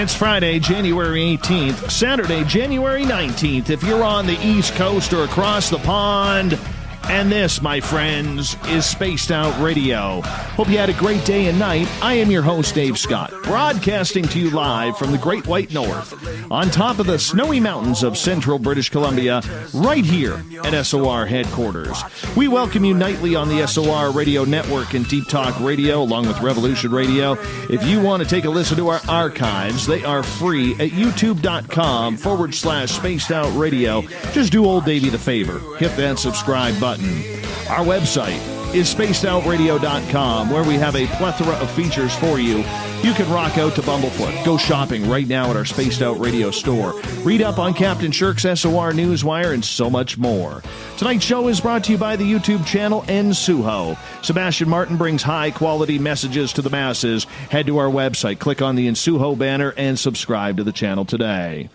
It's Friday, January 18th, Saturday, January 19th, if you're on the East Coast or across the pond. And this, my friends, is Spaced Out Radio. Hope you had a great day and night. I am your host, Dave Scott, broadcasting to you live from the Great White North, on top of the snowy mountains of central British Columbia, right here at SOR headquarters. We welcome you nightly on the SOR Radio Network and Deep Talk Radio, along with Revolution Radio. If you want to take a listen to our archives, they are free at youtube.com/Spaced Out Radio. Just do old Davey the favor. Hit that subscribe button. Our website is spacedoutradio.com, where we have a plethora of features for you. You can rock out to Bumblefoot. Go shopping right now at our Spaced Out Radio store. Read up on Captain Shirk's SOR News Wire and so much more. Tonight's show is brought to you by the YouTube channel Ensuho. Sebastian Martin brings high-quality messages to the masses. Head to our website, click on the Ensuho banner, and subscribe to the channel today.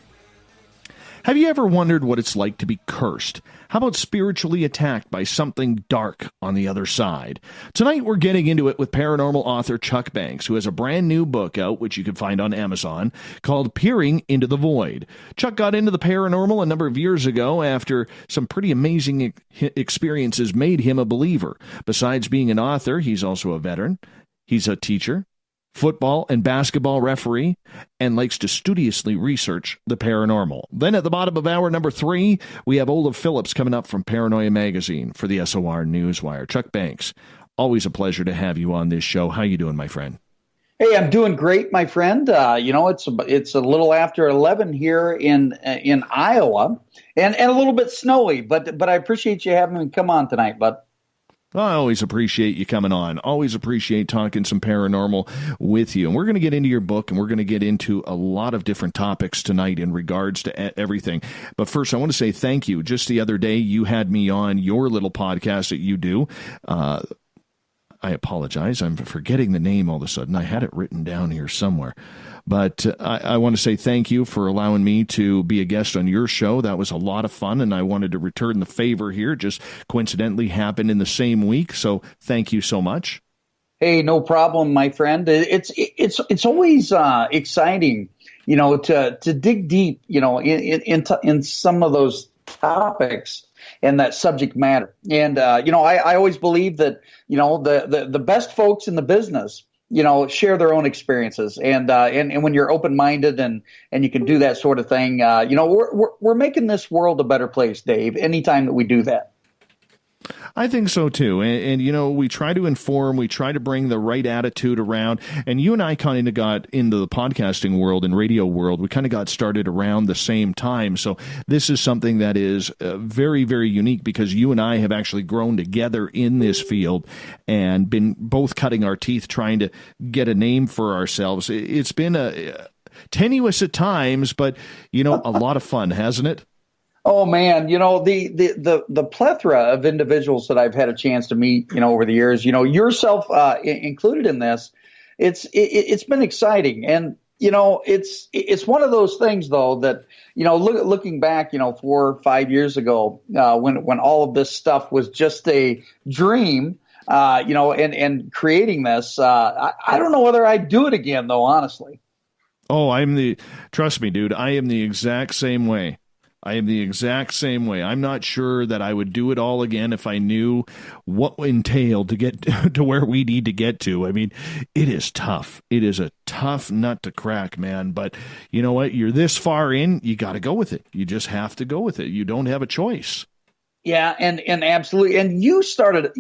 Have you ever wondered what it's like to be cursed? How about spiritually attacked by something dark on the other side? Tonight we're getting into it with paranormal author Chuck Banks, who has a brand new book out, which you can find on Amazon, called Peering into the Void. Chuck got into the paranormal a number of years ago after some pretty amazing experiences made him a believer. Besides being an author, he's also a veteran. He's a teacher, football and basketball referee, and likes to studiously research the paranormal. Then at the bottom of hour number 3, we have Olaf Phillips coming up from Paranoia Magazine for the SOR News Wire. Chuck Banks, always a pleasure to have you on this show. How you doing, my friend? Hey, I'm doing great, my friend. It's a little after 11 here in Iowa, and a little bit snowy, but I appreciate you having me come on tonight, bud. I always appreciate you coming on. Always appreciate talking some paranormal with you. And we're going to get into your book, and we're going to get into a lot of different topics tonight in regards to everything. But first, I want to say thank you. Just the other day, you had me on your little podcast that you do. I apologize. I'm forgetting the name all of a sudden. I had it written down here somewhere. But I want to say thank you for allowing me to be a guest on your show. That was a lot of fun, and I wanted to return the favor here. Just coincidentally happened in the same week, so thank you so much. Hey, no problem, my friend. It's always exciting, to dig deep, in some of those topics and that subject matter. And I always believe that the best folks in the business, share their own experiences, and when you're open-minded and you can do that sort of thing, we're making this world a better place, Dave, anytime that we do that. I think so too. And we try to inform, we try to bring the right attitude around. And you and I kind of got into the podcasting world and radio world. We kind of got started around the same time. So this is something that is very, very unique, because you and I have actually grown together in this field and been both cutting our teeth trying to get a name for ourselves. It's been tenuous at times, but, a lot of fun, hasn't it? Oh man, the plethora of individuals that I've had a chance to meet, over the years, yourself included in this, it's been exciting, and it's one of those things though that looking back, 4 or 5 years ago, when all of this stuff was just a dream, and creating this, I don't know whether I'd do it again though, honestly. Oh, trust me, dude, I am the exact same way. I'm not sure that I would do it all again if I knew what entailed to get to where we need to get to. I mean, it is tough. It is a tough nut to crack, man. But you know what? You're this far in, you got to go with it. You just have to go with it. You don't have a choice. Yeah, and absolutely. And you started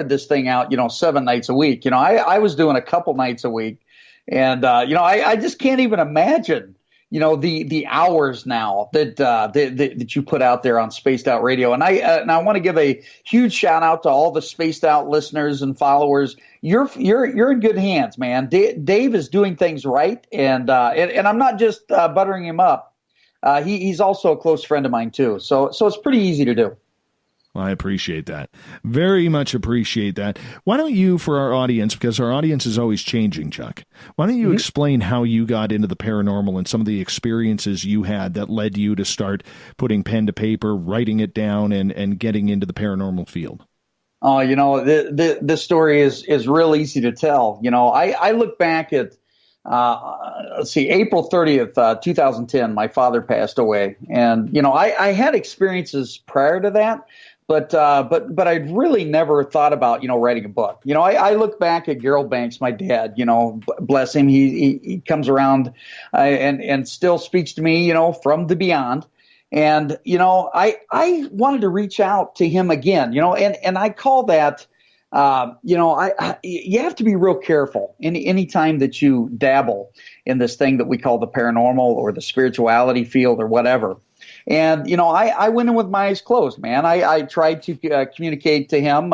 this thing out, 7 nights a week. I was doing a couple nights a week, and I just can't even imagine the hours now that you put out there on Spaced Out Radio. And I want to give a huge shout out to all the Spaced Out listeners and followers. You're in good hands, man. Dave is doing things right, and I'm not just buttering him up. He's also a close friend of mine too. So it's pretty easy to do. I appreciate that. Very much appreciate that. Why don't you, for our audience, because our audience is always changing, Chuck, why don't you explain how you got into the paranormal and some of the experiences you had that led you to start putting pen to paper, writing it down, and getting into the paranormal field? Oh, this story is real easy to tell. I look back at let's see, April 30th, 2010, my father passed away. And, I had experiences prior to that, but I'd really never thought about, writing a book. I look back at Gerald Banks, my dad, bless him. He comes around and still speaks to me, from the beyond. And, I wanted to reach out to him again, and I call that, you have to be real careful any time that you dabble in this thing that we call the paranormal or the spirituality field or whatever. And, I went in with my eyes closed, man. I tried to communicate to him,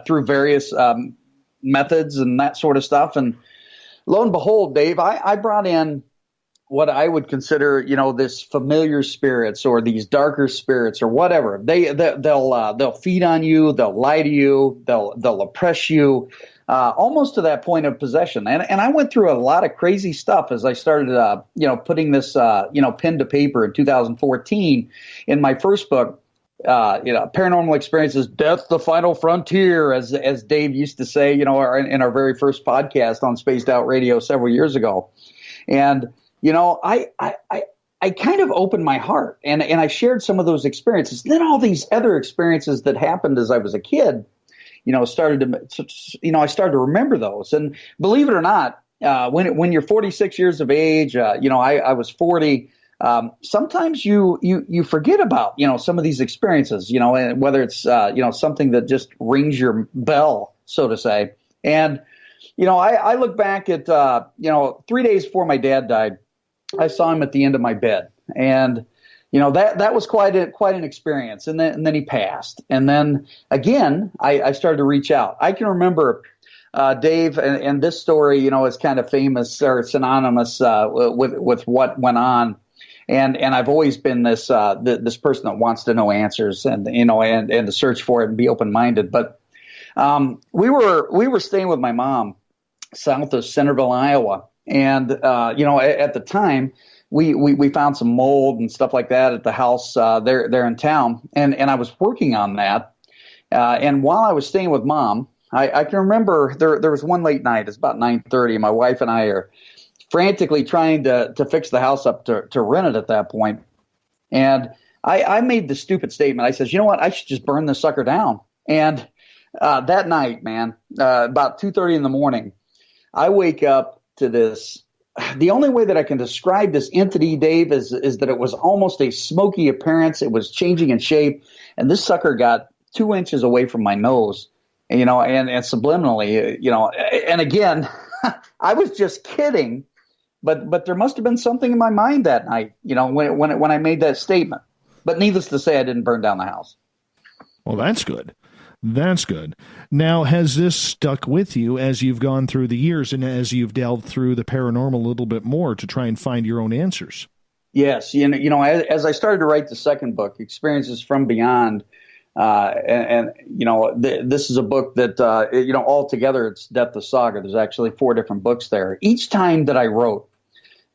through various methods and that sort of stuff. And lo and behold, Dave, I brought in what I would consider, this familiar spirits or these darker spirits or whatever. They'll feed on you. They'll lie to you. They'll oppress you, almost to that point of possession. And I went through a lot of crazy stuff as I started, putting this, pen to paper in 2014 in my first book, Paranormal Experiences, Death, the Final Frontier, as Dave used to say, in our very first podcast on Spaced Out Radio several years ago. And I kind of opened my heart and I shared some of those experiences. Then all these other experiences that happened as I was a kid, I started to remember those. And believe it or not, when you're 46 years of age, I was 40. Sometimes you forget about, some of these experiences, and whether it's, something that just rings your bell, so to say. And, I look back at, 3 days before my dad died, I saw him at the end of my bed, and that was quite an experience. And then he passed, and then again I started to reach out. I can remember, Dave, and this story is kind of famous or synonymous with what went on. And I've always been this person that wants to know answers and to search for it and be open minded. But we were staying with my mom south of Centerville, Iowa. And, at the time we found some mold and stuff like that at the house, there in town. And I was working on that. And while I was staying with Mom, I can remember there was one late night. It's about 9:30. My wife and I are frantically trying to fix the house up to rent it at that point. And I made the stupid statement. I says, you know what? I should just burn this sucker down. And, that night, man, about 2:30 in the morning, I wake up to this. The only way that I can describe this entity, Dave, is that it was almost a smoky appearance. It was changing in shape, and this sucker got 2 inches away from my nose, and subliminally, and again, I was just kidding, but there must have been something in my mind that night, when I made that statement. But needless to say, I didn't burn down the house. Well, that's good. That's good. Now, has this stuck with you as you've gone through the years and as you've delved through the paranormal a little bit more to try and find your own answers? Yes. As I started to write the second book, Experiences from Beyond, this is a book that, altogether it's Death the Saga. There's actually 4 different books there. Each time that I wrote,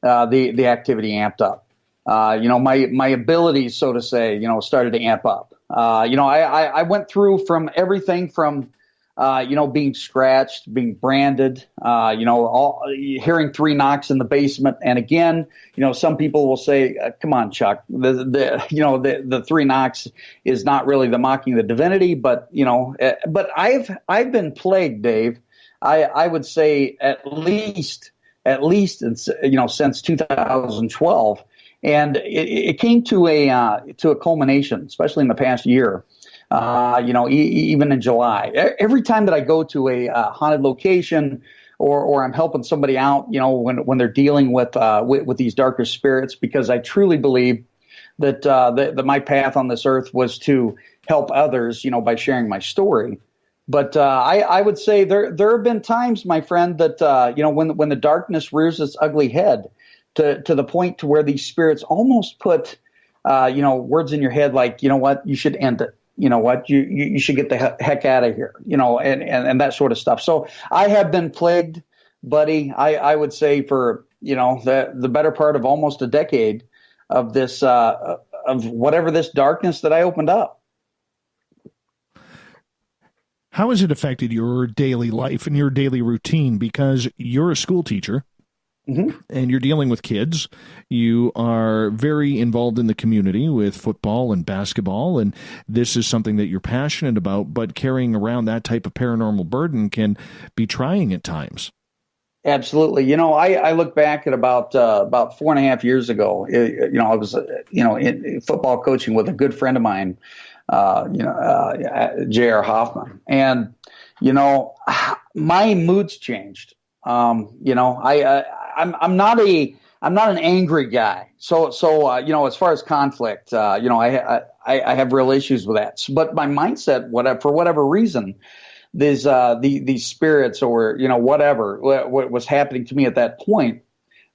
the activity amped up. My abilities, so to say, started to amp up. I went through from everything from, being scratched, being branded, hearing 3 knocks in the basement. And again, some people will say, come on, Chuck, the 3 knocks is not really the mocking the divinity, but I've been plagued, Dave. I would say at least, since 2012. And it came to a culmination, especially in the past year. Even in July, every time that I go to a haunted location or I'm helping somebody out, when they're dealing with these darker spirits, because I truly believe that my path on this earth was to help others, by sharing my story. But I would say there have been times, my friend, that when the darkness rears its ugly head, to the point to where these spirits almost put, words in your head like, you know what, you should end it. You know what, you should get the heck out of here, and that sort of stuff. So I have been plagued, buddy, I would say for, the better part of almost a decade of this, of whatever this darkness that I opened up. How has it affected your daily life and your daily routine? Because you're a school teacher. Mm-hmm. And you're dealing with kids. You are very involved in the community with football and basketball, and this is something that you're passionate about, but carrying around that type of paranormal burden can be trying at times. Absolutely. I look back at about 4.5 years ago. I was, in football coaching with a good friend of mine, J.R. Hoffman. And, my moods changed. I'm not an angry guy. So as far as conflict, I have real issues with that. But my mindset, for whatever reason, these spirits or, whatever what was happening to me at that point,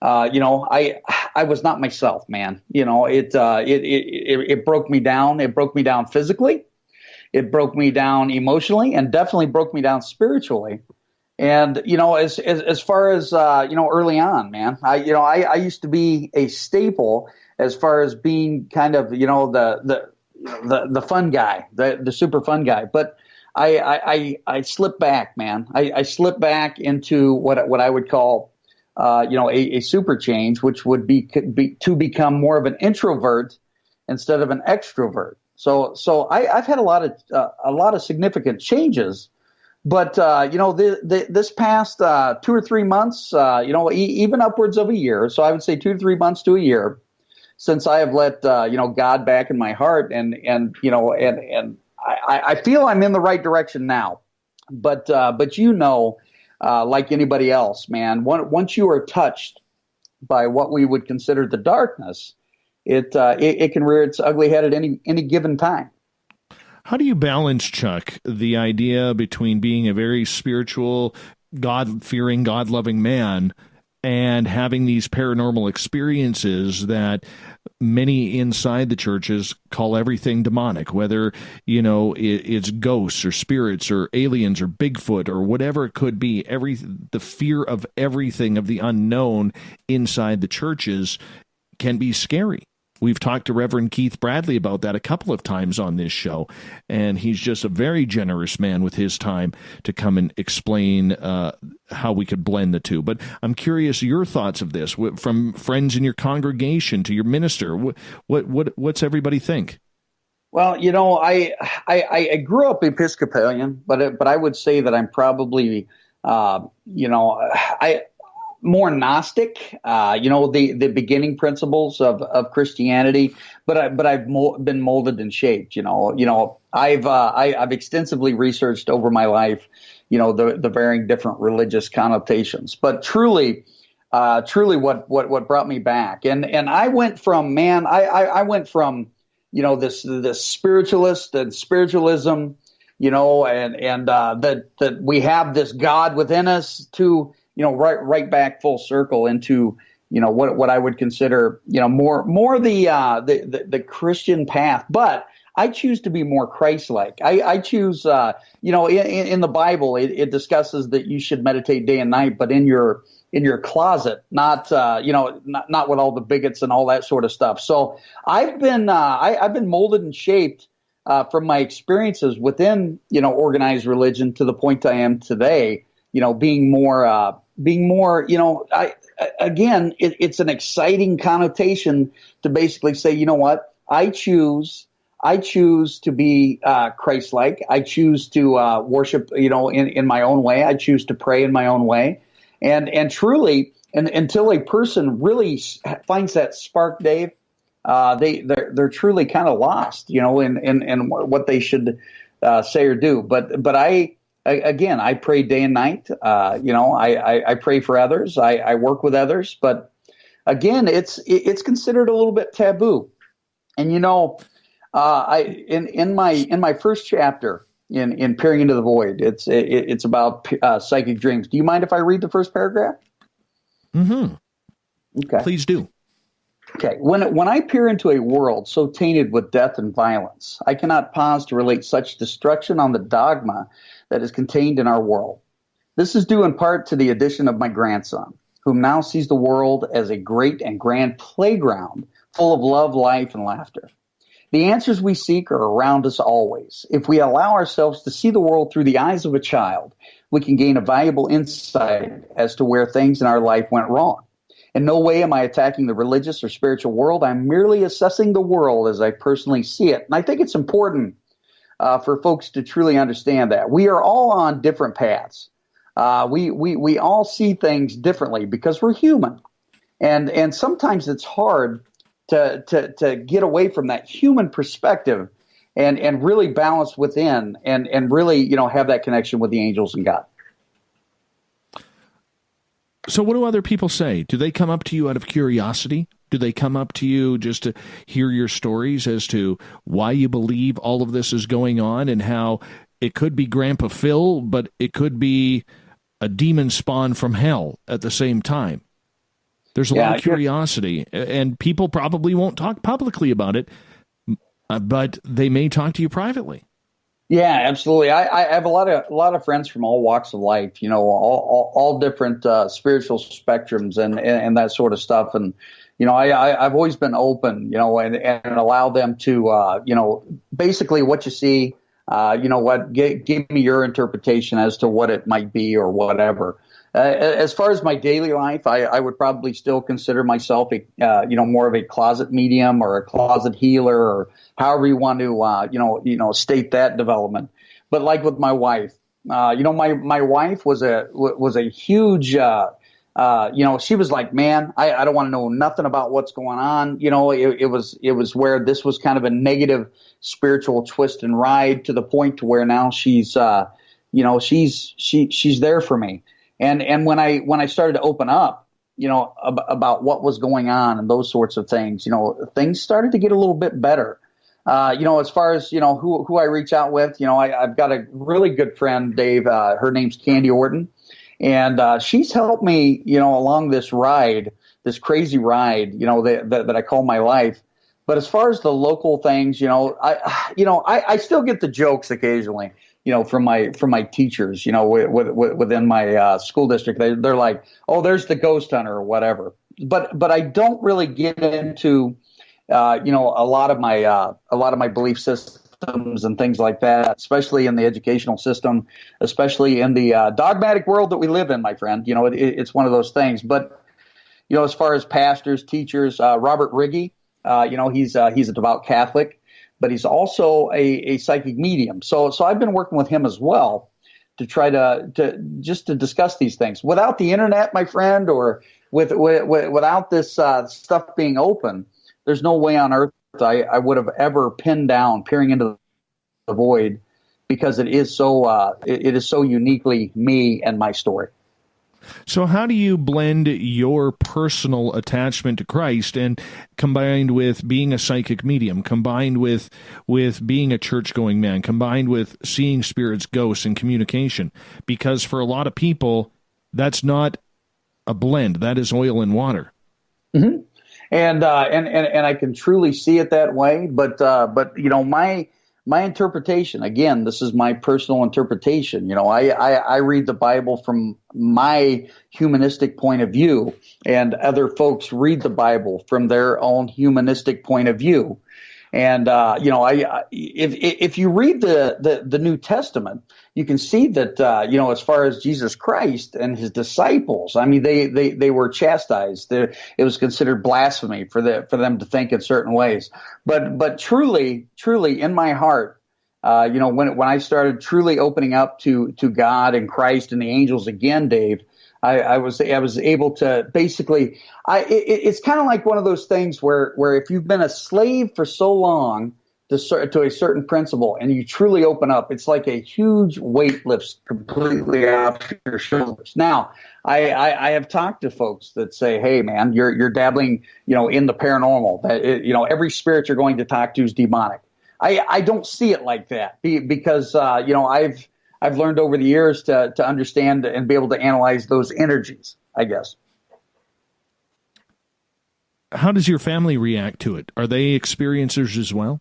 I was not myself, man. It broke me down. It broke me down physically. It broke me down emotionally, and definitely broke me down spiritually. And, as far as, early on, man, I used to be a staple as far as being kind of, the fun guy, the super fun guy. But I slipped back, man. I slipped back into what I would call, a super change, which would be to become more of an introvert instead of an extrovert. So I've had a lot of significant changes. But, this past 2 or 3 months, even upwards of a year, so I would say 2 to 3 months to a year, since I have let, God back in my heart, and I feel I'm in the right direction now. But like anybody else, man, once you are touched by what we would consider the darkness, it can rear its ugly head at any given time. How do you balance, Chuck, the idea between being a very spiritual, God-fearing, God-loving man and having these paranormal experiences that many inside the churches call everything demonic, whether, it's ghosts or spirits or aliens or Bigfoot or whatever it could be, the fear of everything, of the unknown inside the churches can be scary. We've talked to Reverend Keith Bradley about that a couple of times on this show, and he's just a very generous man with his time to come and explain how we could blend the two. But I'm curious your thoughts of this, from friends in your congregation to your minister. What's everybody think? Well, I grew up Episcopalian, but I would say that I'm probably, more Gnostic, the beginning principles of Christianity, but I've been molded and shaped. I've extensively researched over my life, the varying different religious connotations. But truly, what brought me back, and I went from this spiritualist and spiritualism, and that we have this God within us, to right back full circle into, what I would consider, more the Christian path. But I choose to be more Christ-like. I choose, in the Bible, it discusses that you should meditate day and night, but in your closet, not with all the bigots and all that sort of stuff. So I've been molded and shaped from my experiences within, organized religion, to the point I am today, being more, it's an exciting connotation to basically say, you know what, I choose to be Christ-like. I choose to worship, in my own way. I choose to pray in my own way, and truly, and until a person really finds that spark, Dave, they're truly kind of lost, in what they should say or do. But I pray day and night. I pray for others. I work with others. But again, it's considered a little bit taboo. And in my first chapter in Peering into the Void, it's about psychic dreams. Do you mind if I read the first paragraph? Mm-hmm. Okay. Please do. Okay. When I peer into a world so tainted with death and violence, I cannot pause to relate such destruction on the dogma that is contained in our world. This is due in part to the addition of my grandson, whom now sees the world as a great and grand playground full of love, life, and laughter. The answers we seek are around us always. If we allow ourselves to see the world through the eyes of a child, we can gain a valuable insight as to where things in our life went wrong. In no way am I attacking the religious or spiritual world. I'm merely assessing the world as I personally see it. And I think it's important for folks to truly understand that. We are all on different paths. We all see things differently because we're human. And sometimes it's hard to get away from that human perspective and really balance within and really, have that connection with the angels and God. So what do other people say? Do they come up to you out of curiosity? Do they come up to you just to hear your stories as to why you believe all of this is going on and how it could be Grandpa Phil, but it could be a demon spawn from hell at the same time? There's a lot of curiosity, and people probably won't talk publicly about it, but they may talk to you privately. Yeah, absolutely. I have a lot of friends from all walks of life, all different spiritual spectrums and that sort of stuff. And, I've always been open, and allow them to, basically what you see, give me your interpretation as to what it might be or whatever. As far as my daily life, I would probably still consider myself more of a closet medium or a closet healer, or however you want to, state that development. But like with my wife, my wife was a huge, she was like, man, I don't want to know nothing about what's going on. It was where this was kind of a negative spiritual twist and ride to the point to where now she's there for me. And when I started to open up, about what was going on and those sorts of things, things started to get a little bit better. As far as, who I reach out with, I've got a really good friend, Dave, her name's Candy Orton, and she's helped me, along this ride, this crazy ride, that I call my life. But as far as the local things, I still get the jokes occasionally. From my teachers, within my school district, they're like, oh, there's the ghost hunter or whatever. But I don't really get into, a lot of my belief systems and things like that, especially in the educational system, especially in the dogmatic world that we live in, my friend. It's one of those things. But, as far as pastors, teachers, Robert Riggy, he's a devout Catholic. But he's also a psychic medium. So I've been working with him as well to try to discuss these things. Without the internet, my friend, or without this stuff being open, there's no way on earth I would have ever pinned down peering into the void, because it is so uniquely me and my story. So how do you blend your personal attachment to Christ and combined with being a psychic medium, combined with being a church-going man, combined with seeing spirits, ghosts, and communication? Because for a lot of people, that's not a blend. That is oil and water. Mm-hmm. And I can truly see it that way. But my interpretation, again, this is my personal interpretation. I read the Bible from my humanistic point of view, and other folks read the Bible from their own humanistic point of view. And, if you read the New Testament, you can see that, as far as Jesus Christ and his disciples, I mean, they were chastised. It was considered blasphemy for them to think in certain ways. But truly in my heart, when I started truly opening up to God and Christ and the angels again, Dave, I was able to basically, it's kind of like one of those things where if you've been a slave for so long to a certain principle and you truly open up, it's like a huge weight lifts completely off your shoulders. Now, I have talked to folks that say, hey, man, you're dabbling, in the paranormal, that every spirit you're going to talk to is demonic. I don't see it like that because, I've learned over the years to understand and be able to analyze those energies, I guess. How does your family react to it? Are they experiencers as well?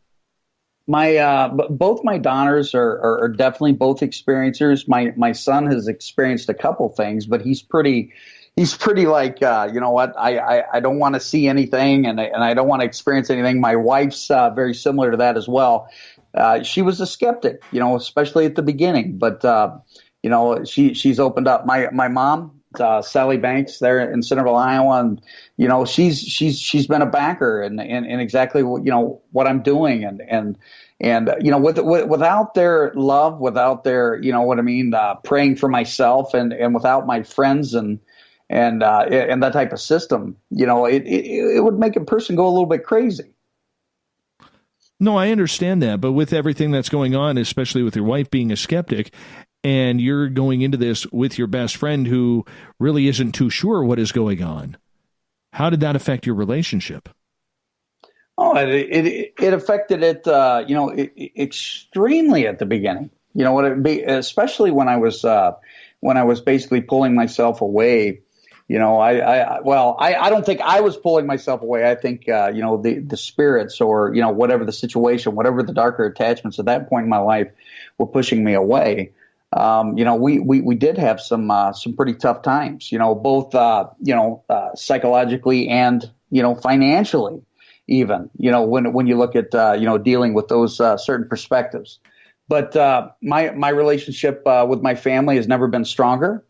Both my daughters are definitely both experiencers. My son has experienced a couple things, but he's pretty he's pretty like, you know what, I don't want to see anything, and I don't want to experience anything. My wife's very similar to that as well. She was a skeptic, you know, especially at the beginning, but you know, she's opened up. My mom, Sally Banks, there in Centerville, Iowa, and you know, she's been a backer in exactly you know what I'm doing, and you know, without their love, without their, you know what I mean, praying for myself, and without my friends and that type of system, you know, it would make a person go a little bit crazy. No, I understand that, but with everything that's going on, especially with your wife being a skeptic, and you're going into this with your best friend who really isn't too sure what is going on, how did that affect your relationship? Oh, it affected it, you know, extremely at the beginning. You know, especially when I was basically pulling myself away. You know, I don't think I was pulling myself away. I think, you know, the spirits, or, you know, whatever the situation, whatever the darker attachments at that point in my life were pushing me away. You know, we did have some pretty tough times, you know, both, you know, psychologically and, you know, financially even, you know, when you look at, you know, dealing with those certain perspectives. But my relationship with my family has never been stronger.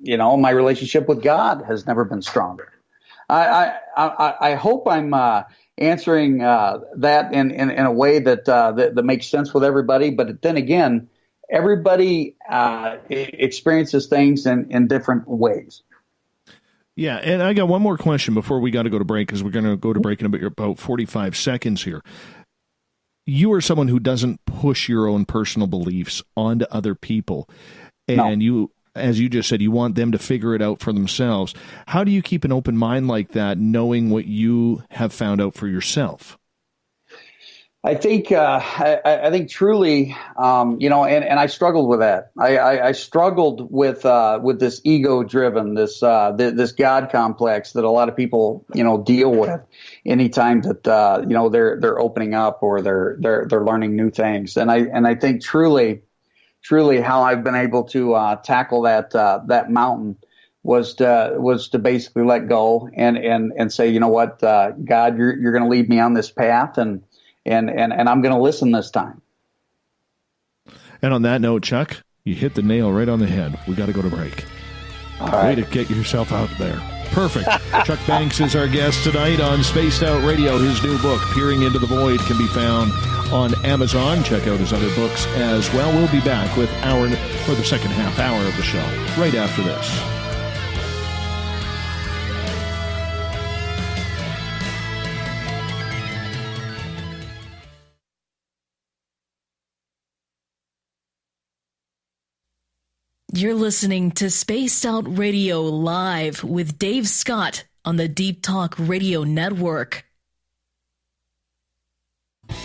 You know, my relationship with God has never been stronger. I hope I'm answering that in a way that makes sense with everybody. But then again, everybody experiences things in different ways. Yeah, and I got one more question before we got to go to break, because we're going to go to break in about 45 seconds here. You are someone who doesn't push your own personal beliefs onto other people, and you, as you just said, you want them to figure it out for themselves. How do you keep an open mind like that, knowing what you have found out for yourself? I think truly, you know, and I struggled with that. I struggled with this ego-driven, this God complex that a lot of people, you know, deal with anytime that you know they're opening up, or they're learning new things. And I think truly how I've been able to tackle that mountain was to basically let go and say, you know what, God, you're going to lead me on this path, and I'm going to listen this time. And on that note, Chuck, you hit the nail right on the head. We got to go to break. All right. Way to get yourself out there. Perfect. Chuck Banks is our guest tonight on Spaced Out Radio. His new book, Peering into the Void, can be found on Amazon. Check out his other books as well. We'll be back with the second half hour of the show right after this. You're listening to Spaced Out Radio live with Dave Scott on the Deep Talk Radio Network.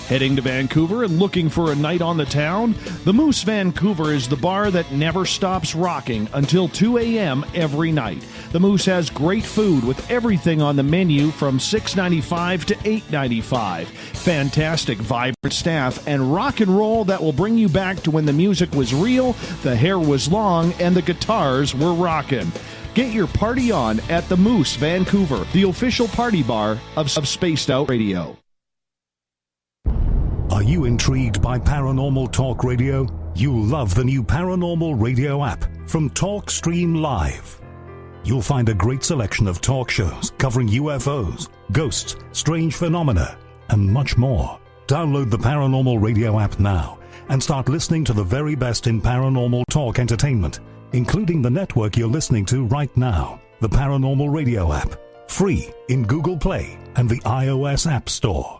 Heading to Vancouver and looking for a night on the town? The Moose Vancouver is the bar that never stops rocking until 2 a.m. every night. The Moose has great food with everything on the menu from $6.95 to $8.95. Fantastic, vibrant staff and rock and roll that will bring you back to when the music was real, the hair was long, and the guitars were rocking. Get your party on at the Moose Vancouver, the official party bar of Spaced Out Radio. Are you intrigued by Paranormal Talk Radio? You'll love the new Paranormal Radio app from TalkStream Live. You'll find a great selection of talk shows covering UFOs, ghosts, strange phenomena, and much more. Download the Paranormal Radio app now and start listening to the very best in paranormal talk entertainment, including the network you're listening to right now, the Paranormal Radio app, free in Google Play and the iOS App Store.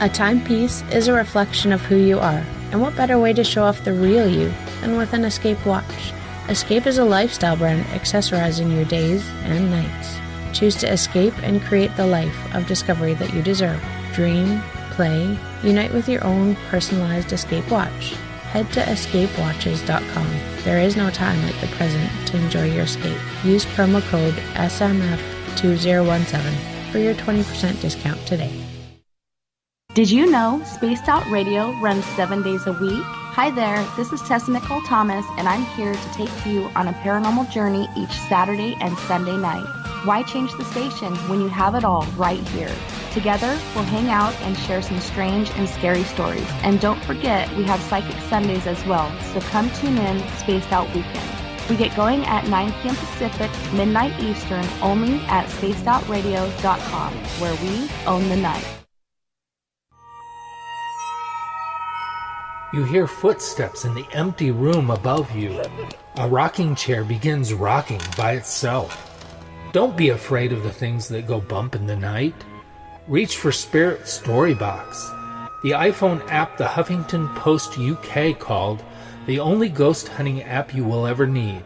A timepiece is a reflection of who you are, and what better way to show off the real you than with an Escape watch? Escape is a lifestyle brand accessorizing your days and nights. Choose to escape and create the life of discovery that you deserve. Dream, play, unite with your own personalized Escape watch. Head to escapewatches.com. There is no time like the present to enjoy your escape. Use promo code SMF2017 for your 20% discount today. Did you know Spaced Out Radio runs 7 days a week? Hi there, this is Tessa Nicole Thomas, and I'm here to take you on a paranormal journey each Saturday and Sunday night. Why change the station when you have it all right here? Together, we'll hang out and share some strange and scary stories. And don't forget, we have Psychic Sundays as well, so come tune in Spaced Out Weekend. We get going at 9 p.m. Pacific, midnight Eastern, only at spacedoutradio.com, where we own the night. You hear footsteps in the empty room above you. A rocking chair begins rocking by itself. Don't be afraid of the things that go bump in the night. Reach for Spirit Storybox, the iPhone app the Huffington Post UK called the only ghost hunting app you will ever need.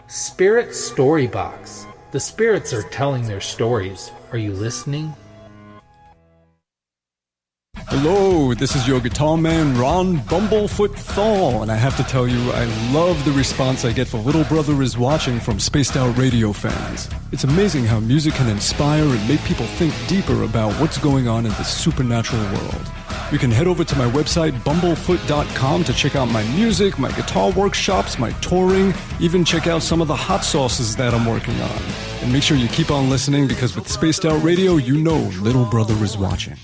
Spirit Storybox. The spirits are telling their stories. Are you listening? Hello, this is your guitar man, Ron Bumblefoot Thal, and I have to tell you, I love the response I get for Little Brother is Watching from Spaced Out Radio fans. It's amazing how music can inspire and make people think deeper about what's going on in the supernatural world. You can head over to my website, bumblefoot.com, to check out my music, my guitar workshops, my touring, even check out some of the hot sauces that I'm working on. And make sure you keep on listening, because with Spaced Out Radio, you know Little Brother is watching.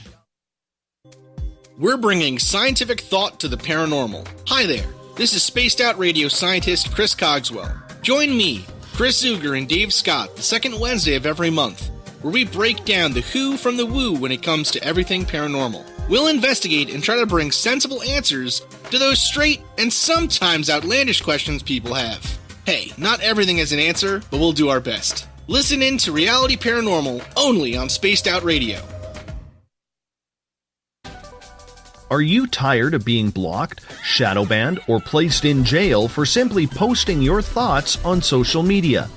We're bringing scientific thought to the paranormal. Hi there, this is Spaced Out Radio scientist Chris Cogswell. Join me, Chris Zuger, and Dave Scott the second Wednesday of every month, where we break down the who from the woo when it comes to everything paranormal. We'll investigate and try to bring sensible answers to those straight and sometimes outlandish questions people have. Hey, not everything is an answer, but we'll do our best. Listen in to Reality Paranormal only on Spaced Out Radio. Are you tired of being blocked, shadow banned, or placed in jail for simply posting your thoughts on social media?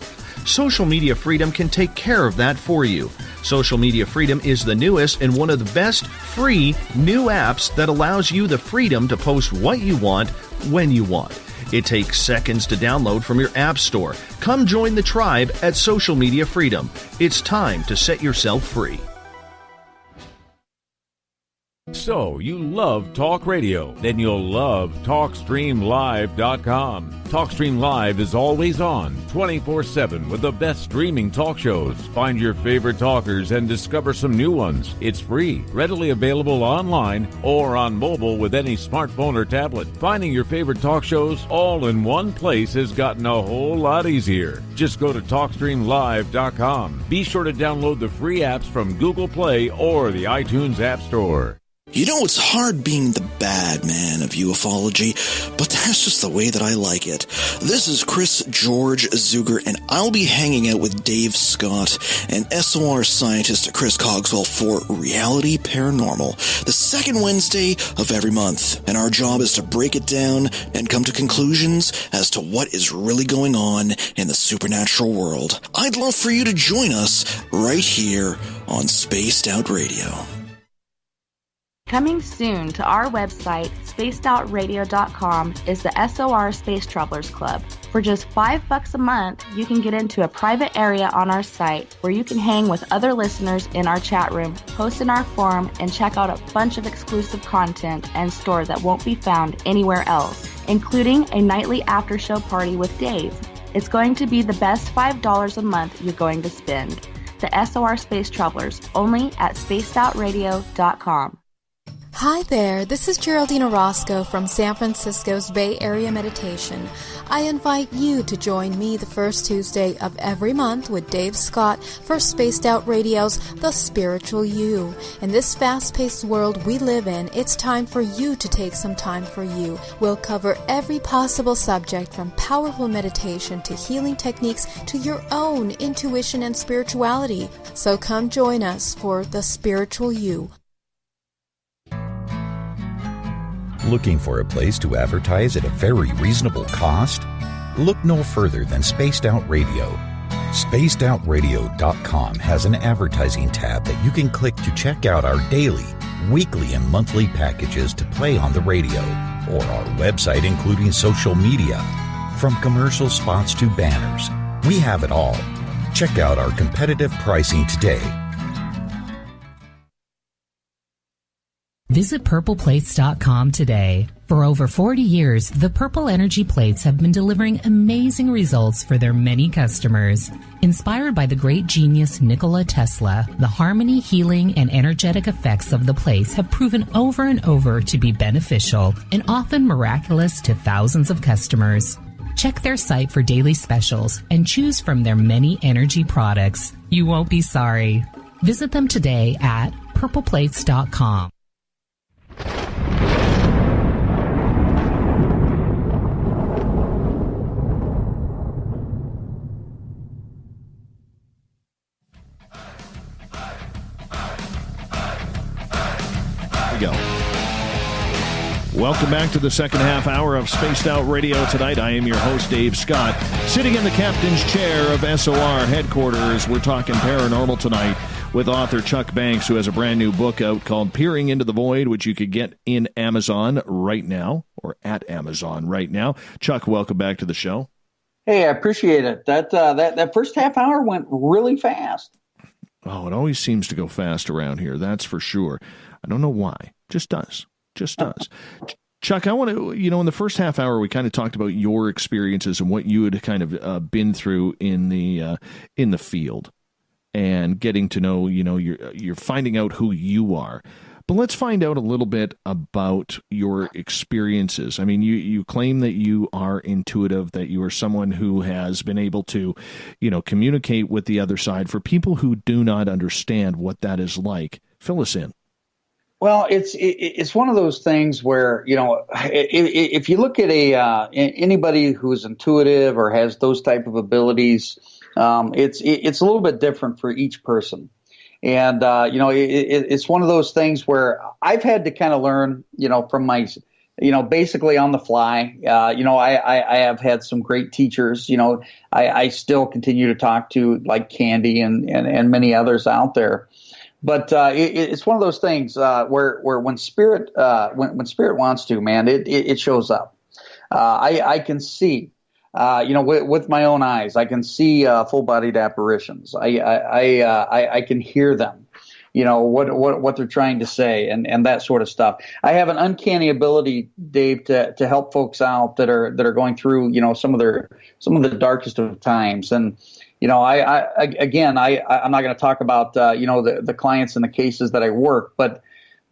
Social Media Freedom can take care of that for you. Social Media Freedom is the newest and one of the best free new apps that allows you the freedom to post what you want, when you want. It takes seconds to download from your app store. Come join the tribe at Social Media Freedom. It's time to set yourself free. So, you love talk radio? Then you'll love TalkStreamLive.com. TalkStream Live is always on, 24/7, with the best streaming talk shows. Find your favorite talkers and discover some new ones. It's free, readily available online or on mobile with any smartphone or tablet. Finding your favorite talk shows all in one place has gotten a whole lot easier. Just go to TalkStreamLive.com. Be sure to download the free apps from Google Play or the iTunes App Store. You know, it's hard being the bad man of ufology, but that's just the way that I like it. This is Chris George Zuger, and I'll be hanging out with Dave Scott and SOR scientist Chris Cogswell for Reality Paranormal, the second Wednesday of every month. And our job is to break it down and come to conclusions as to what is really going on in the supernatural world. I'd love for you to join us right here on Spaced Out Radio. Coming soon to our website, spacedoutradio.com, is the SOR Space Travelers Club. For just $5 a month, you can get into a private area on our site where you can hang with other listeners in our chat room, post in our forum, and check out a bunch of exclusive content and store that won't be found anywhere else, including a nightly after-show party with Dave. It's going to be the best $5 a month you're going to spend. The SOR Space Travelers, only at spacedoutradio.com. Hi there, this is Geraldine Orozco from San Francisco's Bay Area Meditation. I invite you to join me the first Tuesday of every month with Dave Scott for Spaced Out Radio's The Spiritual You. In this fast-paced world we live in, it's time for you to take some time for you. We'll cover every possible subject from powerful meditation to healing techniques to your own intuition and spirituality. So come join us for The Spiritual You. Looking for a place to advertise at a very reasonable cost? Look no further than Spaced Out Radio. SpacedOutRadio.com has an advertising tab that you can click to check out our daily, weekly, and monthly packages to play on the radio, or our website including social media. From commercial spots to banners, we have it all. Check out our competitive pricing today. Visit purpleplates.com today. For over 40 years, the Purple Energy Plates have been delivering amazing results for their many customers. Inspired by the great genius Nikola Tesla, the harmony, healing, and energetic effects of the plates have proven over and over to be beneficial and often miraculous to thousands of customers. Check their site for daily specials and choose from their many energy products. You won't be sorry. Visit them today at purpleplates.com. Go. Welcome back to the second half hour of Spaced Out Radio tonight. I am your host, Dave Scott. Sitting in the captain's chair of SOR headquarters, we're talking paranormal tonight with author Chuck Banks, who has a brand new book out called Peering into the Void, which you could get in Amazon right now, or at Amazon right now. Chuck, welcome back to the show. Hey, I appreciate it. That first half hour went really fast. Oh, it always seems to go fast around here, that's for sure. I don't know why. Just does. Chuck, I want to, in the first half hour, we kind of talked about your experiences and what you had kind of been through in the field and getting to know, you're finding out who you are. But let's find out a little bit about your experiences. I mean, you claim that you are intuitive, that you are someone who has been able to, communicate with the other side. For people who do not understand what that is like, fill us in. Well, it's one of those things where, if you look at anybody who's intuitive or has those type of abilities, it's a little bit different for each person. And, it's one of those things where I've had to kind of learn, from my, basically on the fly. I have had some great teachers. I still continue to talk to like Candy and many others out there. But it's one of those things where when spirit wants to, man, it shows up. I can see, with my own eyes, I can see full-bodied apparitions. I can hear them, what they're trying to say and that sort of stuff. I have an uncanny ability, Dave, to help folks out that are going through, some of the darkest of times. And I'm not going to talk about, the clients and the cases that I work, but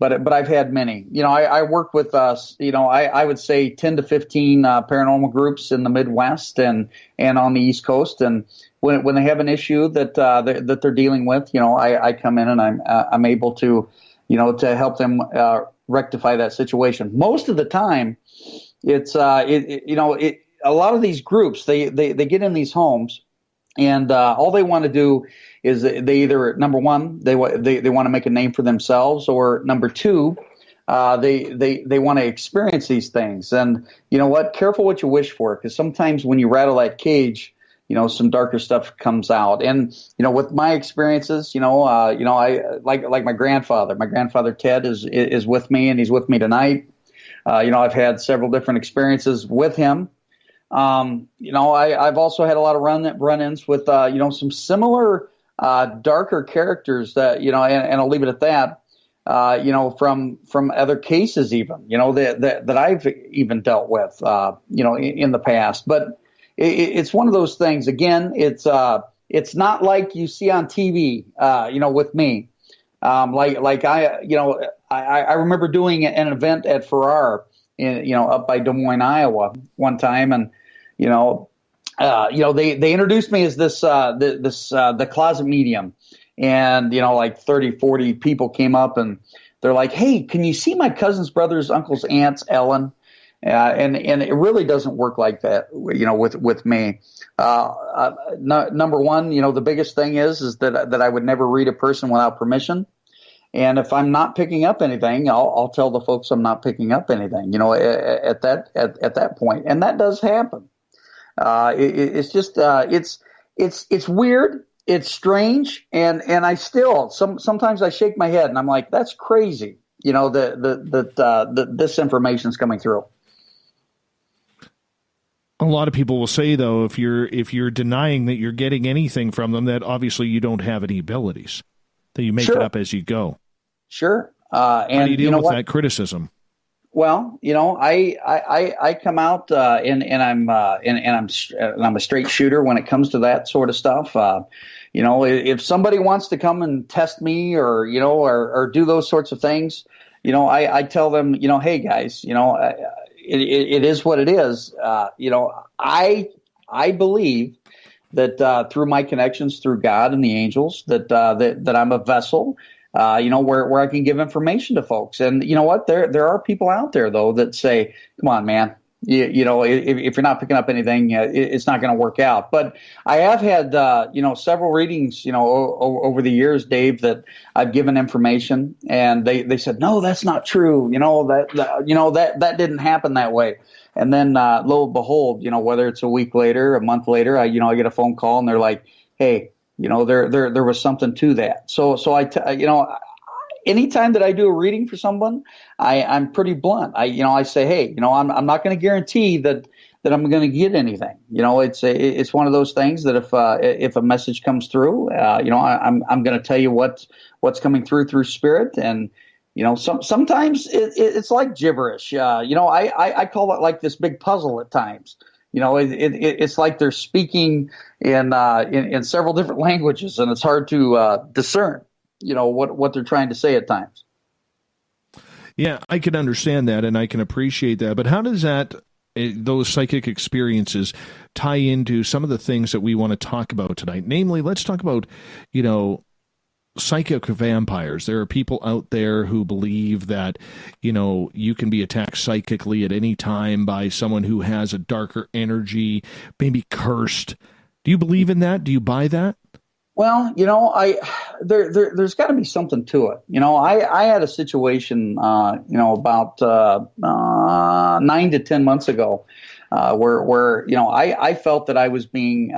I've had many. I work with, I would say 10 to 15 paranormal groups in the Midwest and on the East Coast. And when they have an issue that they're dealing with, I come in and I'm able to, to help them rectify that situation. Most of the time, it's a lot of these groups they get in these homes. And all they want to do is they either, number one, they want to make a name for themselves, or number two, they want to experience these things. And you know what? Careful what you wish for, because sometimes when you rattle that cage, some darker stuff comes out. And with my experiences, I like my grandfather. My grandfather Ted is with me, and he's with me tonight. I've had several different experiences with him. I've also had a lot of run-ins with, some similar, darker characters that, and I'll leave it at that, from other cases even, that I've even dealt with, in the past. But it's one of those things. Again, it's not like you see on TV, with me. I remember doing an event at Farrar up by Des Moines, Iowa one time. And, they introduced me as the closet medium, and, 30, 40 people came up and they're like, "Hey, can you see my cousin's brother's uncle's aunt's Ellen?" And it really doesn't work like that, with me. Number one, the biggest thing is that I would never read a person without permission. And if I'm not picking up anything, I'll tell the folks I'm not picking up anything, at that point. And that does happen. It's just, it's weird. It's strange. And I still, sometimes I shake my head and I'm like, that's crazy. This information's coming through. A lot of people will say, though, if you're denying that you're getting anything from them, that obviously you don't have any abilities, that you make it up as you go. Sure. How do you deal with that criticism? Well, I come out and I'm a straight shooter when it comes to that sort of stuff. If somebody wants to come and test me or do those sorts of things, I tell them, hey guys, it is what it is. I believe that through my connections through God and the angels that I'm a vessel. Where I can give information to folks. And you know what? There are people out there, though, that say, come on, man, if you're not picking up anything, it's not going to work out. But I have had, several readings, over the years, Dave, that I've given information and they said, no, that's not true. That didn't happen that way. And then, lo and behold, whether it's a week later, a month later, I get a phone call and they're like, hey, there was something to that. So anytime that I do a reading for someone, I'm pretty blunt. I say, hey, I'm not going to guarantee that I'm going to get anything. It's one of those things that if a message comes through, I'm going to tell you what's coming through spirit. And, sometimes it's like gibberish. I call it like this big puzzle at times. It's like they're speaking in several different languages, and it's hard to discern, what they're trying to say at times. Yeah, I can understand that, and I can appreciate that. But how does those psychic experiences tie into some of the things that we want to talk about tonight? Namely, let's talk about, psychic vampires. There are people out there who believe that, you can be attacked psychically at any time by someone who has a darker energy, maybe cursed. Do you believe in that? Do you buy that? Well, there's got to be something to it. I had a situation, about 9 to 10 months ago, where I felt that I was being,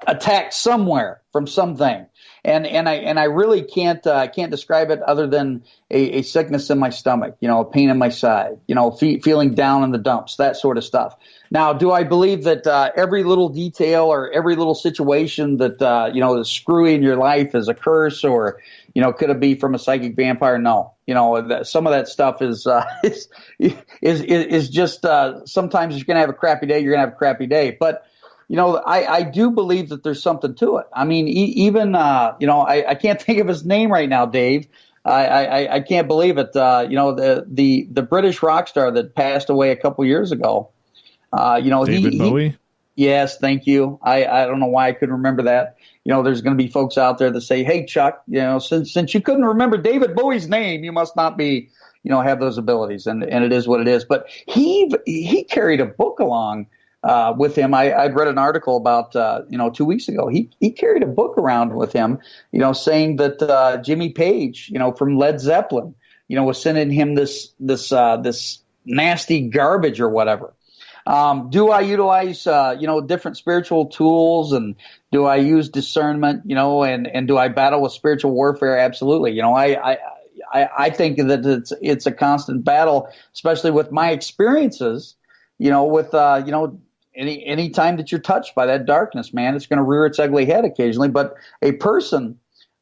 attacked somewhere from something. And I really can't describe it other than a sickness in my stomach, a pain in my side, feeling down in the dumps, that sort of stuff. Now, do I believe that every little detail or every little situation that is screwy in your life is a curse, or could it be from a psychic vampire? No, some of that stuff is just sometimes you're gonna have a crappy day. You're gonna have a crappy day, but I do believe that there's something to it. I mean, even, I can't think of his name right now, Dave. I can't believe it. The British rock star that passed away a couple years ago. David Bowie? Yes, thank you. I don't know why I couldn't remember that. There's going to be folks out there that say, hey, Chuck, since you couldn't remember David Bowie's name, you must not be, have those abilities. And it is what it is. But he carried a book along with him. I'd read an article about 2 weeks ago. He carried a book around with him, saying that Jimmy Page, from Led Zeppelin, was sending him this nasty garbage or whatever. Do I utilize different spiritual tools, and do I use discernment, and do I battle with spiritual warfare? Absolutely. I think that it's a constant battle, especially with my experiences. With any time that you're touched by that darkness, man, it's going to rear its ugly head occasionally. But a person,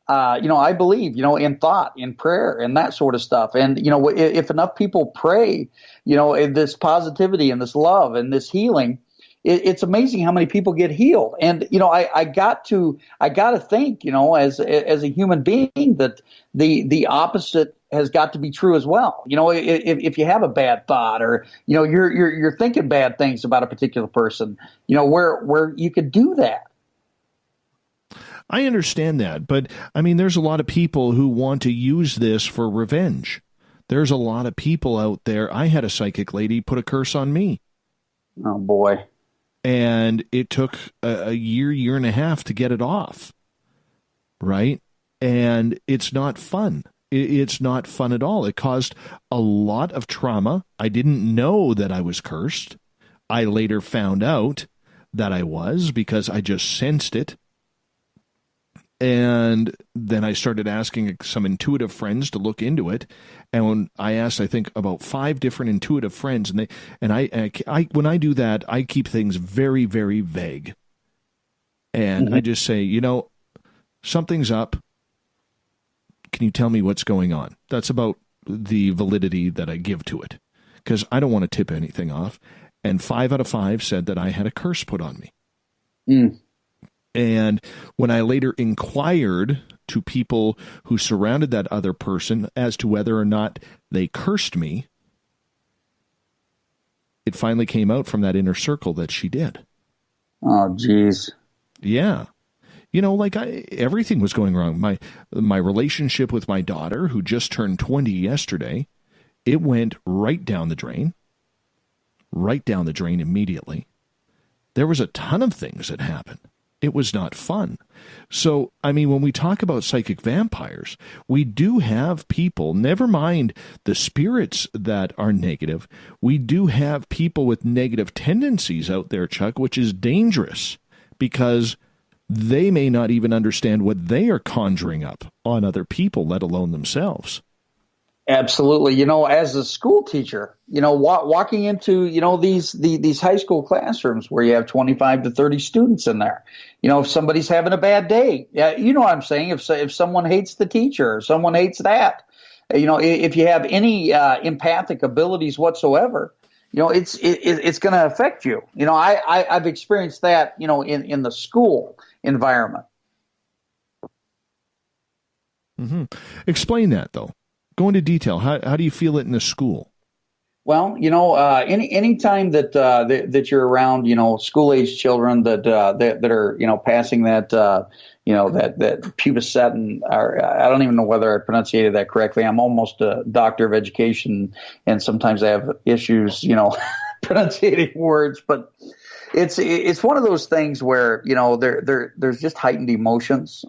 I believe, in thought, in prayer, and that sort of stuff. And, if enough people pray, in this positivity and this love and this healing, it's amazing how many people get healed. And, I got to think, as a human being, that the opposite has got to be true as well. If you have a bad thought, or, you're thinking bad things about a particular person, where you could do that. I understand that, but I mean, there's a lot of people who want to use this for revenge. There's a lot of people out there. I had a psychic lady put a curse on me. Oh boy. And it took a year and a half to get it off. Right? And it's not fun. It's not fun at all. It caused a lot of trauma. I didn't know that I was cursed. I later found out that I was, because I just sensed it. And then I started asking some intuitive friends to look into it. And when I asked, I think, about 5 different intuitive friends, and I when I do that, I keep things very, very vague. And I just say, something's up. Can you tell me what's going on? That's about the validity that I give to it, because I don't want to tip anything off. And 5 out of 5 said that I had a curse put on me. Mm. And when I later inquired to people who surrounded that other person as to whether or not they cursed me, it finally came out from that inner circle that she did. Oh, geez. Yeah. You know, like everything was going wrong. My relationship with my daughter, who just turned 20 yesterday, it went right down the drain immediately. There was a ton of things that happened. It was not fun. So, I mean, when we talk about psychic vampires, we do have people, never mind the spirits that are negative, we do have people with negative tendencies out there, Chuck, which is dangerous because they may not even understand what they are conjuring up on other people, let alone themselves. Absolutely. You know, as a school teacher, you know, walking into, you know, these high school classrooms where you have 25 to 30 students in there, you know, if somebody's having a bad day, you know what I'm saying? If someone hates the teacher or someone hates that, you know, if you have any empathic abilities whatsoever, you know, it's going to affect you. You know, I've experienced that, you know, in the school environment. Mm-hmm. Explain that, though. Go into detail. How do you feel it in the school? Well, you know, any time that you're around, you know, school age children that are, you know, passing that, you know, that pubescent, or I don't even know whether I pronunciated that correctly. I'm almost a doctor of education, and sometimes I have issues, you know, pronunciating words. But it's one of those things where, you know, there's just heightened emotions.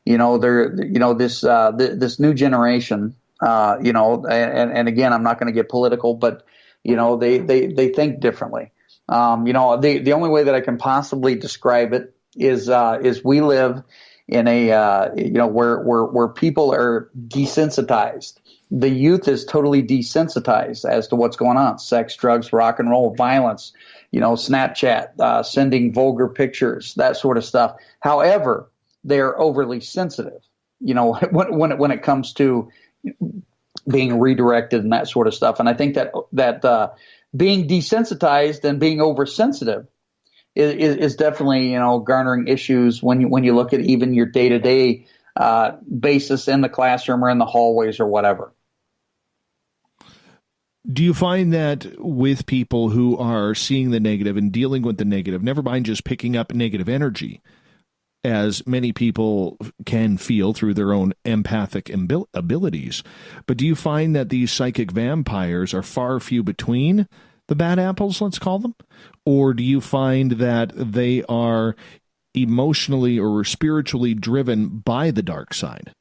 You know, this new generation, you know, and again, I'm not going to get political, but, you know, they think differently. You know, the only way that I can possibly describe it is we live in a, you know, where people are desensitized. The youth is totally desensitized as to what's going on: sex, drugs, rock and roll, violence, you know, Snapchat, sending vulgar pictures, that sort of stuff. However, they're overly sensitive, you know, when it comes to being redirected and that sort of stuff. And I think that being desensitized and being oversensitive is definitely, you know, garnering issues when you look at even your day-to-day basis in the classroom or in the hallways or whatever. Do you find that with people who are seeing the negative and dealing with the negative, never mind just picking up negative energy, as many people can feel through their own empathic abilities, but do you find that these psychic vampires are far few between, the bad apples, let's call them? Or do you find that they are emotionally or spiritually driven by the dark side?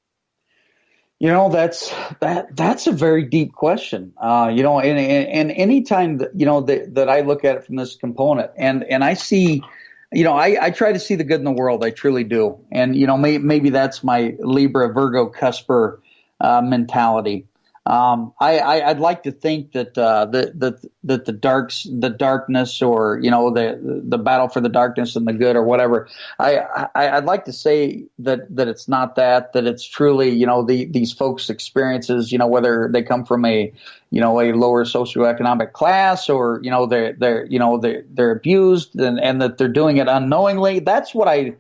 You know, that's a very deep question. You know, and any time that, you know, that I look at it from this component and I see, you know, I try to see the good in the world. I truly do. And, you know, maybe that's my Libra, Virgo, Cusper mentality. I'd like to think that the darkness, or, you know, the battle for the darkness and the good or whatever. I'd like to say that it's not that it's truly, you know, these folks' experiences, you know, whether they come from a lower socioeconomic class, or, you know, they're abused and that they're doing it unknowingly. That's what I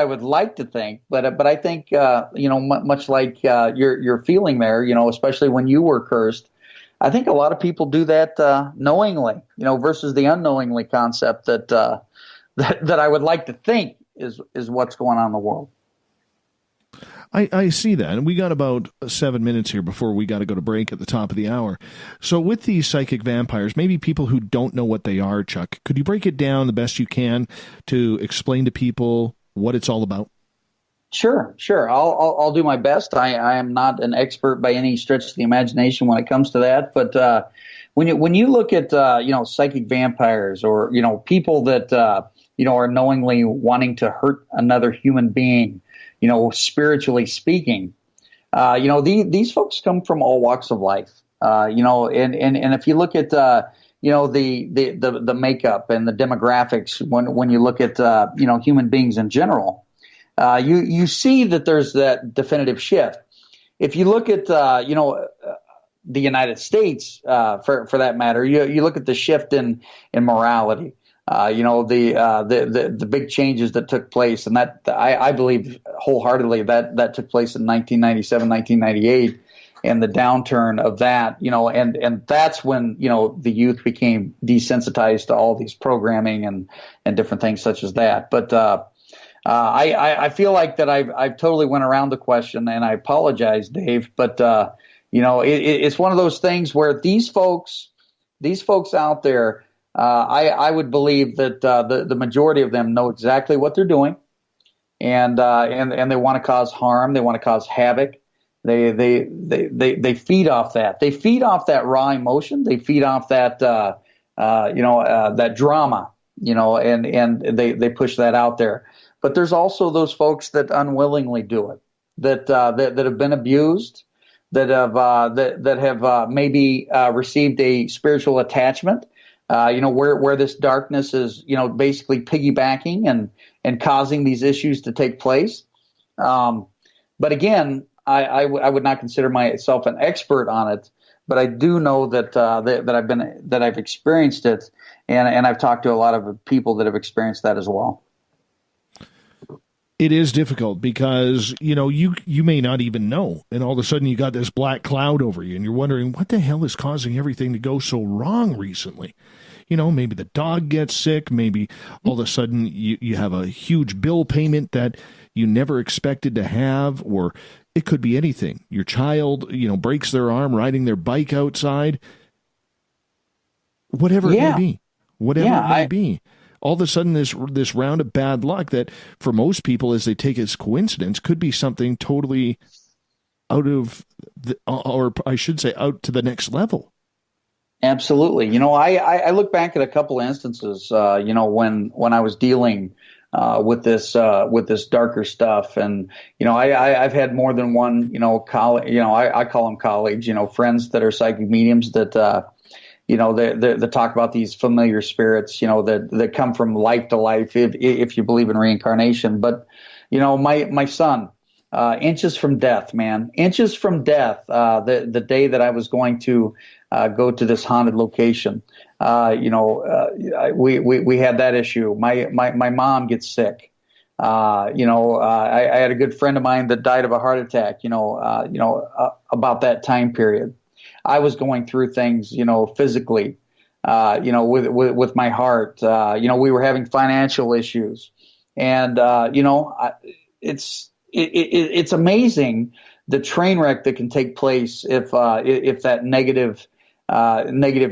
would like to think, but I think, you know, much like you're feeling there, you know, especially when you were cursed, I think a lot of people do that knowingly, you know, versus the unknowingly concept that I would like to think is what's going on in the world. I see that, and we got about 7 minutes here before we got to go to break at the top of the hour. So with these psychic vampires, maybe people who don't know what they are, Chuck, could you break it down the best you can to explain to people what it's all about? Sure. I'll do my best. I am not an expert by any stretch of the imagination when it comes to that. But when you look at you know, psychic vampires, or, you know, people that you know, are knowingly wanting to hurt another human being, you know, spiritually speaking, you know, these folks come from all walks of life. You know, and if you look at you know, the makeup and the demographics, when you look at you know, human beings in general, you see that there's that definitive shift. if you look at the United States, for that matter, you look at the shift in morality. The big changes that took place, and that I believe wholeheartedly that took place in 1997, 1998, and the downturn of that, and that's when the youth became desensitized to all these programming and different things such as that. But I feel like that I've totally went around the question, and I apologize, Dave. But it's one of those things where these folks out there. I would believe that the majority of them know exactly what they're doing, and they want to cause harm. They want to cause havoc. They feed off that. They feed off that raw emotion. They feed off that that drama. And they push that out there. But there's also those folks that unwillingly do it. That have been abused. That have maybe received a spiritual attachment. Where this darkness is, basically piggybacking and causing these issues to take place. But again, I would not consider myself an expert on it, but I do know that I've experienced it, and I've talked to a lot of people that have experienced that as well. It is difficult because, you may not even know, and all of a sudden you got this black cloud over you, and you're wondering, what the hell is causing everything to go so wrong recently? Maybe the dog gets sick, maybe all of a sudden you have a huge bill payment that you never expected to have, or it could be anything. Your child, breaks their arm riding their bike outside. Whatever it may be. Whatever it may be. All of a sudden, this round of bad luck that for most people, as they take it as coincidence, could be something totally out of, or I should say, out to the next level. Absolutely. I look back at a couple of instances, when I was dealing with this darker stuff, and I've had more than one, I call them colleagues, friends that are psychic mediums that they talk about these familiar spirits, that come from life to life, if you believe in reincarnation. But, my son, inches from death, man, inches from death, the day that I was going to go to this haunted location. We had that issue. My mom gets sick. I had a good friend of mine that died of a heart attack, about that time period. I was going through things, physically, with my heart. We were having financial issues, and it's amazing the train wreck that can take place if that negative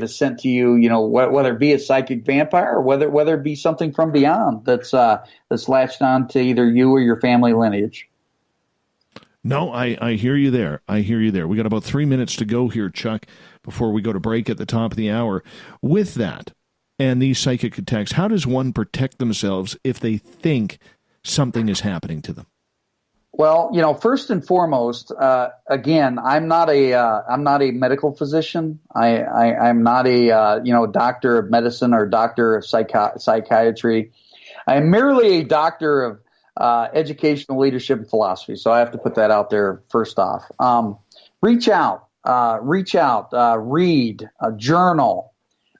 is sent to you. Whether it be a psychic vampire or whether it be something from beyond that's latched on to either you or your family lineage. No, I hear you there. I hear you there. We got about 3 minutes to go here, Chuck, before we go to break at the top of the hour. With that and these psychic attacks, how does one protect themselves if they think something is happening to them? Well, first and foremost, again, I'm not a medical physician. I'm not a doctor of medicine or doctor of psychiatry. I am merely a doctor of educational leadership and philosophy. So I have to put that out there first off. Reach out, read, journal,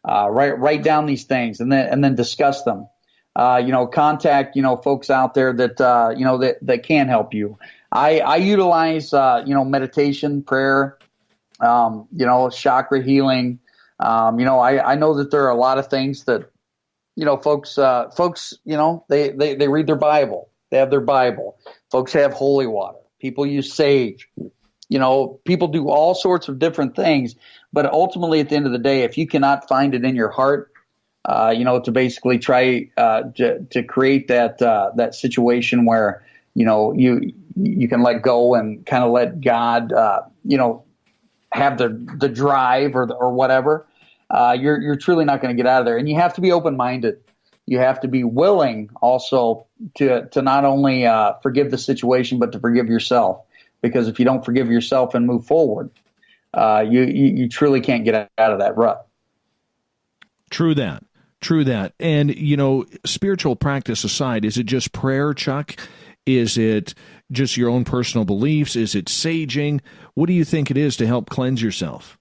write down these things, and then discuss them. Contact, folks out there that, that can help you. I utilize, meditation, prayer, chakra healing. I know that there are a lot of things that, folks, they read their Bible. They have their Bible. Folks have holy water. People use sage. People do all sorts of different things. But ultimately, at the end of the day, if you cannot find it in your heart, to basically try to create that situation where you can let go and kind of let God have the drive or whatever, you're truly not going to get out of there. And you have to be open-minded. You have to be willing also to not only forgive the situation, but to forgive yourself. Because if you don't forgive yourself and move forward, you truly can't get out of that rut. True that. And, spiritual practice aside, is it just prayer, Chuck? Is it, just your own personal beliefs? Is it saging? What do you think it is to help cleanse yourself?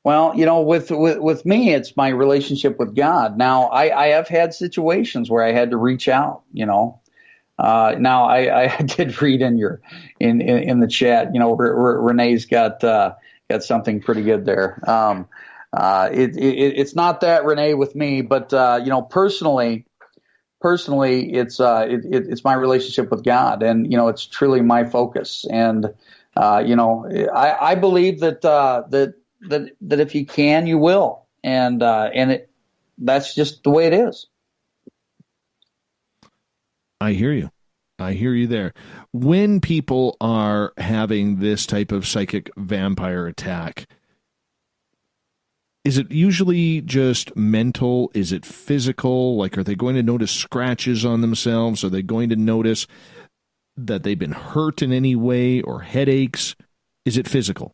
Well, with me, it's my relationship with God. Now, I have had situations where I had to reach out, Now, I did read in the chat, Renee's got something pretty good there. It's not that, Renee, with me, but personally, it's my relationship with God, and it's truly my focus. And I believe that if you can, you will, and that's just the way it is. I hear you there. When people are having this type of psychic vampire attack, is it usually just mental? Is it physical? Like, are they going to notice scratches on themselves? Are they going to notice that they've been hurt in any way, or headaches? Is it physical?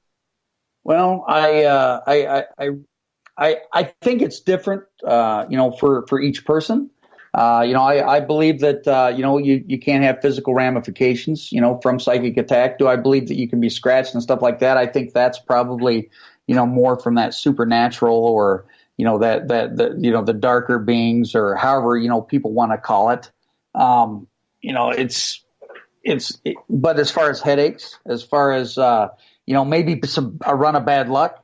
Well, I think it's different, for each person. I believe that, you can't have physical ramifications, from psychic attack. Do I believe that you can be scratched and stuff like that? I think that's probably, more from that supernatural, or, the darker beings, or however, people want to call it. But as far as headaches, as far as, maybe a run of bad luck,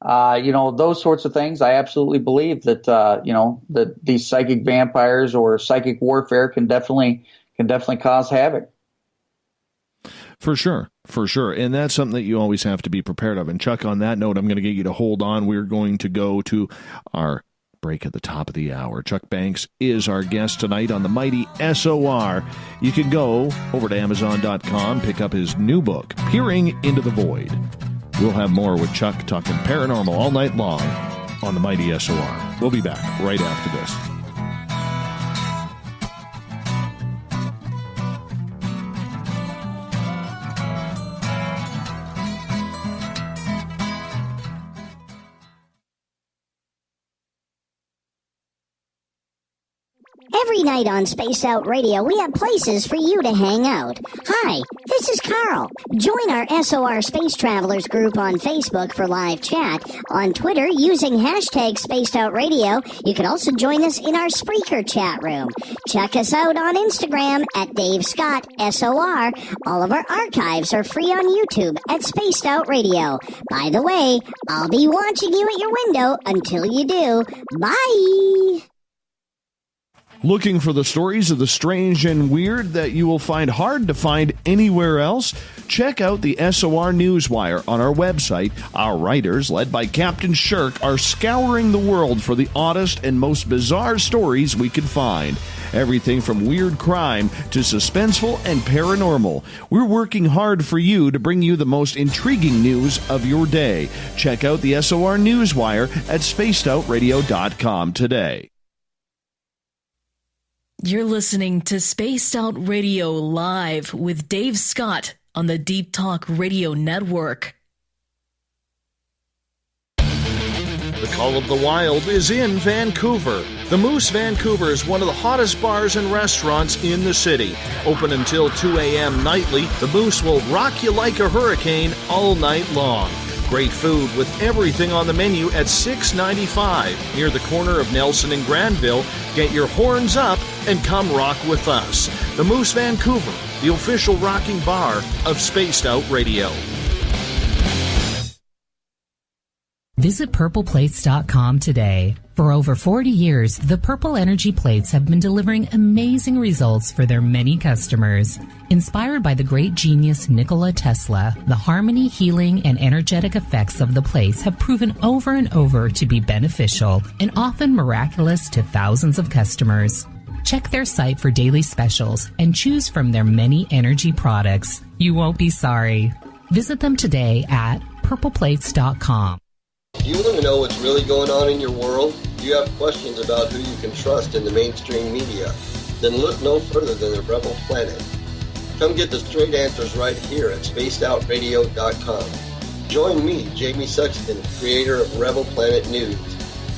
those sorts of things, I absolutely believe that, that these psychic vampires or psychic warfare can definitely cause havoc. For sure. And that's something that you always have to be prepared of. And Chuck, on that note, I'm going to get you to hold on. We're going to go to our break at the top of the hour. Chuck Banks is our guest tonight on the mighty SOR. You can go over to Amazon.com, pick up his new book, Peering into the Void. We'll have more with Chuck talking paranormal all night long on the mighty SOR. We'll be back right after this. Every night on Spaced Out Radio, we have places for you to hang out. Hi, this is Carl. Join our SOR Space Travelers group on Facebook for live chat. On Twitter, using hashtag Spaced Out Radio. You can also join us in our Spreaker chat room. Check us out on Instagram at Dave Scott SOR. All of our archives are free on YouTube at Spaced Out Radio. By the way, I'll be watching you at your window until you do. Bye! Looking for the stories of the strange and weird that you will find hard to find anywhere else? Check out the SOR News Wire on our website. Our writers, led by Captain Shirk, are scouring the world for the oddest and most bizarre stories we can find. Everything from weird crime to suspenseful and paranormal. We're working hard for you to bring you the most intriguing news of your day. Check out the SOR News Wire at spacedoutradio.com today. You're listening to Spaced Out Radio Live with Dave Scott on the Deep Talk Radio Network. The Call of the Wild is in Vancouver. The Moose Vancouver is one of the hottest bars and restaurants in the city. Open until 2 a.m. nightly, the Moose will rock you like a hurricane all night long. Great food with everything on the menu at $6.95 near the corner of Nelson and Granville. Get your horns up and come rock with us. The Moose Vancouver, the official rocking bar of Spaced Out Radio. Visit purpleplates.com today. For over 40 years, the Purple Energy Plates have been delivering amazing results for their many customers. Inspired by the great genius Nikola Tesla, the harmony, healing, and energetic effects of the plates have proven over and over to be beneficial and often miraculous to thousands of customers. Check their site for daily specials and choose from their many energy products. You won't be sorry. Visit them today at purpleplates.com. Do you want to know what's really going on in your world? Do you have questions about who you can trust in the mainstream media? Then look no further than the Rebel Planet. Come get the straight answers right here at spacedoutradio.com. Join me, Jamie Sexton, creator of Rebel Planet News,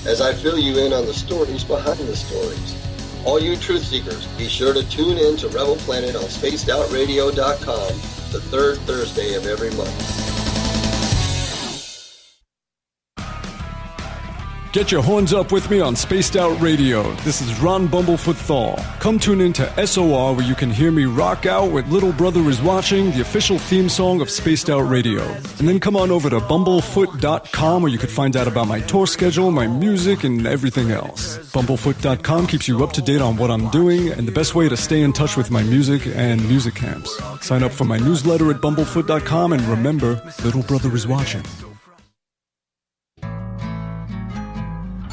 as I fill you in on the stories behind the stories. All you truth seekers, be sure to tune in to Rebel Planet on spacedoutradio.com the third Thursday of every month. Get your horns up with me on Spaced Out Radio. This is Ron Bumblefoot Thal. Come tune in to SOR where you can hear me rock out with Little Brother is Watching, the official theme song of Spaced Out Radio. And then come on over to bumblefoot.com where you can find out about my tour schedule, my music, and everything else. Bumblefoot.com keeps you up to date on what I'm doing and the best way to stay in touch with my music and music camps. Sign up for my newsletter at bumblefoot.com and remember, Little Brother is Watching.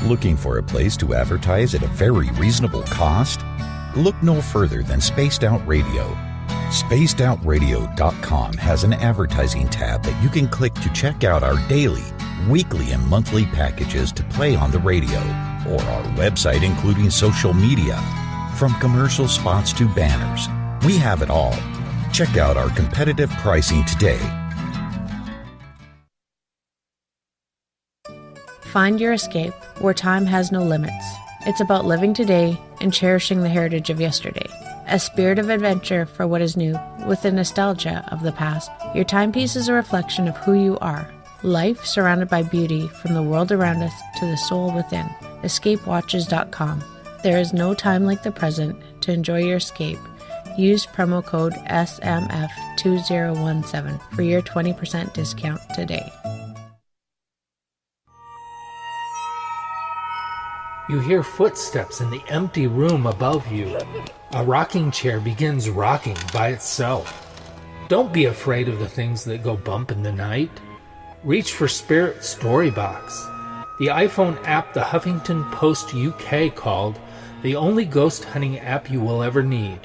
Looking for a place to advertise at a very reasonable cost? Look no further than Spaced Out Radio. SpacedOutRadio.com has an advertising tab that you can click to check out our daily, weekly, and monthly packages to play on the radio, or our website including social media. From commercial spots to banners, we have it all. Check out our competitive pricing today. Find your escape where time has no limits. It's about living today and cherishing the heritage of yesterday. A spirit of adventure for what is new, with the nostalgia of the past. Your timepiece is a reflection of who you are. Life surrounded by beauty from the world around us to the soul within. EscapeWatches.com. There is no time like the present to enjoy your escape. Use promo code SMF2017 for your 20% discount today. You hear footsteps in the empty room above you. A rocking chair begins rocking by itself. Don't be afraid of the things that go bump in the night. Reach for Spirit Storybox, the iPhone app the Huffington Post UK called the only ghost hunting app you will ever need.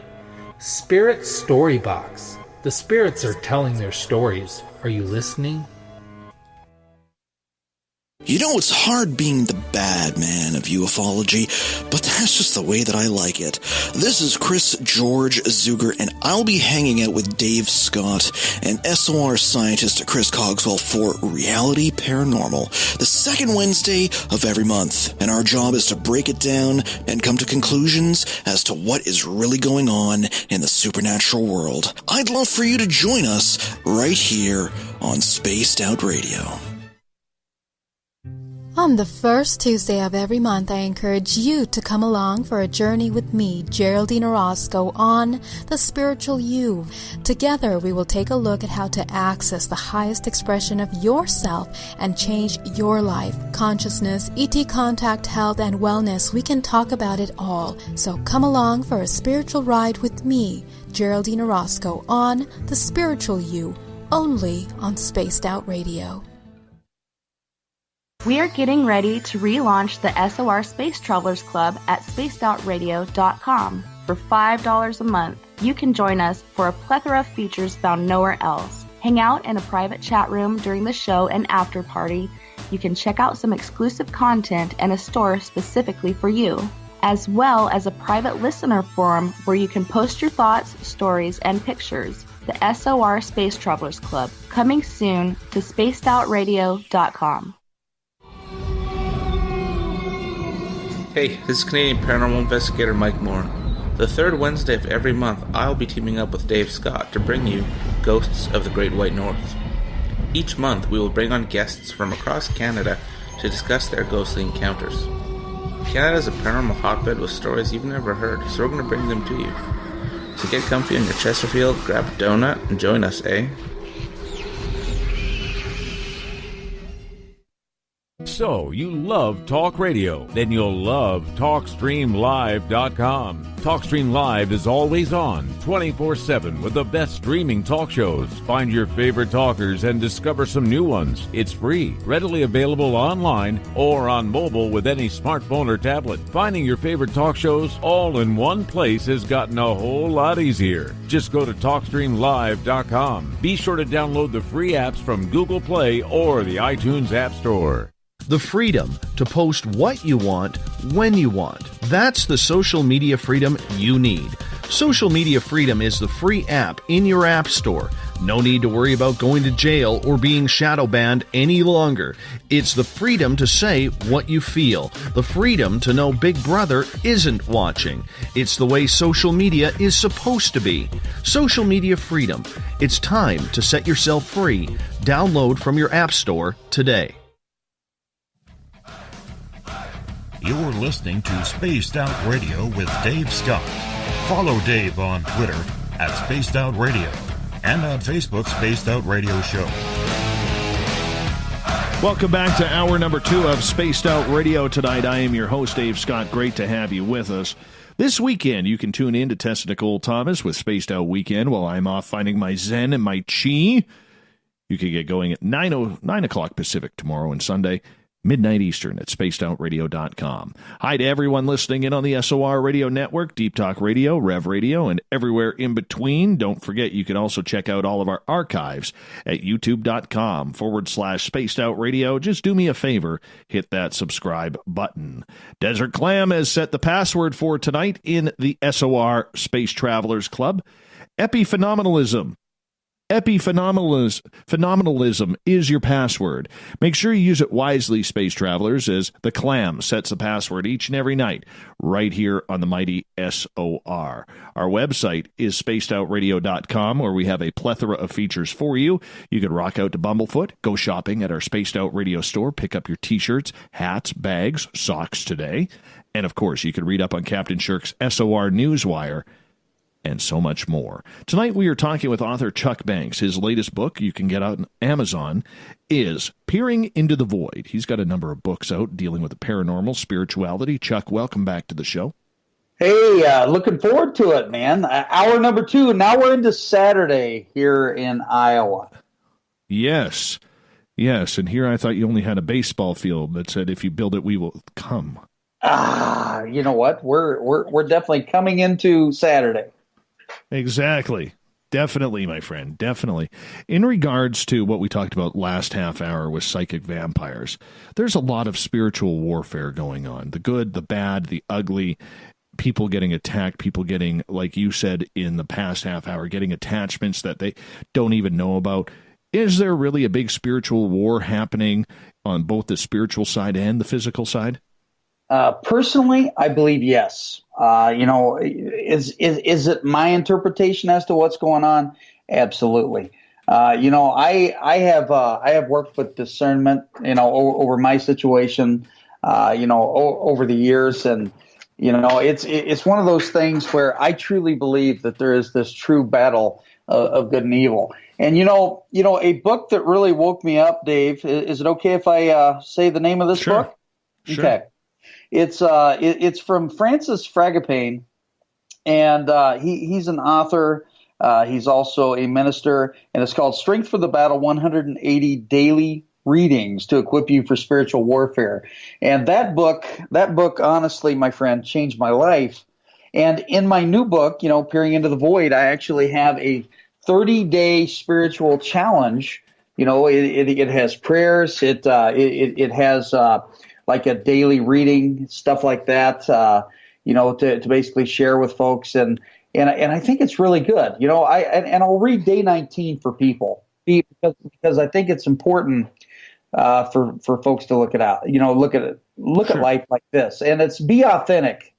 Spirit Storybox. The spirits are telling their stories. Are you listening? You know, it's hard being the bad man of ufology, but that's just the way that I like it. This is Chris George Zuger, and I'll be hanging out with Dave Scott and SOR scientist Chris Cogswell for Reality Paranormal, the second Wednesday of every month. And our job is to break it down and come to conclusions as to what is really going on in the supernatural world. I'd love for you to join us right here on Spaced Out Radio. On the first Tuesday of every month, I encourage you to come along for a journey with me, Geraldine Orozco, on The Spiritual You. Together, we will take a look at how to access the highest expression of yourself and change your life. Consciousness, ET contact, health, and wellness, we can talk about it all. So come along for a spiritual ride with me, Geraldine Orozco, on The Spiritual You, only on Spaced Out Radio. We are getting ready to relaunch the SOR Space Travelers Club at spacedoutradio.com. For $5 a month, you can join us for a plethora of features found nowhere else. Hang out in a private chat room during the show and after party. You can check out some exclusive content and a store specifically for you, as well as a private listener forum where you can post your thoughts, stories, and pictures. The SOR Space Travelers Club, coming soon to spacedoutradio.com. Hey, this is Canadian Paranormal Investigator Mike Moore. The third Wednesday of every month, I'll be teaming up with Dave Scott to bring you Ghosts of the Great White North. Each month, we will bring on guests from across Canada to discuss their ghostly encounters. Canada is a paranormal hotbed with stories you've never heard, so we're going to bring them to you. So get comfy on your Chesterfield, grab a donut, and join us, eh? So, you love talk radio? Then you'll love TalkStreamLive.com. TalkStream Live is always on, 24/7, with the best streaming talk shows. Find your favorite talkers and discover some new ones. It's free, readily available online or on mobile with any smartphone or tablet. Finding your favorite talk shows all in one place has gotten a whole lot easier. Just go to TalkStreamLive.com. Be sure to download the free apps from Google Play or the iTunes App Store. The freedom to post what you want, when you want. That's the social media freedom you need. Social Media Freedom is the free app in your app store No need to worry about going to jail or being shadow banned any longer. It's the freedom to say what you feel. The freedom to know Big Brother isn't watching. It's the way social media is supposed to be. Social media freedom. It's time to set yourself free. Download from your app store today. You're listening to Spaced Out Radio with Dave Scott. Follow Dave on Twitter at Spaced Out Radio and on Facebook, Spaced Out Radio Show. Welcome back to hour number 2 of Spaced Out Radio tonight. I am your host, Dave Scott. Great to have you with us. This weekend, you can tune in to Tessa Nicole Thomas with Spaced Out Weekend while I'm off finding my Zen and my Chi. You can get going at 9 o'clock Pacific tomorrow and Sunday, midnight Eastern at spacedoutradio.com. Hi to everyone listening in on the SOR Radio Network, Deep Talk Radio, Rev Radio, and everywhere in between. Don't forget, you can also check out all of our archives at youtube.com/spacedoutradio. Just do me a favor, hit that subscribe button. Desert Clam has set the password for tonight in the SOR Space Travelers Club. Epiphenomenalism. Epiphenomenalism is your password. Make sure you use it wisely, Space Travelers, as the Clam sets the password each and every night right here on the mighty SOR. Our website is spacedoutradio.com, where we have a plethora of features for you. You can rock out to Bumblefoot, go shopping at our Spaced Out Radio store, pick up your t-shirts, hats, bags, socks today. And, of course, you can read up on Captain Shirk's SOR News Wire, and so much more. Tonight we are talking with author Chuck Banks. His latest book, you can get out on Amazon, is Peering into the Void. He's got a number of books out dealing with the paranormal, spirituality. Chuck, welcome back to the show. Hey, looking forward to it, man. Hour number 2. Now we're into Saturday here in Iowa. Yes. And here I thought you only had a baseball field that said, if you build it, we will come. You know what? We're definitely coming into Saturday. Exactly. Definitely, my friend. Definitely. In regards to what we talked about last half hour with psychic vampires, there's a lot of spiritual warfare going on. The good, the bad, the ugly, people getting attacked, people getting, like you said in the past half hour, getting attachments that they don't even know about. Is there really a big spiritual war happening on both the spiritual side and the physical side? Personally, I believe yes. Is it my interpretation as to what's going on? Absolutely. I have worked with discernment, over my situation, over the years, and it's one of those things where I truly believe that there is this true battle of good and evil. And a book that really woke me up, Dave. Is it okay if I say the name of this book? Sure. Okay. It's from Francis Fragapane, and he's an author. He's also a minister, and it's called Strength for the Battle: 180 Daily Readings to Equip You for Spiritual Warfare. And that book, honestly, my friend, changed my life. And in my new book, Peering into the Void, I actually have a 30-day spiritual challenge. It has prayers. It has like a daily reading, stuff like that, to basically share with folks. And I think it's really good. I'll read day 19 for people because I think it's important for folks to look at life like this. And it's be authentic.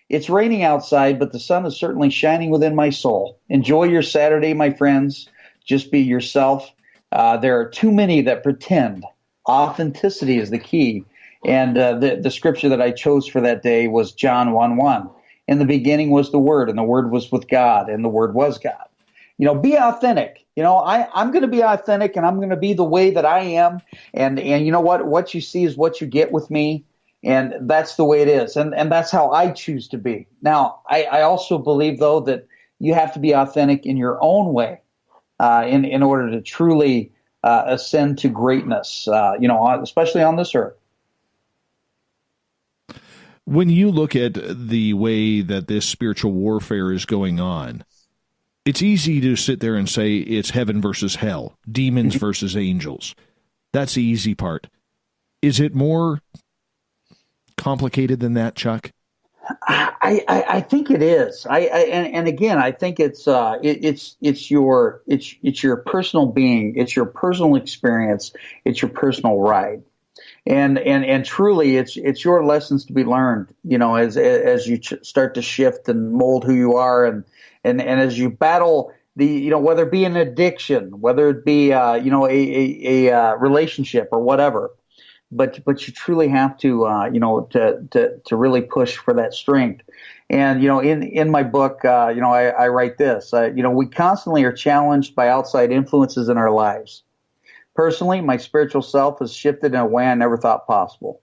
It's raining outside, but the sun is certainly shining within my soul. Enjoy your Saturday, my friends. Just be yourself. There are too many that pretend. Authenticity is the key. And the scripture that I chose for that day was John 1:1. In the beginning was the Word, and the Word was with God, and the Word was God. Be authentic. I'm going to be authentic, and I'm going to be the way that I am. And you know what? What you see is what you get with me. And that's the way it is. And that's how I choose to be. Now, I also believe, though, that you have to be authentic in your own way in order to truly ascend to greatness, especially on this earth. When you look at the way that this spiritual warfare is going on, it's easy to sit there and say it's heaven versus hell, demons versus angels. That's the easy part. Is it more complicated than that, Chuck? I think it is. And again, I think it's your personal being, it's your personal experience, it's your personal ride, and truly, it's your lessons to be learned. As you start to shift and mold who you are, and as you battle whether it be an addiction, whether it be a relationship or whatever. But you truly have to to really push for that strength. And in my book, I write this. We constantly are challenged by outside influences in our lives. Personally, my spiritual self has shifted in a way I never thought possible.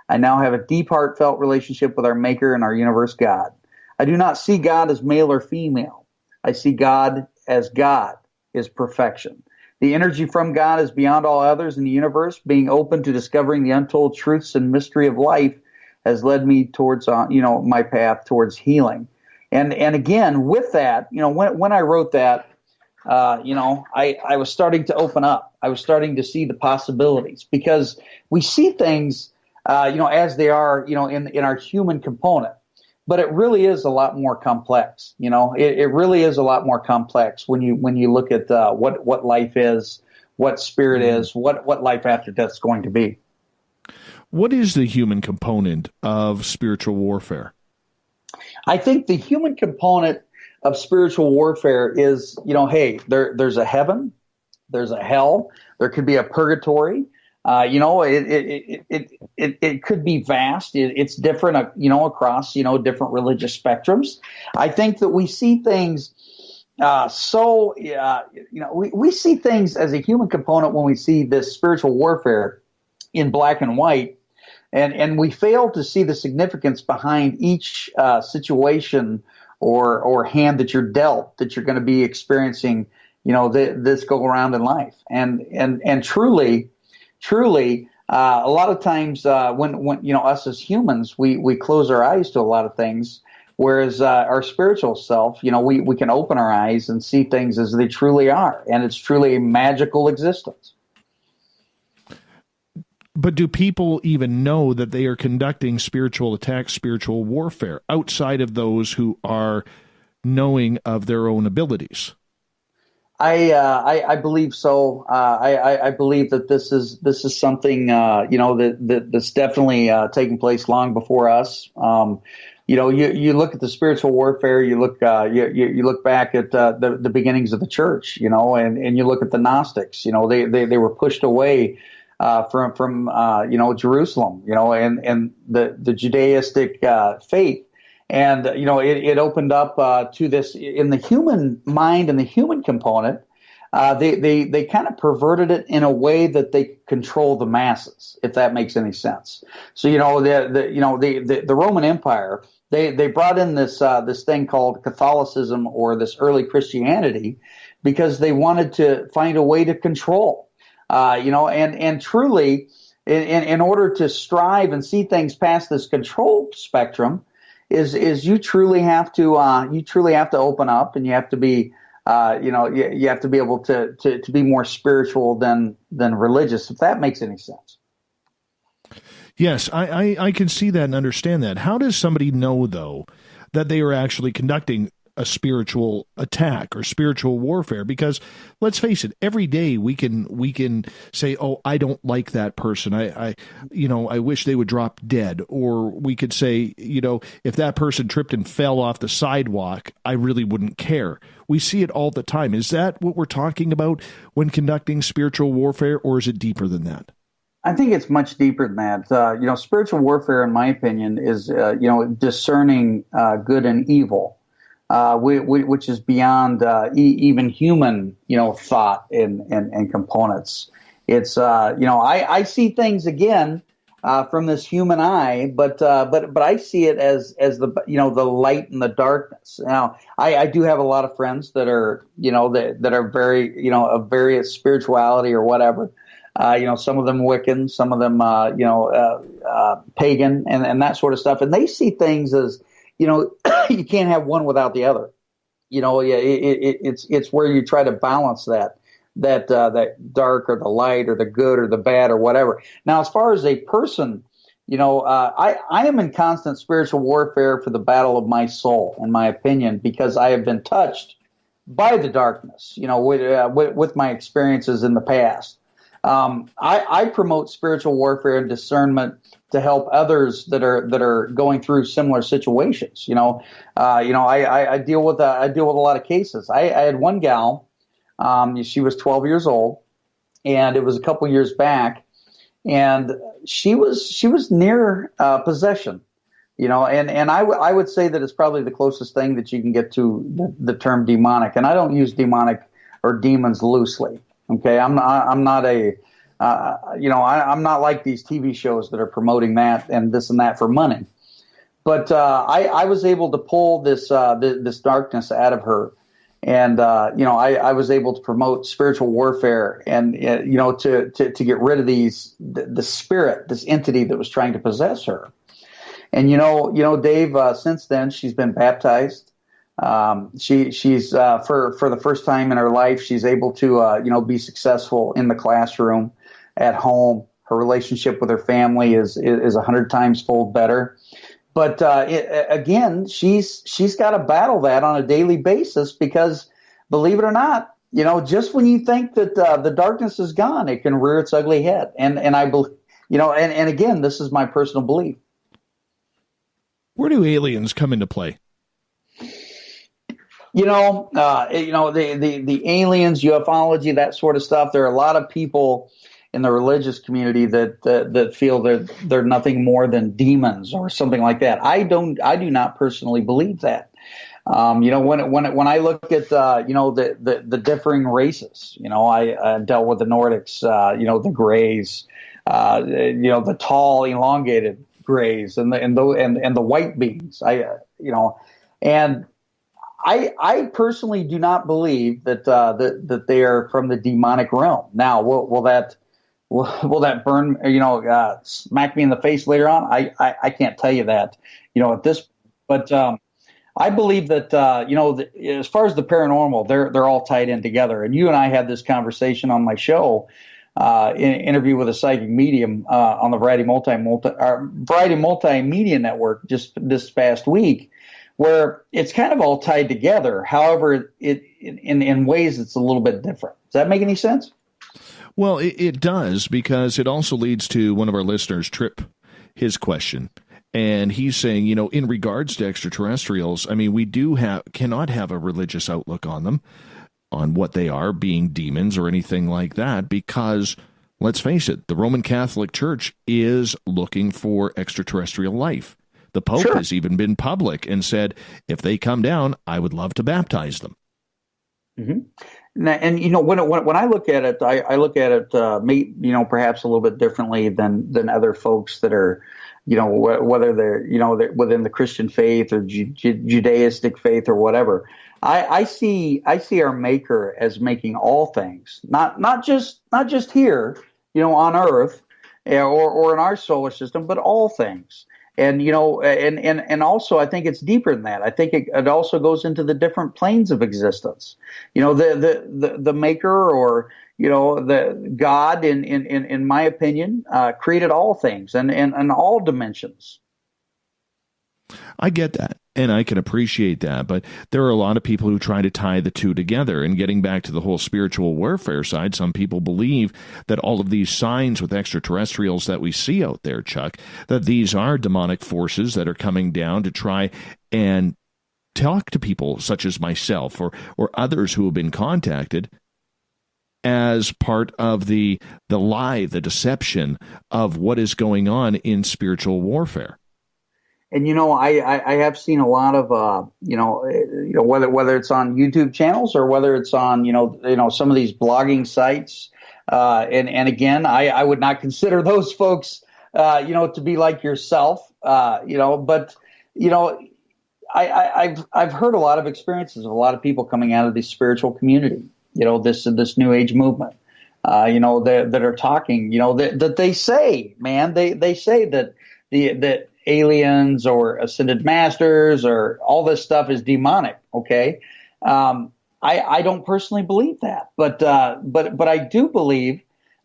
I now have a deep, heartfelt relationship with our Maker and our universe, God. I do not see God as male or female. I see God as God is perfection. The energy from God is beyond all others in the universe. Being open to discovering the untold truths and mystery of life has led me towards, my path towards healing. And again, with that, when I wrote that, I was starting to open up. I was starting to see the possibilities, because we see things, as they are, in our human component. But it really is a lot more complex. It really is a lot more complex when you look at what life is, what spirit is, what life after death is going to be. What is the human component of spiritual warfare? I think the human component of spiritual warfare is, there's a heaven, there's a hell, there could be a purgatory. It could be vast. It's different, across, different religious spectrums. I think that we see things, we see things as a human component when we see this spiritual warfare in black and white, and we fail to see the significance behind each situation or hand that you're dealt, that you're going to be experiencing, this go around in life, and truly, a lot of times when us as humans, we close our eyes to a lot of things, whereas our spiritual self, we can open our eyes and see things as they truly are, and it's truly a magical existence. But do people even know that they are conducting spiritual attacks, spiritual warfare, outside of those who are knowing of their own abilities? I believe so. I believe that this is something that's definitely taking place long before us. You look at the spiritual warfare. You look back at the beginnings of the church. And you look at the Gnostics. They were pushed away from Jerusalem. And the Judaistic faith. And, it opened up to this in the human mind and the human component. They kind of perverted it in a way that they control the masses, if that makes any sense. So, the Roman Empire, they brought in this thing called Catholicism, or this early Christianity, because they wanted to find a way to control, and truly in order to strive and see things past this control spectrum, is you truly have to open up, and you have to be you have to be able to be more spiritual than religious, if that makes any sense. Yes, I can see that and understand that. How does somebody know, though, that they are actually conducting a spiritual attack or spiritual warfare? Because let's face it, every day we can say, oh, I don't like that person. I wish they would drop dead. Or we could say, if that person tripped and fell off the sidewalk, I really wouldn't care. We see it all the time. Is that what we're talking about when conducting spiritual warfare, or is it deeper than that? I think it's much deeper than that. Spiritual warfare, in my opinion, is, discerning good and evil. Which is beyond even human, thought and components. It's I see things again from this human eye, but I see it as the the light and the darkness. Now I do have a lot of friends that are that are very of various spirituality or whatever. Some of them Wiccan, some of them pagan and that sort of stuff, and they see things as you can't have one without the other. It's where you try to balance that dark or the light or the good or the bad or whatever. Now, as far as a person, I am in constant spiritual warfare for the battle of my soul, in my opinion, because I have been touched by the darkness, with my experiences in the past. I promote spiritual warfare and discernment to help others that are going through similar situations. I deal with a lot of cases. I had one gal, she was 12 years old, and it was a couple years back, and she was near possession. And I would say that it's probably the closest thing that you can get to the term demonic. And I don't use demonic or demons loosely. Okay, I'm not like these TV shows that are promoting that and this and that for money. But I was able to pull this darkness out of her, and I was able to promote spiritual warfare and to get rid of the spirit, this entity that was trying to possess her. And Dave, since then she's been baptized. She's for the first time in her life, she's able to be successful in the classroom, at home. Her relationship with her family is 100 times fold better. But again, she's got to battle that on a daily basis because, believe it or not, just when you think that the darkness is gone, it can rear its ugly head. And I believe, and again, this is my personal belief. Where do aliens come into play? The aliens, ufology, that sort of stuff. There are a lot of people in the religious community that feel that they're nothing more than demons or something like that. I do not personally believe that. When I look at the differing races, I dealt with the Nordics, the Greys, the tall, elongated Greys, and the white beings. I personally do not believe that they are from the demonic realm. Now, will that burn, smack me in the face later on? I can't tell you that, at this, but I believe that, as far as the paranormal, they're all tied in together. And you and I had this conversation on my show, interview with a psychic medium on the Variety Multimedia Network just this past week, where it's kind of all tied together. However, in ways it's a little bit different. Does that make any sense? Well, it does, because it also leads to one of our listeners, Trip, his question. And he's saying, in regards to extraterrestrials, I mean, we cannot have a religious outlook on them, on what they are, being demons or anything like that, because, let's face it, the Roman Catholic Church is looking for extraterrestrial life. The Pope has even been public and said, if they come down, I would love to baptize them. Mm-hmm. And, when I look at it, I look at it, perhaps a little bit differently than other folks that are, whether they're within the Christian faith or Judaistic faith or whatever. I see our Maker as making all things, not just here, on Earth or in our solar system, but all things. And, and also I think it's deeper than that. I think it also goes into the different planes of existence. The Maker, or, the God, in my opinion, created all things and all dimensions. I get that, and I can appreciate that, but there are a lot of people who try to tie the two together. And getting back to the whole spiritual warfare side, some people believe that all of these signs with extraterrestrials that we see out there, Chuck, that these are demonic forces that are coming down to try and talk to people such as myself or others who have been contacted as part of the lie, the deception of what is going on in spiritual warfare. And, I have seen a lot of, whether it's on YouTube channels or whether it's on, some of these blogging sites. And again, I would not consider those folks, to be like yourself, but, I've heard a lot of experiences of a lot of people coming out of the spiritual community, this new age movement, that are talking, that they say, man, they say that that aliens or ascended masters or all this stuff is demonic. Okay. I don't personally believe that, but I do believe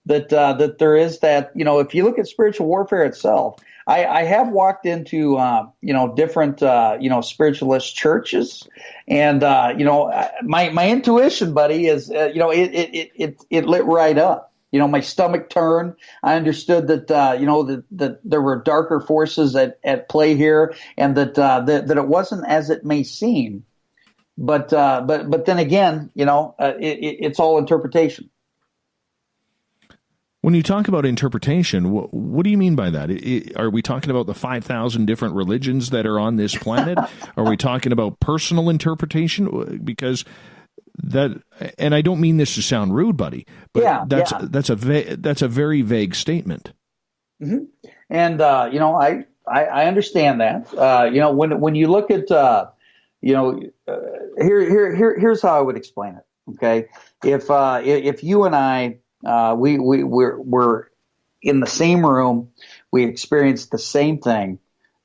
that there is that, if you look at spiritual warfare itself, I have walked into, different, spiritualist churches, and, my intuition, buddy, is, it lit right up. My stomach turned. I understood that, that there were darker forces at play here, and that it wasn't as it may seem. But then again, it's all interpretation. When you talk about interpretation, what do you mean by that? Are we talking about the 5,000 different religions that are on this planet? Are we talking about personal interpretation? Because that, and I don't mean this to sound rude, buddy, but that's a very vague statement. Mm-hmm. And I understand that. When you look at here's how I would explain it. Okay, if you and I we're in the same room, we experienced the same thing.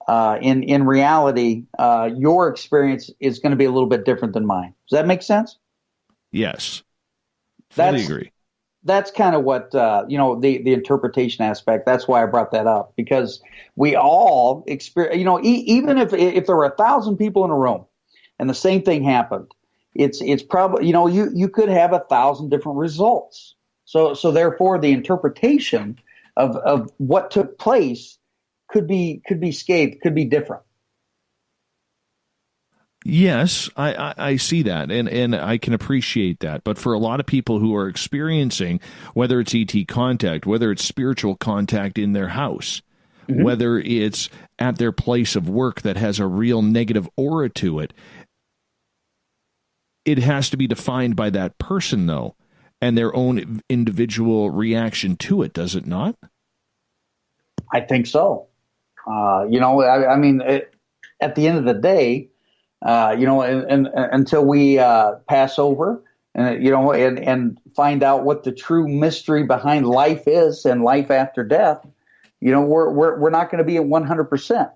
In reality, your experience is going to be a little bit different than mine. Does that make sense? Yes, fully agree. That's kind of what the interpretation aspect. That's why I brought that up, because we all experience. Even if there were 1,000 people in a room and the same thing happened, it's probably you could have 1,000 different results. So therefore, the interpretation of what took place could be scathed, could be different. Yes, I see that, and I can appreciate that. But for a lot of people who are experiencing, whether it's ET contact, whether it's spiritual contact in their house, mm-hmm. whether it's at their place of work that has a real negative aura to it, it has to be defined by that person, though, and their own individual reaction to it, does it not? I think so. I mean, at the end of the day, and until we pass over, and find out what the true mystery behind life is and life after death, we're not going to be at 100%.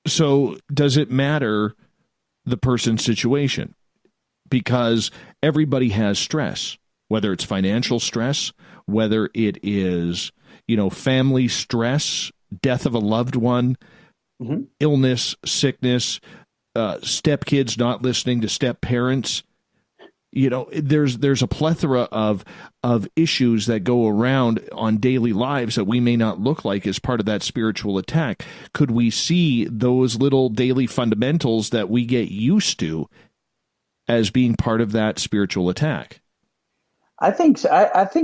So does it matter the person's situation? Because everybody has stress, whether it's financial stress, whether it is, family stress, death of a loved one, mm-hmm. illness, sickness, stepkids not listening to step parents. There's a plethora of issues that go around on daily lives that we may not look like as part of that spiritual attack. Could we see those little daily fundamentals that we get used to as being part of that spiritual attack? I think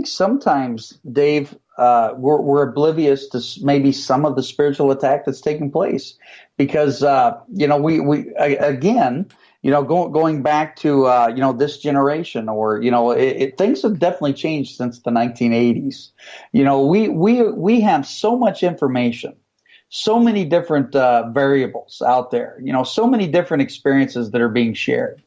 sometimes, Dave, we're oblivious to maybe some of the spiritual attack that's taking place, because we again, going back to this generation, or things have definitely changed since the 1980s. We have so much information, so many different variables out there. So many different experiences that are being shared,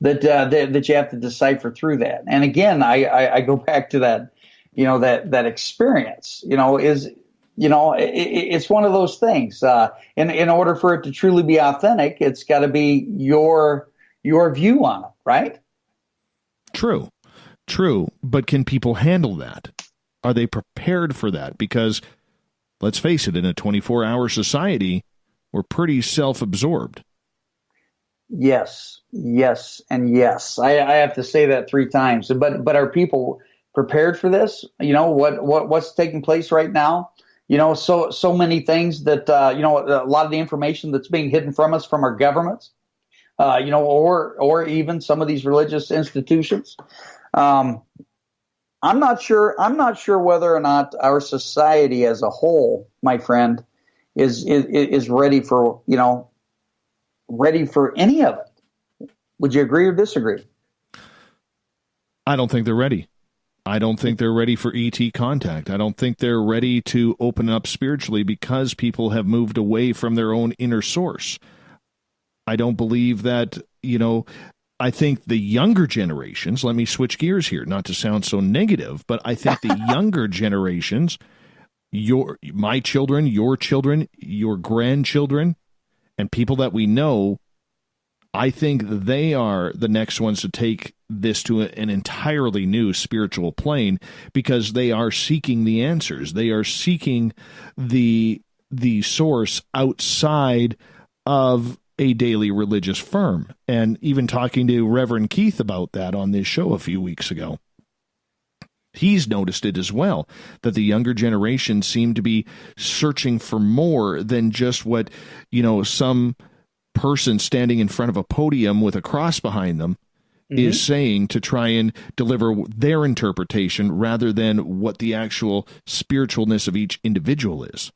that you have to decipher through that. And again, I go back to that, that experience, it's one of those things. In order for it to truly be authentic, it's got to be your view on it, right? True. But can people handle that? Are they prepared for that? Because let's face it, in a 24-hour society, we're pretty self-absorbed. Yes, and yes. I have to say that 3 times. But are people prepared for this? What's taking place right now? So many things that a lot of the information that's being hidden from us from our governments, or even some of these religious institutions. I'm not sure whether or not our society as a whole, my friend, is ready for any of it. Would you agree or disagree? I don't think they're ready. I don't think they're ready for ET contact. I don't think they're ready to open up spiritually, because people have moved away from their own inner source. I don't believe that, I think the younger generations, let me switch gears here, not to sound so negative, but I think the younger generations, my children, your grandchildren, and people that we know, I think they are the next ones to take this to an entirely new spiritual plane, because they are seeking the answers. They are seeking the source outside of a daily religious firm. And even talking to Reverend Keith about that on this show a few weeks ago, he's noticed it as well, that the younger generation seem to be searching for more than just what, some person standing in front of a podium with a cross behind them is saying, to try and deliver their interpretation rather than what the actual spiritualness of each individual is.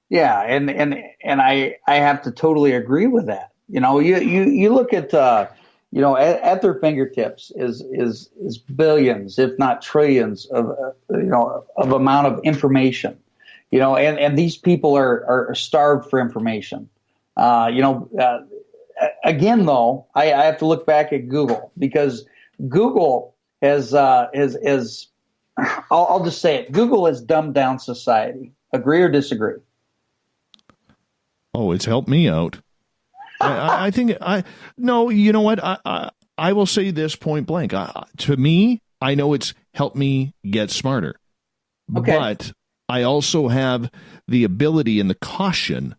Yeah, and I have to totally agree with that. You look at at their fingertips is billions, if not trillions of amount of information. And these people are starved for information. Again, though, I have to look back at Google, because Google has I'll just say it. Google has dumbed down society. Agree or disagree? Oh, it's helped me out. I think no, you know what? I will say this point blank. To me, I know it's helped me get smarter. Okay. But I also have the ability and the caution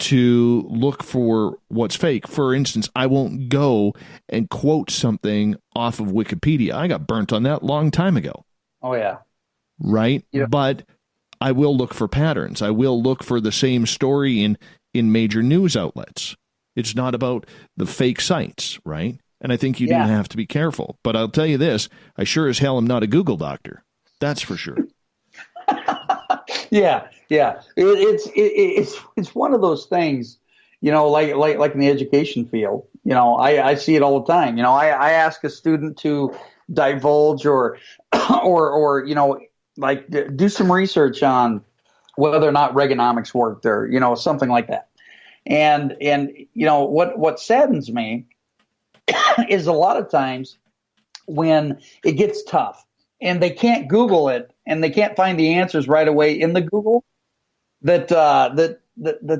to look for what's fake. For instance, I won't go and quote something off of Wikipedia. I got burnt on that a long time ago. Oh, yeah. Right? Yeah. But I will look for patterns. I will look for the same story in major news outlets. It's not about the fake sites, right? And I think you do have to be careful. But I'll tell you this, I sure as hell am not a Google doctor. That's for sure. Yeah. It's one of those things, like in the education field. I see it all the time. I ask a student to divulge or do some research on whether or not Reaganomics worked, or something like that. And what saddens me is a lot of times when it gets tough and they can't Google it and they can't find the answers right away in the Google, that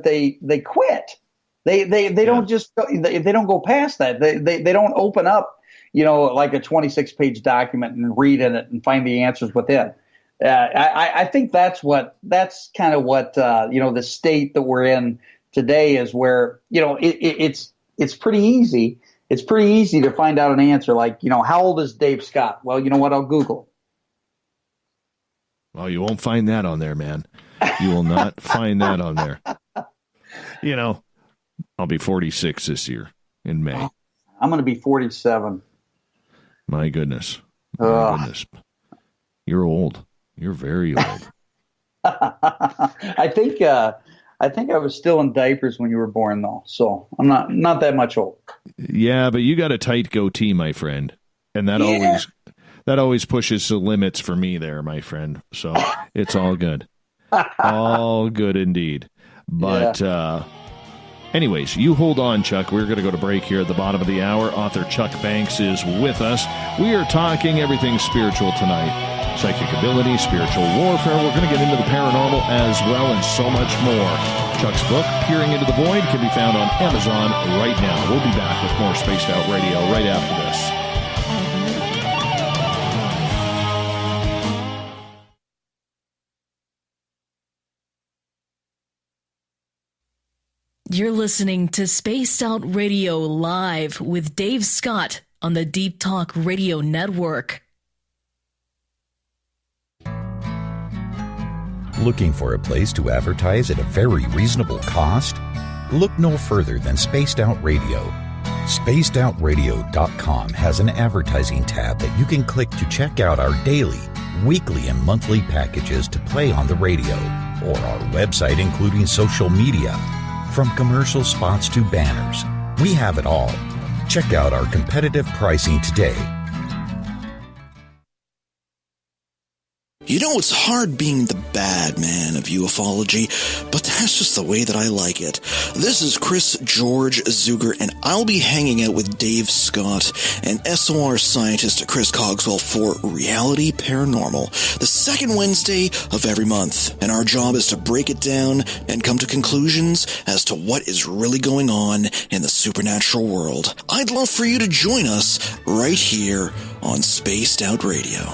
they quit. They don't just they don't go past that. They don't open up like a 26-page document and read in it and find the answers within. I think that's kind of what the state that we're in today is, where it's pretty easy. It's pretty easy to find out an answer, like how old is Dave Scott? Well, you know what? I'll Google. Well, you won't find that on there, man. You will not find that on there. I'll be 46 this year in May. I'm going to be 47. My goodness. Goodness. You're old. You're very old. I think I was still in diapers when you were born, though. So I'm not that much old. Yeah, but you got a tight goatee, my friend, and that always pushes the limits for me there, my friend. So it's all good. All good indeed. But anyways, you hold on, Chuck. We're going to go to break here at the bottom of the hour. Author Chuck Banks is with us. We are talking everything spiritual tonight. Psychic ability, spiritual warfare. We're going to get into the paranormal as well, and so much more. Chuck's book, Peering into the Void, can be found on Amazon right now. We'll be back with more Spaced Out Radio right after this. You're listening to Spaced Out Radio Live with Dave Scott on the Deep Talk Radio Network. Looking for a place to advertise at a very reasonable cost? Look no further than Spaced Out Radio. SpacedOutRadio.com has an advertising tab that you can click to check out our daily, weekly, and monthly packages to play on the radio, or our website including social media. From commercial spots to banners, we have it all. Check out our competitive pricing today. You know, it's hard being the bad man of ufology, but that's just the way that I like it. This is Chris George Zuger, and I'll be hanging out with Dave Scott and SOR scientist Chris Cogswell for Reality Paranormal, the second Wednesday of every month. And our job is to break it down and come to conclusions as to what is really going on in the supernatural world. I'd love for you to join us right here on Spaced Out Radio.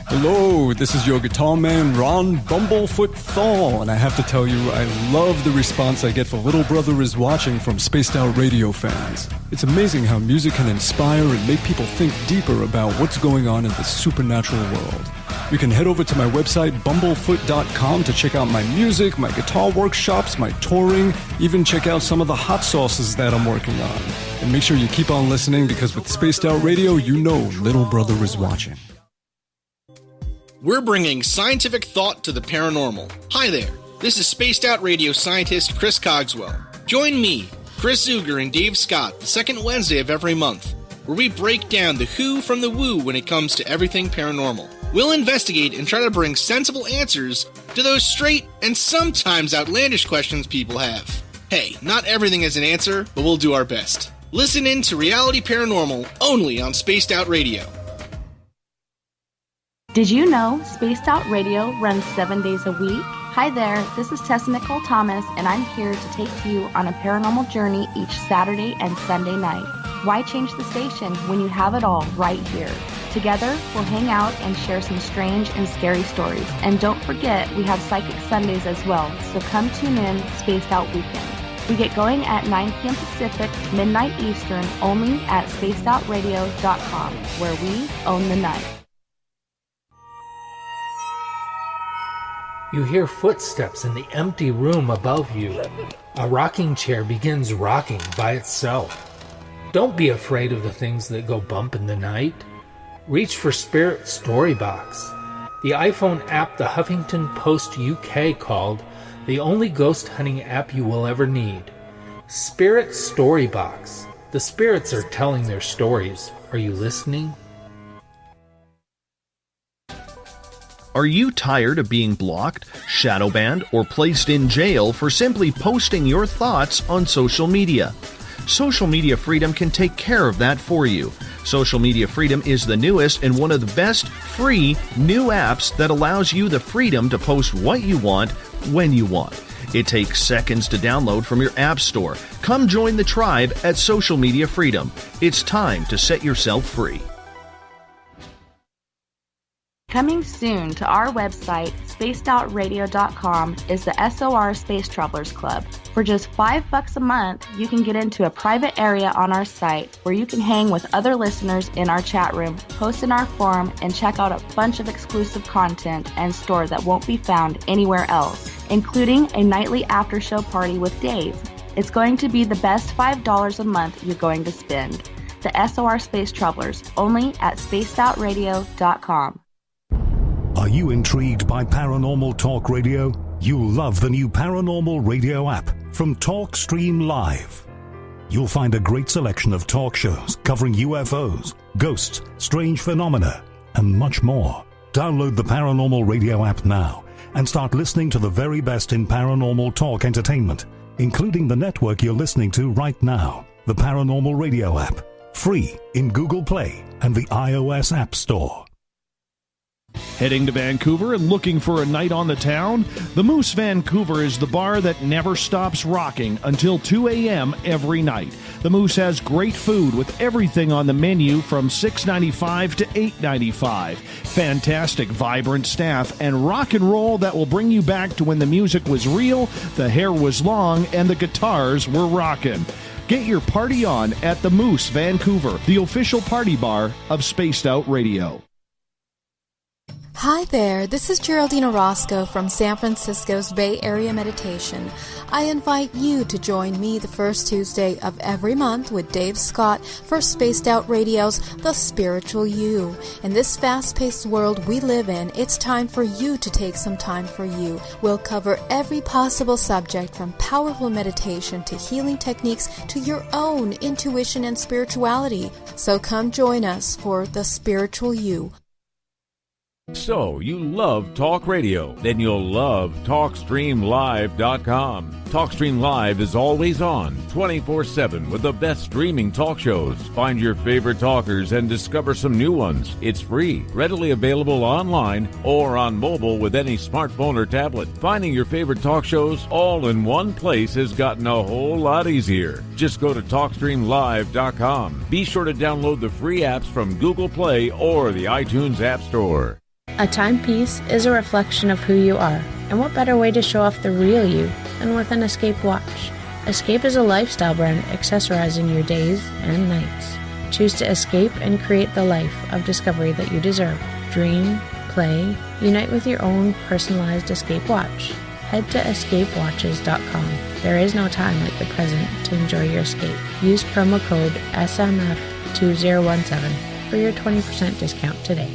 Hello, this is your guitar man, Ron Bumblefoot Thal, and I have to tell you, I love the response I get for Little Brother is Watching from Spaced Out Radio fans. It's amazing how music can inspire and make people think deeper about what's going on in the supernatural world. You can head over to my website, bumblefoot.com, to check out my music, my guitar workshops, my touring, even check out some of the hot sauces that I'm working on. And make sure you keep on listening, because with Spaced Out Radio, you know Little Brother is watching. We're bringing scientific thought to the paranormal. Hi there, this is Spaced Out Radio scientist Chris Cogswell. Join me, Chris Zuger, and Dave Scott the second Wednesday of every month, where we break down the who from the woo when it comes to everything paranormal. We'll investigate and try to bring sensible answers to those straight and sometimes outlandish questions people have. Hey, not everything is an answer, but we'll do our best. Listen in to Reality Paranormal only on Spaced Out Radio. Did you know Spaced Out Radio runs 7 days a week? Hi there, this is Tessa Nicole Thomas, and I'm here to take you on a paranormal journey each Saturday and Sunday night. Why change the station when you have it all right here? Together, we'll hang out and share some strange and scary stories. And don't forget, we have Psychic Sundays as well, so come tune in Spaced Out Weekend. We get going at 9 p.m. Pacific, midnight Eastern, only at spacedoutradio.com, where we own the night. You hear footsteps in the empty room above you. A rocking chair begins rocking by itself. Don't be afraid of the things that go bump in the night. Reach for Spirit Storybox, the iPhone app the Huffington Post UK called the only ghost hunting app you will ever need. Spirit Storybox. The spirits are telling their stories. Are you listening? Are you tired of being blocked, shadow banned, or placed in jail for simply posting your thoughts on social media? Social Media Freedom can take care of that for you. Social Media Freedom is the newest and one of the best free new apps that allows you the freedom to post what you want, when you want. It takes seconds to download from your app store. Come join the tribe at Social Media Freedom. It's time to set yourself free. Coming soon to our website, spacedoutradio.com, is the SOR Space Travelers Club. For just $5 a month, you can get into a private area on our site where you can hang with other listeners in our chat room, post in our forum, and check out a bunch of exclusive content and store that won't be found anywhere else, including a nightly after-show party with Dave. It's going to be the best $5 a month you're going to spend. The SOR Space Travelers, only at spacedoutradio.com. Are you intrigued by Paranormal Talk Radio? You'll love the new Paranormal Radio app from TalkStream Live. You'll find a great selection of talk shows covering UFOs, ghosts, strange phenomena, and much more. Download the Paranormal Radio app now and start listening to the very best in paranormal talk entertainment, including the network you're listening to right now, the Paranormal Radio app, free in Google Play and the iOS App Store. Heading to Vancouver and looking for a night on the town? The Moose Vancouver is the bar that never stops rocking until 2 a.m. every night. The Moose has great food with everything on the menu from $6.95 to $8.95. Fantastic, vibrant staff and rock and roll that will bring you back to when the music was real, the hair was long, and the guitars were rocking. Get your party on at the Moose Vancouver, the official party bar of Spaced Out Radio. Hi there, this is Geraldine Orozco from San Francisco's Bay Area Meditation. I invite you to join me the first Tuesday of every month with Dave Scott for Spaced Out Radio's The Spiritual You. In this fast-paced world we live in, it's time for you to take some time for you. We'll cover every possible subject from powerful meditation to healing techniques to your own intuition and spirituality. So come join us for The Spiritual You. So, you love talk radio? Then you'll love TalkStreamLive.com. TalkStream Live is always on, 24/7, with the best streaming talk shows. Find your favorite talkers and discover some new ones. It's free, readily available online or on mobile with any smartphone or tablet. Finding your favorite talk shows all in one place has gotten a whole lot easier. Just go to TalkStreamLive.com. Be sure to download the free apps from Google Play or the iTunes App Store. A timepiece is a reflection of who you are, and what better way to show off the real you than with an Escape watch? Escape is a lifestyle brand accessorizing your days and nights. Choose to escape and create the life of discovery that you deserve. Dream, play, unite with your own personalized Escape watch. Head to escapewatches.com. There is no time like the present to enjoy your escape. Use promo code SMF2017 for your 20% discount today.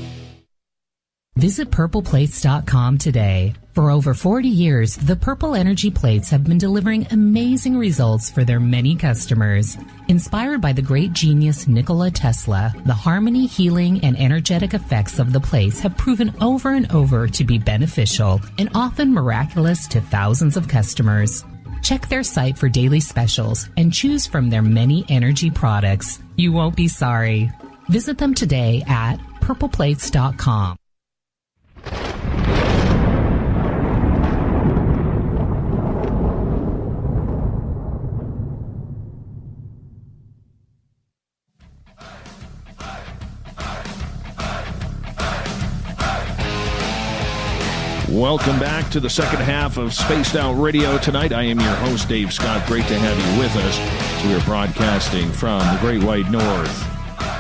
Visit purpleplates.com today. For over 40 years, the Purple Energy Plates have been delivering amazing results for their many customers. Inspired by the great genius Nikola Tesla, the harmony, healing, and energetic effects of the plates have proven over and over to be beneficial and often miraculous to thousands of customers. Check their site for daily specials and choose from their many energy products. You won't be sorry. Visit them today at purpleplates.com. Welcome back to the second half of Spaced Out Radio tonight. I am your host, Dave Scott. Great to have you with us. We are broadcasting from the Great White North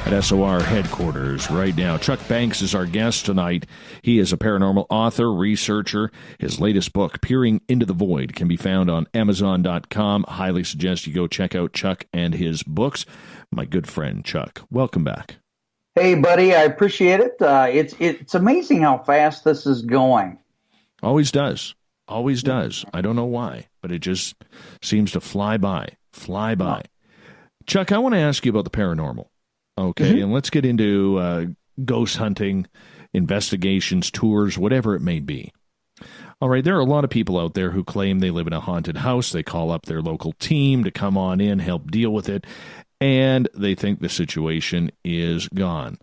at SOR headquarters right now. Chuck Banks is our guest tonight. He is a paranormal author, researcher. His latest book, Peering into the Void, can be found on Amazon.com. Highly suggest you go check out Chuck and his books. My good friend, Chuck, welcome back. Hey, buddy, I appreciate it. It's amazing how fast this is going. Always does. Always does. I don't know why, but it just seems to fly by. Wow. Chuck, I want to ask you about the paranormal. Okay, and let's get into ghost hunting, investigations, tours, whatever it may be. All right, there are a lot of people out there who claim they live in a haunted house. They call up their local team to come on in, help deal with it, and they think the situation is gone.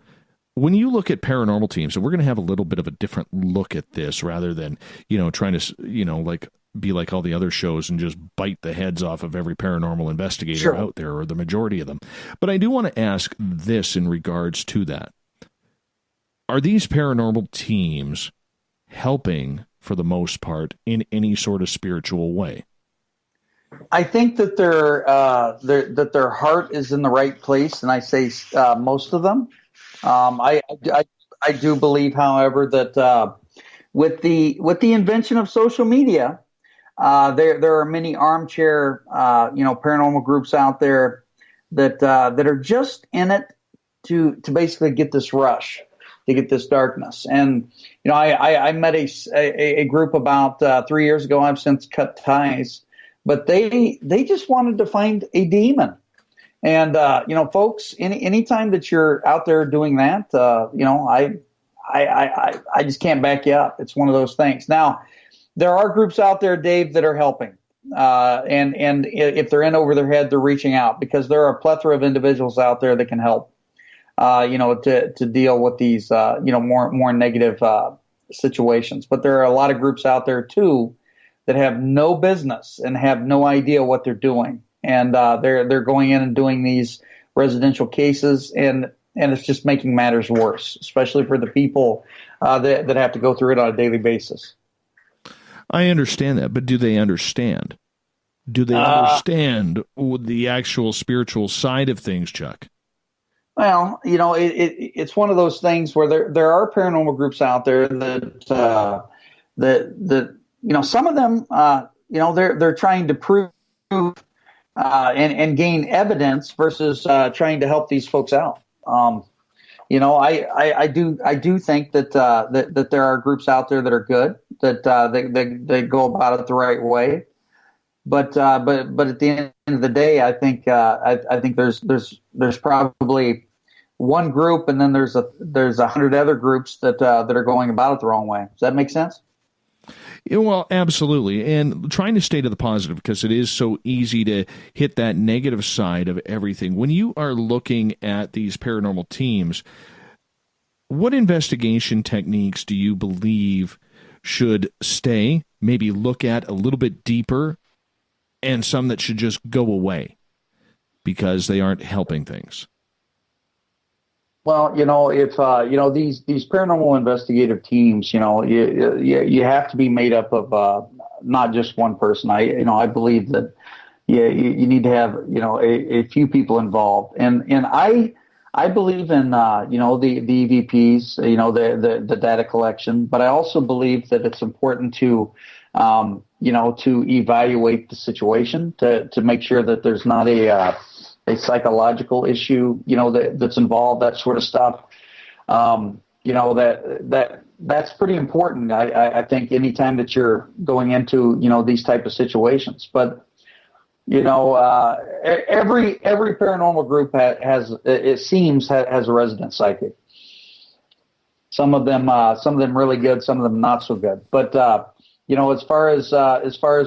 When you look at paranormal teams, and we're going to have a little bit of a different look at this rather than, trying to, be like all the other shows and just bite the heads off of every paranormal investigator out there, or the majority of them. But I do want to ask this in regards to that. Are these paranormal teams helping, for the most part, in any sort of spiritual way? I think that their heart is in the right place, and I say most of them. I do believe, however, that with the invention of social media, there are many armchair paranormal groups out there that are just in it to basically get this rush, to get this darkness. And I met a group about 3 years ago. I've since cut ties, but they just wanted to find a demon. And, folks, anytime that you're out there doing that, I just can't back you up. It's one of those things. Now, there are groups out there, Dave, that are helping. And if they're in over their head, they're reaching out, because there are a plethora of individuals out there that can help, to deal with these, more negative situations. But there are a lot of groups out there, too, that have no business and have no idea what they're doing. And they're going in and doing these residential cases, and it's just making matters worse, especially for the people that have to go through it on a daily basis. I understand that, but do they understand? Do they understand the actual spiritual side of things, Chuck? Well, it's one of those things where there are paranormal groups out there that some of them they're trying to prove and gain evidence versus trying to help these folks out. I do think that there are groups out there that are good, that they go about it the right way. But at the end of the day, I think there's probably one group, and then there's 100 other groups that are going about it the wrong way. Does that make sense? Yeah, well, absolutely. And trying to stay to the positive, because it is so easy to hit that negative side of everything. When you are looking at these paranormal teams, what investigation techniques do you believe should stay, maybe look at a little bit deeper, and some that should just go away because they aren't helping things? Well, if these paranormal investigative teams, you have to be made up of not just one person. I believe that you need to have a few people involved, and I believe in the EVPs, the data collection, but I also believe that it's important to to evaluate the situation to make sure that there's not a psychological issue, that's involved, that sort of stuff. That's pretty important. I think anytime that you're going into, these type of situations, but every paranormal group has a resident psychic. Some of them really good, some of them not so good. But as far as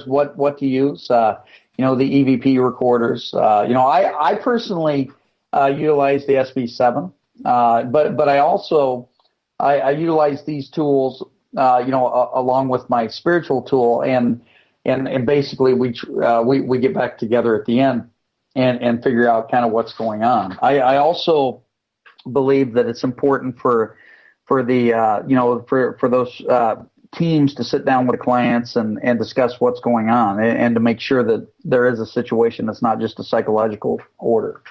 what to use, the EVP recorders. I personally utilize the SB7, but I also I utilize these tools, along with my spiritual tool, and basically we get back together at the end and figure out kind of what's going on. I also believe that it's important for those teams to sit down with the clients and discuss what's going on and to make sure that there is a situation that's not just a psychological order.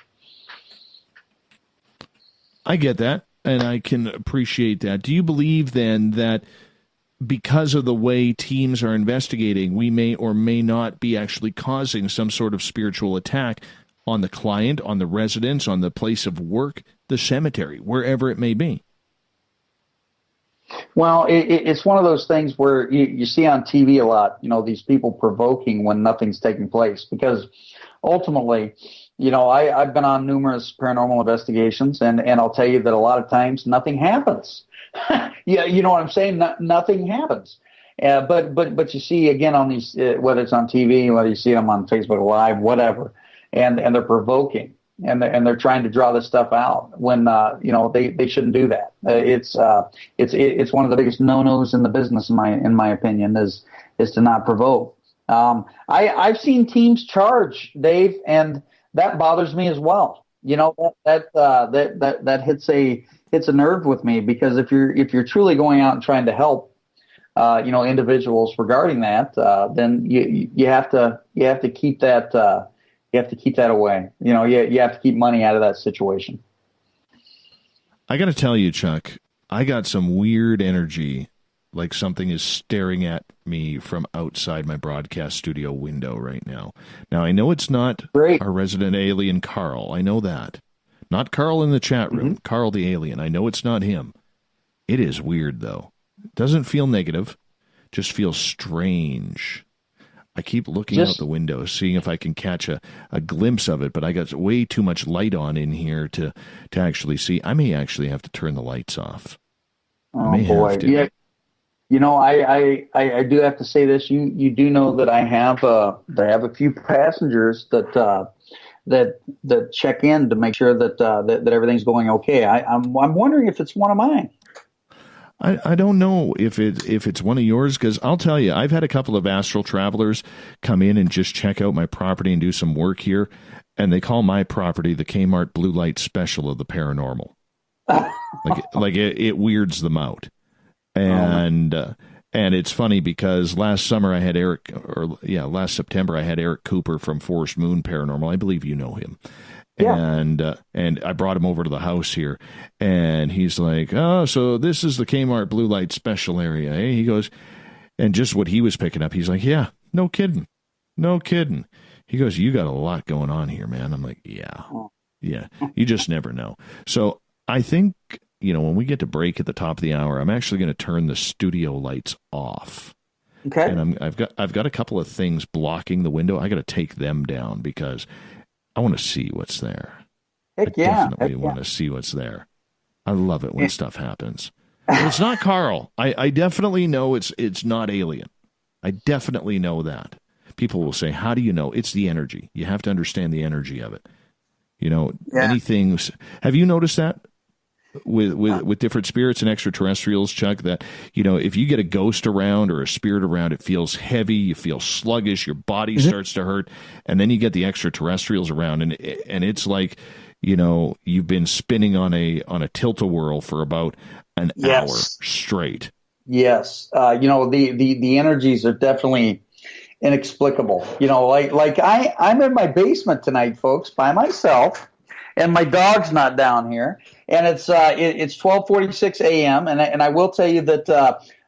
I get that, and I can appreciate that. Do you believe then that because of the way teams are investigating, we may or may not be actually causing some sort of spiritual attack on the client, on the residents, on the place of work, the cemetery, wherever it may be? Well, it's one of those things where you see on TV a lot, these people provoking when nothing's taking place, because ultimately, I've been on numerous paranormal investigations, and I'll tell you that a lot of times nothing happens. Yeah, you know what I'm saying? Nothing happens. But you see again on these, whether it's on TV, whether you see them on Facebook Live, whatever, and they're provoking. And they're trying to draw this stuff out when they shouldn't do that. It's one of the biggest no-nos in the business, in my opinion, is to not provoke. I've seen teams charge, Dave, and that bothers me as well. That hits a nerve with me, because if you're truly going out and trying to help individuals regarding that, then you have to keep that. You have to keep that away. You have to keep money out of that situation. I got to tell you, Chuck, I got some weird energy, like something is staring at me from outside my broadcast studio window right now. Now, I know it's not our resident alien, Carl. I know that. Not Carl in the chat room, Carl the alien. I know it's not him. It is weird, though. It doesn't feel negative, just feels strange. I keep looking out the window, seeing if I can catch a glimpse of it, but I got way too much light on in here to actually see. I may actually have to turn the lights off. Oh, boy. Yeah. I do have to say this. You do know that I have a few passengers that check in to make sure that everything's going okay. I'm wondering if it's one of mine. I don't know if it's one of yours, because I'll tell you, I've had a couple of astral travelers come in and just check out my property and do some work here, and they call my property the Kmart Blue Light Special of the paranormal. like it weirds them out, and it's funny because last September I had Eric Cooper from Forest Moon Paranormal. I believe you know him. Yeah. And I brought him over to the house here, and he's like, "Oh, so this is the Kmart Blue Light Special area, eh?" He goes, and just what he was picking up, he's like, "Yeah, no kidding. He goes, "You got a lot going on here, man." I'm like, "Yeah, you just never know." So I think, when we get to break at the top of the hour, I'm actually going to turn the studio lights off. Okay. And I've got a couple of things blocking the window. I got to take them down because I want to see what's there. Heck yeah. Definitely want to see what's there. I love it when stuff happens. But it's not Carl. I definitely know it's not alien. I definitely know that. People will say, how do you know? It's the energy. You have to understand the energy of it. Anything. Have you noticed that with different spirits and extraterrestrials, Chuck, that, if you get a ghost around or a spirit around, it feels heavy, you feel sluggish, your body starts to hurt, and then you get the extraterrestrials around, and it's like, you've been spinning on a tilt-a-whirl for about an hour straight. Yes. The energies are definitely inexplicable. I'm in my basement tonight, folks, by myself, and my dog's not down here, and it's 12:46 a.m. and I will tell you that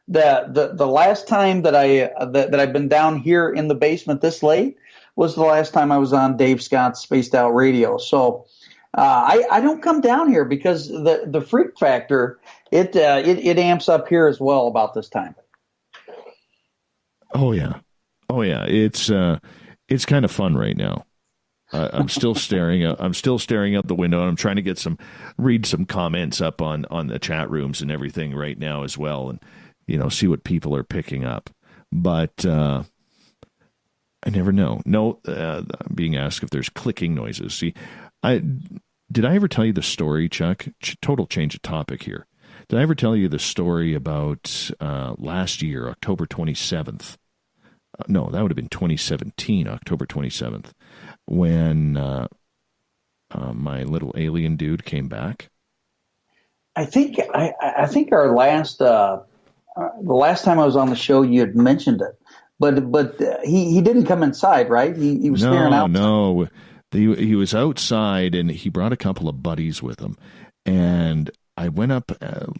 the last time that I've been down here in the basement this late was the last time I was on Dave Scott's Spaced Out Radio. So I don't come down here because the freak factor it amps up here as well about this time. Oh yeah. It's kind of fun right now. I'm still staring out the window, and I'm trying to read some comments up on the chat rooms and everything right now as well, and see what people are picking up. But I never know. No, I'm being asked if there's clicking noises. See, did I ever tell you the story, Chuck? Total change of topic here. Did I ever tell you the story about last year, October 27th? No, that would have been 2017, October 27th, when my little alien dude came back. I think our last the last time I was on the show, you had mentioned it, but he didn't come inside, right? He was staring out. No, he was outside, and he brought a couple of buddies with him, and I went up,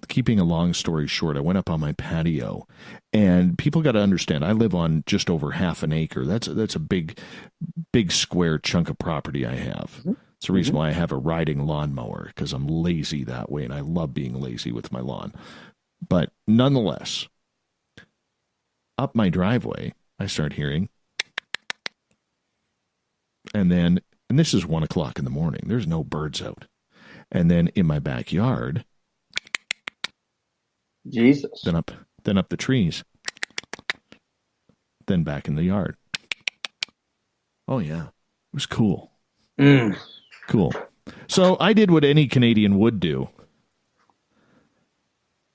keeping a long story short, I went up on my patio, and people got to understand, I live on just over half an acre. That's a big square chunk of property I have. Mm-hmm. It's the reason why I have a riding lawnmower, because I'm lazy that way, and I love being lazy with my lawn. But nonetheless, up my driveway, I start hearing, and this is 1 o'clock in the morning. There's no birds out. And then in my backyard, Jesus. Then up the trees. Then back in the yard. Oh yeah, it was cool. Cool. So I did what any Canadian would do.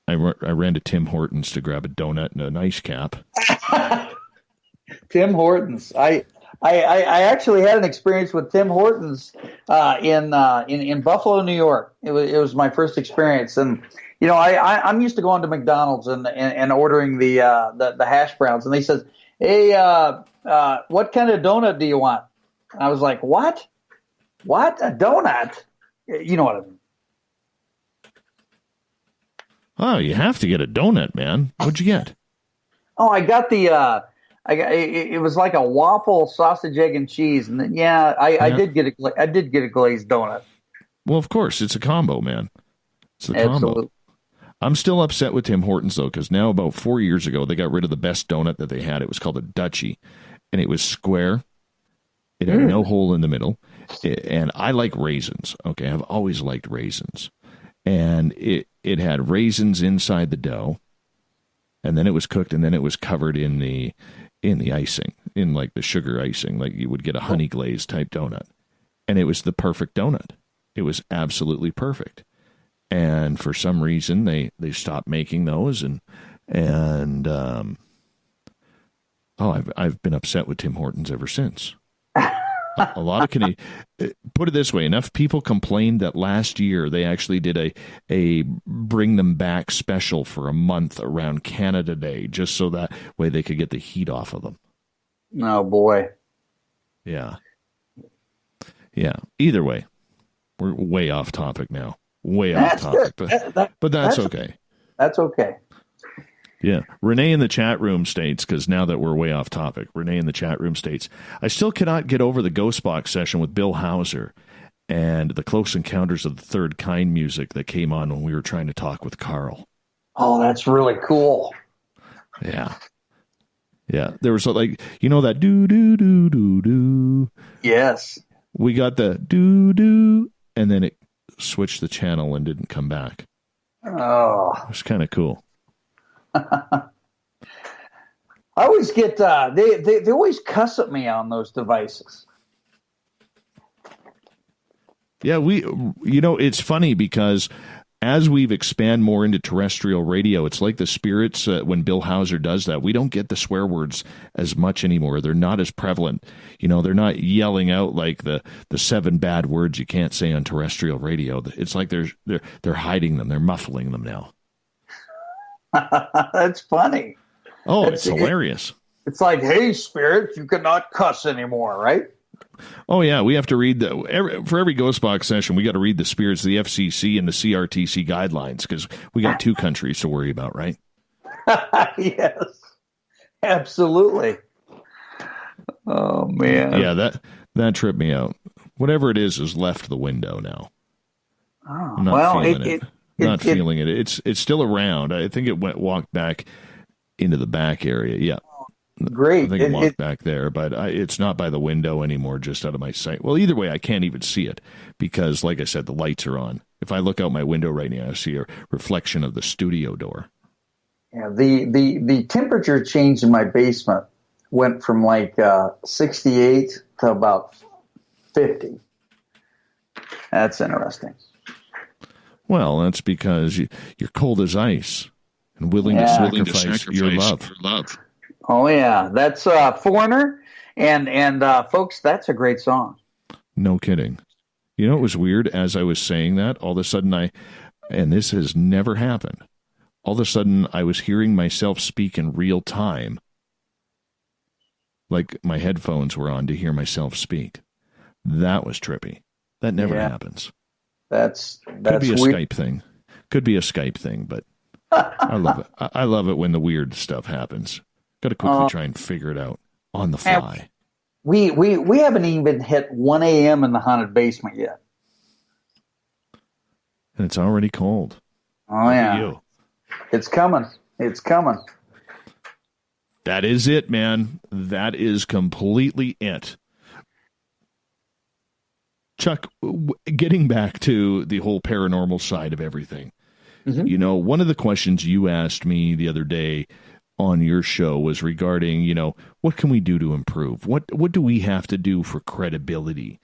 I ran to Tim Hortons to grab a donut and an ice cap. Tim Hortons. I actually had an experience with Tim Hortons in Buffalo, New York. It was my first experience, and I'm used to going to McDonald's and ordering the hash browns, and they said, "Hey, what kind of donut do you want?" And I was like, "What? A donut?" You know what I mean? Oh, you have to get a donut, man. What'd you get? Oh, I got it was like a waffle, sausage, egg, and cheese, and then, I did get a glazed donut. Well, of course, it's a combo, man. It's the combo. I'm still upset with Tim Hortons though, because now about 4 years ago they got rid of the best donut that they had. It was called a Dutchie, and it was square. It had no hole in the middle, and I like raisins. Okay, I've always liked raisins, and it had raisins inside the dough, and then it was cooked, and then it was covered in the icing, in like the sugar icing, like you would get a honey glaze type donut. And it was the perfect donut. It was absolutely perfect. And for some reason they stopped making those, I've been upset with Tim Hortons ever since. A lot of Canadian, put it this way, enough people complained that last year they actually did a bring them back special for a month around Canada Day, just so that way they could get the heat off of them. Oh boy. Yeah. Either way, we're way off topic now. Off topic, but that's okay. That's okay. Yeah. Renee in the chat room states, because now that we're way off topic, Renee in the chat room states, I still cannot get over the Ghost Box session with Bill Hauser and the Close Encounters of the Third Kind music that came on when we were trying to talk with Carl. Oh, that's really cool. Yeah. There was like, that do, do, do, do, do. Yes. We got the do, do, and then it switched the channel and didn't come back. Oh, it was kind of cool. I always get they always cuss at me on those devices. Yeah, it's funny because as we've expanded more into terrestrial radio, it's like the spirits when Bill Hauser does that. We don't get the swear words as much anymore. They're not as prevalent. They're not yelling out like the 7 bad words you can't say on terrestrial radio. It's like they're hiding them. They're muffling them now. That's funny. Oh, it's hilarious. It's like, hey, spirits, you cannot cuss anymore, right? Oh, yeah. We have to read for every Ghost Box session, we got to read the spirits of the FCC and the CRTC guidelines because we got 2 countries to worry about, right? Yes, absolutely. Oh, man. Yeah, that tripped me out. Whatever it is left the window now. Oh, I'm not feeling it. It's still around. I think it walked back into the back area. Yeah. Great. I think it walked back there, but it's not by the window anymore, just out of my sight. Well, either way, I can't even see it because, like I said, the lights are on. If I look out my window right now, I see a reflection of the studio door. Yeah, the temperature change in my basement went from like 68 to about 50. That's interesting. Well, that's because you're cold as ice and willing to sacrifice your love. Oh, yeah. That's Foreigner. And folks, that's a great song. No kidding. It was weird. As I was saying that, all of a sudden and this has never happened, all of a sudden I was hearing myself speak in real time. Like my headphones were on to hear myself speak. That was trippy. That never happens. That's could be a weird. Skype thing. Could be a Skype thing, but I love it. I love it when the weird stuff happens. Got to quickly try and figure it out on the fly. We haven't even hit 1 a.m. in the haunted basement yet. And it's already cold. Oh, yeah. It's coming. It's coming. That is it, man. That is completely it. Chuck, getting back to the whole paranormal side of everything, one of the questions you asked me the other day on your show was regarding, what can we do to improve? What do we have to do for credibility?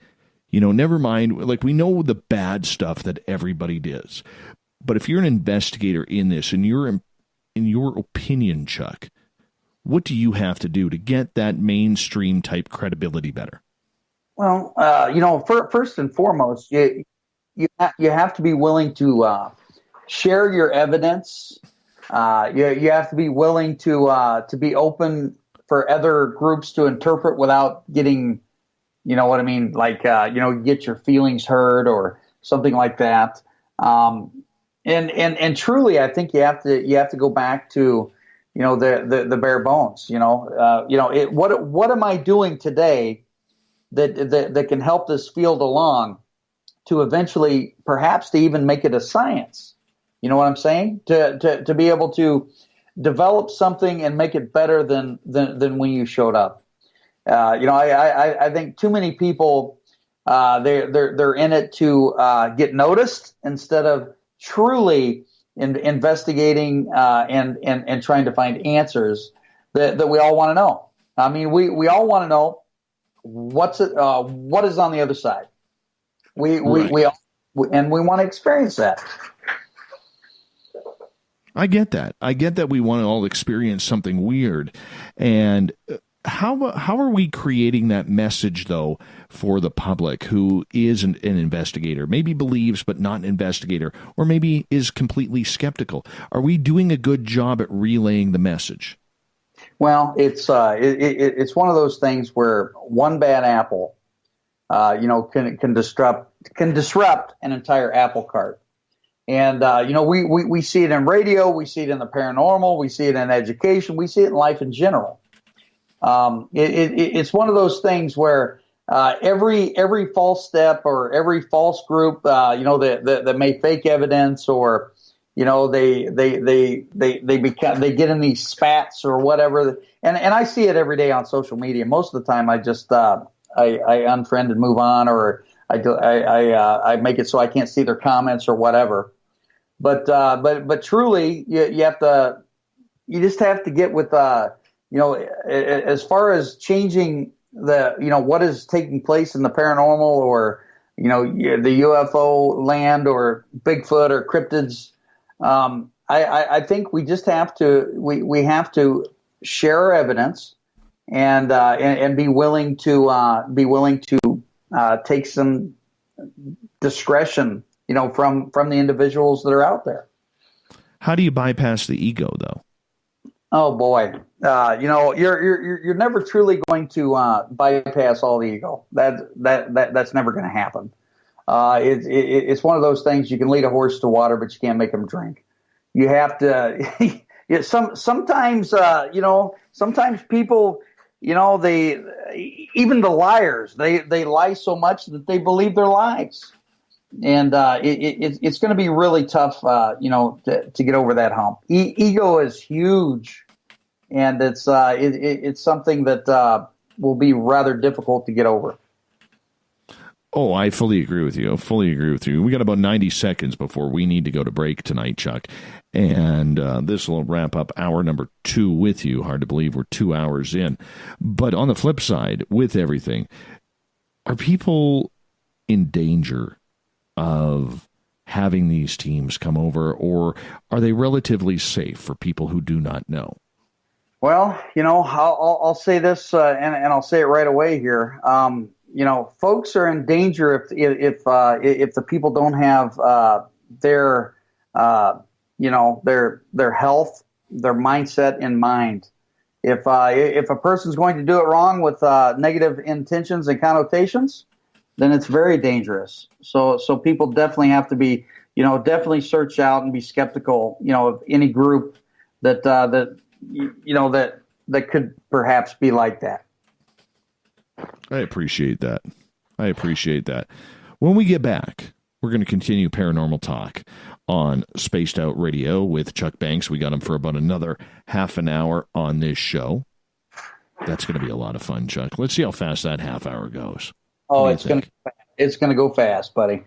Never mind, like we know the bad stuff that everybody does. But if you're an investigator in this, and in your opinion, Chuck, what do you have to do to get that mainstream type credibility better? Well, first and foremost, you have to be willing to share your evidence. You have to be willing to be open for other groups to interpret without getting, like get your feelings hurt or something like that. And truly, I think you have to go back to the bare bones. What am I doing today that can help this field along to eventually perhaps to even make it a science? You know what I'm saying? To be able to develop something and make it better than when you showed up. I think too many people they're in it to get noticed instead of truly investigating and trying to find answers that we all want to know. I mean, we all want to know what is on the other side. We all want to experience that. I get that. We want to all experience something weird. And how are we creating that message, though, for the public who is an investigator, maybe believes but not an investigator, or maybe is completely skeptical? Are we doing a good job at relaying the message? Well, it's one of those things where one bad apple, can disrupt an entire apple cart. And, we see it in radio, we see it in the paranormal, we see it in education, we see it in life in general. It's one of those things where every false step or every false group, that may fake evidence or, they get in these spats or whatever. And I see it every day on social media. Most of the time I just, I unfriend and move on, or I make it so I can't see their comments or whatever. But truly, you just have to get with, as far as changing what is taking place in the paranormal or, the UFO land or Bigfoot or cryptids. I think we just have to, we have to share our evidence and be willing to take some discretion, from the individuals that are out there. How do you bypass the ego, though? Oh boy, you're never truly going to bypass all the ego. That's never going to happen. It's one of those things. You can lead a horse to water, but you can't make him drink. You have to. Sometimes people, even the liars, they lie so much that they believe their lies. And it's going to be really tough, to get over that hump. Ego is huge, and it's something that will be rather difficult to get over. Oh, I fully agree with you. We got about 90 seconds before we need to go to break tonight, Chuck. And this will wrap up hour number 2 with you. Hard to believe we're 2 hours in. But on the flip side, with everything, are people in danger of having these teams come over, or are they relatively safe for people who do not know? Well, I'll say this, and I'll say it right away here. Folks are in danger if the people don't have their health, their mindset in mind. If a person's going to do it wrong with negative intentions and connotations, then it's very dangerous. So people definitely have to be, definitely search out and be skeptical, of any group that could perhaps be like that. I appreciate that. When we get back, we're going to continue Paranormal Talk on Spaced Out Radio with Chuck Banks. We got him for about another half an hour on this show. That's going to be a lot of fun, Chuck. Let's see how fast that half hour goes. Oh, it's going to go fast, buddy.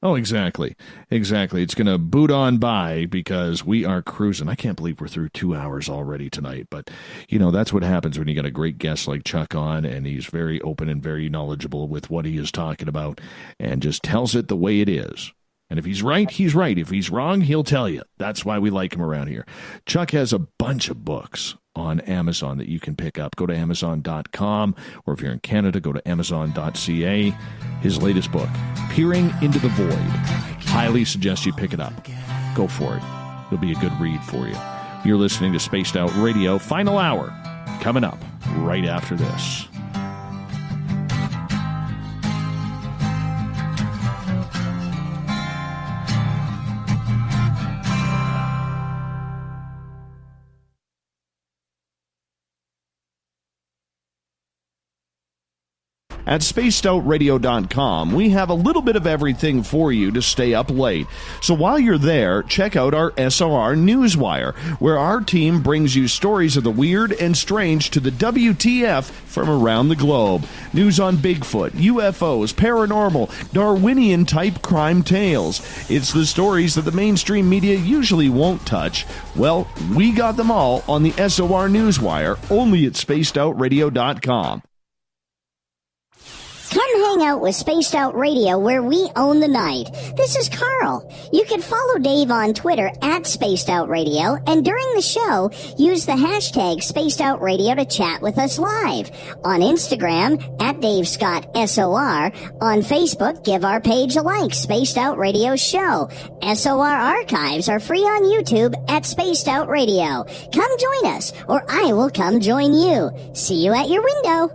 Oh, exactly. It's going to boot on by because we are cruising. I can't believe we're through 2 hours already tonight, but that's what happens when you got a great guest like Chuck on, and he's very open and very knowledgeable with what he is talking about and just tells it the way it is. And if he's right, he's right. If he's wrong, he'll tell you. That's why we like him around here. Chuck has a bunch of books on Amazon that you can pick up. Go to Amazon.com, or if you're in Canada, go to Amazon.ca. His latest book, Peering into the Void. Highly suggest you pick it up. Go for it. It'll be a good read for you. You're listening to Spaced Out Radio. Final hour coming up right after this. At spacedoutradio.com, we have a little bit of everything for you to stay up late. So while you're there, check out our SOR News Wire, where our team brings you stories of the weird and strange to the WTF from around the globe. News on Bigfoot, UFOs, paranormal, Darwinian-type crime tales. It's the stories that the mainstream media usually won't touch. Well, we got them all on the SOR News Wire, only at spacedoutradio.com. Come hang out with Spaced Out Radio, where we own the night. This is Carl. You can follow Dave on Twitter at Spaced Out Radio, and during the show, use the hashtag Spaced Out Radio to chat with us live. On Instagram, at Dave Scott SOR. On Facebook, give our page a like, Spaced Out Radio Show. SOR archives are free on YouTube at Spaced Out Radio. Come join us, or I will come join you. See you at your window.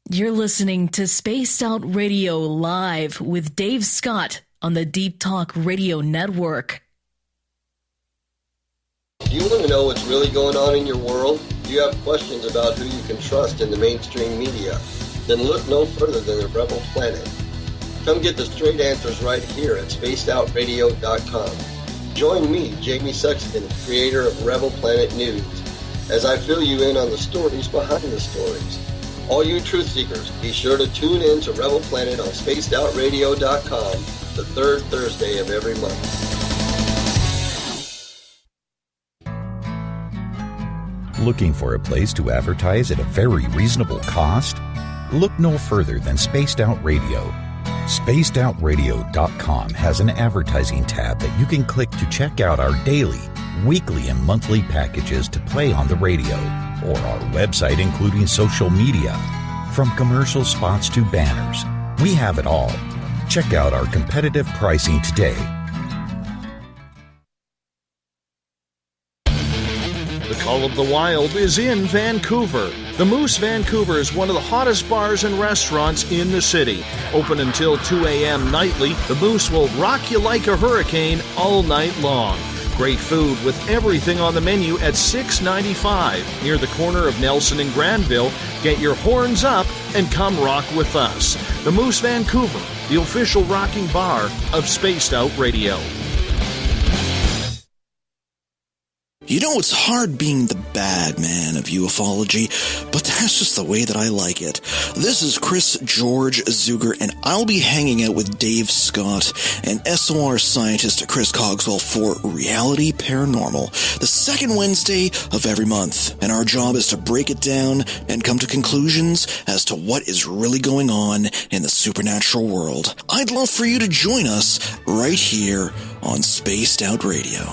You're listening to Spaced Out Radio Live with Dave Scott on the Deep Talk Radio Network. Do you want to know what's really going on in your world? Do you have questions about who you can trust in the mainstream media? Then look no further than the Rebel Planet. Come get the straight answers right here at spacedoutradio.com. Join me, Jamie Sexton, creator of Rebel Planet News, as I fill you in on the stories behind the stories. All you truth seekers, be sure to tune in to Rebel Planet on spacedoutradio.com the third Thursday of every month. Looking for a place to advertise at a very reasonable cost? Look no further than Spaced Out Radio. SpacedOutRadio.com has an advertising tab that you can click to check out our daily, weekly, and monthly packages to play on the radio, or our website including social media. From commercial spots to banners, we have it all. Check out our competitive pricing today. The Call of the Wild is in Vancouver. The Moose Vancouver is one of the hottest bars and restaurants in the city. Open until 2 a.m. nightly, the Moose will rock you like a hurricane all night long. Great food with everything on the menu at $6.95 near the corner of Nelson and Granville. Get your horns up and come rock with us. The Moose Vancouver, the official rocking bar of Spaced Out Radio. You know, it's hard being the bad man of ufology, but that's just the way that I like it. This is Chris George Zuger, and I'll be hanging out with Dave Scott and SOR scientist Chris Cogswell for Reality Paranormal, the second Wednesday of every month. And our job is to break it down and come to conclusions as to what is really going on in the supernatural world. I'd love for you to join us right here on Spaced Out Radio.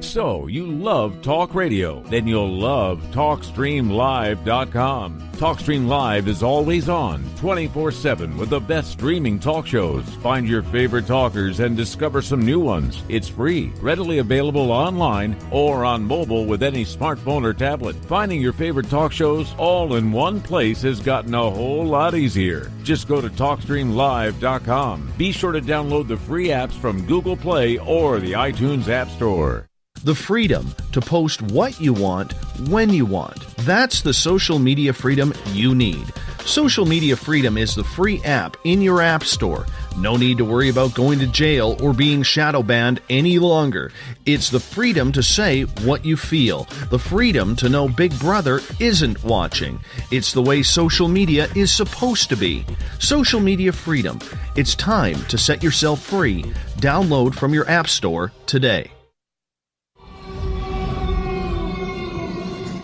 So, you love talk radio? Then you'll love TalkStreamLive.com. TalkStream Live is always on, 24/7, with the best streaming talk shows. Find your favorite talkers and discover some new ones. It's free, readily available online or on mobile with any smartphone or tablet. Finding your favorite talk shows all in one place has gotten a whole lot easier. Just go to TalkStreamLive.com. Be sure to download the free apps from Google Play or the iTunes App Store. The freedom to post what you want, when you want. That's the social media freedom you need. Social Media Freedom is the free app in your app store. No need to worry about going to jail or being shadow banned any longer. It's the freedom to say what you feel. The freedom to know Big Brother isn't watching. It's the way social media is supposed to be. Social Media Freedom. It's time to set yourself free. Download from your app store today.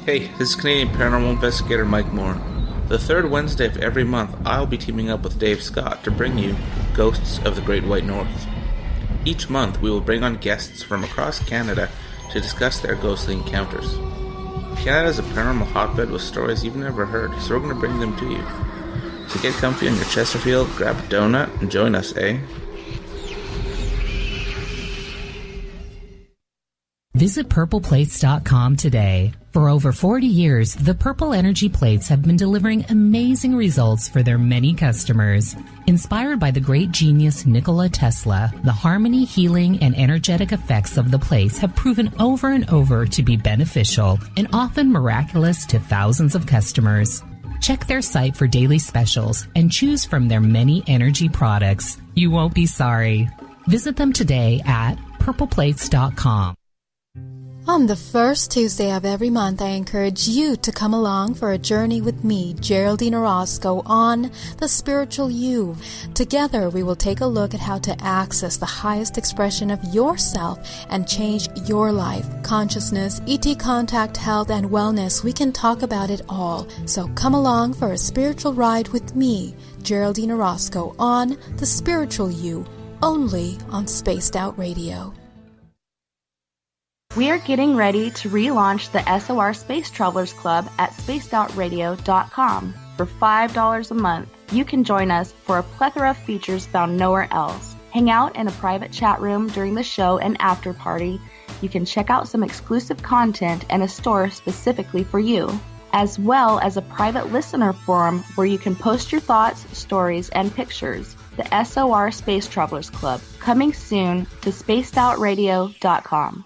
Hey, this is Canadian Paranormal Investigator Mike Moore. The third Wednesday of every month, I'll be teaming up with Dave Scott to bring you Ghosts of the Great White North. Each month, we will bring on guests from across Canada to discuss their ghostly encounters. Canada is a paranormal hotbed with stories you've never heard, so we're going to bring them to you. So get comfy on your Chesterfield, grab a donut, and join us, eh? Visit purpleplates.com today. For over 40 years, the Purple Energy Plates have been delivering amazing results for their many customers. Inspired by the great genius Nikola Tesla, the harmony, healing, and energetic effects of the plates have proven over and over to be beneficial and often miraculous to thousands of customers. Check their site for daily specials and choose from their many energy products. You won't be sorry. Visit them today at purpleplates.com. On the first Tuesday of every month, I encourage you to come along for a journey with me, Geraldine Orozco, on The Spiritual You. Together, we will take a look at how to access the highest expression of yourself and change your life. Consciousness, ET contact, health, and wellness, we can talk about it all. So come along for a spiritual ride with me, Geraldine Orozco, on The Spiritual You, only on Spaced Out Radio. We are getting ready to relaunch the SOR Space Travelers Club at spacedoutradio.com. For $5 a month, you can join us for a plethora of features found nowhere else. Hang out in a private chat room during the show and after party. You can check out some exclusive content and a store specifically for you, as well as a private listener forum where you can post your thoughts, stories, and pictures. The SOR Space Travelers Club, coming soon to spacedoutradio.com.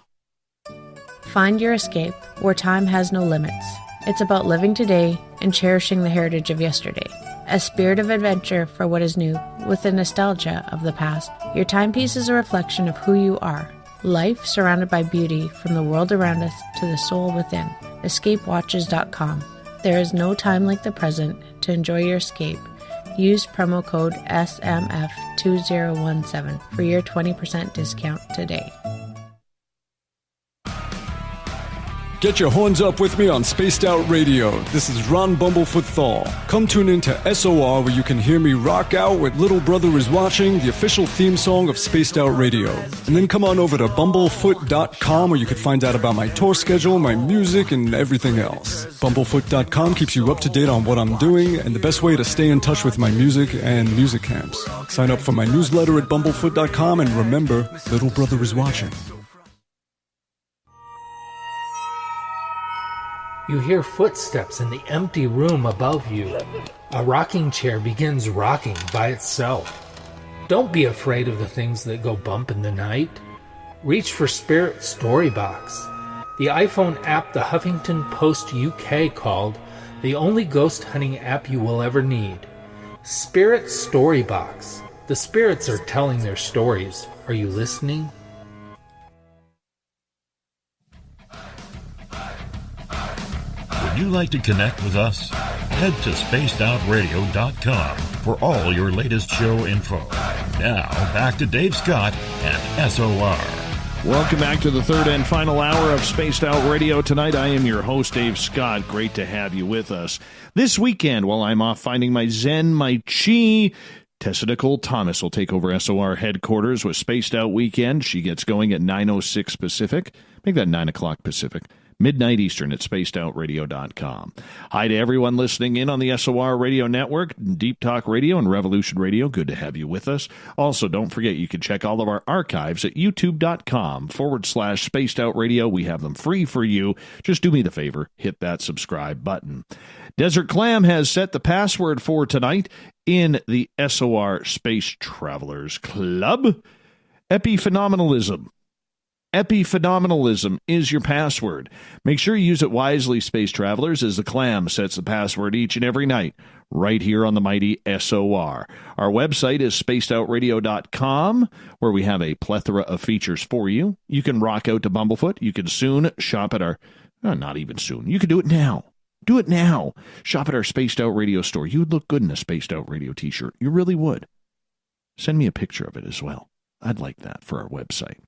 Find your escape where time has no limits. It's about living today and cherishing the heritage of yesterday. A spirit of adventure for what is new, with the nostalgia of the past. Your timepiece is a reflection of who you are. Life surrounded by beauty from the world around us to the soul within. EscapeWatches.com. There is no time like the present to enjoy your escape. Use promo code SMF2017 for your 20% discount today. Get your horns up with me on Spaced Out Radio. This is Ron Bumblefoot Thal. Come tune in to SOR where you can hear me rock out with Little Brother is Watching, the official theme song of Spaced Out Radio. And then come on over to bumblefoot.com where you can find out about my tour schedule, my music, and everything else. Bumblefoot.com keeps you up to date on what I'm doing and the best way to stay in touch with my music and music camps. Sign up for my newsletter at bumblefoot.com and remember, Little Brother is watching. You hear footsteps in the empty room above you. A rocking chair begins rocking by itself. Don't be afraid of the things that go bump in the night. Reach for Spirit Storybox, the iPhone app the Huffington Post UK called the only ghost hunting app you will ever need. Spirit Storybox. The spirits are telling their stories. Are you listening? Would you like to connect with us? Head to spacedoutradio.com for all your latest show info. Now, back to Dave Scott and SOR. Welcome back to the third and final hour of Spaced Out Radio. Tonight, I am your host, Dave Scott. Great to have you with us. This weekend, while I'm off finding my Zen, my Chi, Tessa Nicole Thomas will take over SOR headquarters with Spaced Out Weekend. She gets going at 9:06 Pacific. Make that 9 o'clock Pacific. Midnight Eastern at spacedoutradio.com. Hi to everyone listening in on the SOR Radio Network, Deep Talk Radio, and Revolution Radio. Good to have you with us. Also, don't forget you can check all of our archives at youtube.com/Spaced Out Radio. We have them free for you. Just do me the favor, hit that subscribe button. Desert Clam has set the password for tonight in the SOR Space Travelers Club. Epiphenomenalism. Epiphenomenalism is your password. Make sure you use it wisely, Space Travelers, as the Clam sets the password each and every night, right here on the mighty SOR. Our website is spacedoutradio.com, where we have a plethora of features for you. You can rock out to Bumblefoot. You can soon shop at our, not even soon, you can do it now. Do it now. Shop at our Spaced Out Radio store. You would look good in a Spaced Out Radio t-shirt. You really would. Send me a picture of it as well. I'd like that for our website.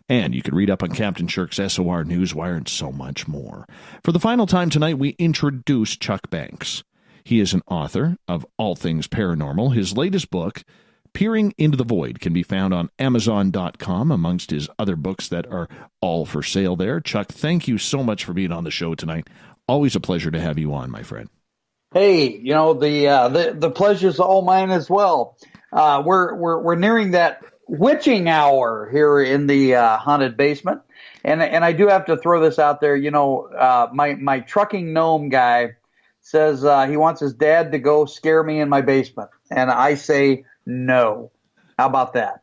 And you can read up on Captain Shirk's SOR News Wire and so much more. For the final time tonight, we introduce Chuck Banks. He is an author of all things paranormal. His latest book, Peering into the Void, can be found on Amazon.com amongst his other books that are all for sale there. Chuck, thank you so much for being on the show tonight. Always a pleasure to have you on, my friend. Hey, the pleasure's all mine as well. We're nearing that witching hour here in the haunted basement, and I do have to throw this out there. My trucking gnome guy says he wants his dad to go scare me in my basement, and I say no. How about that?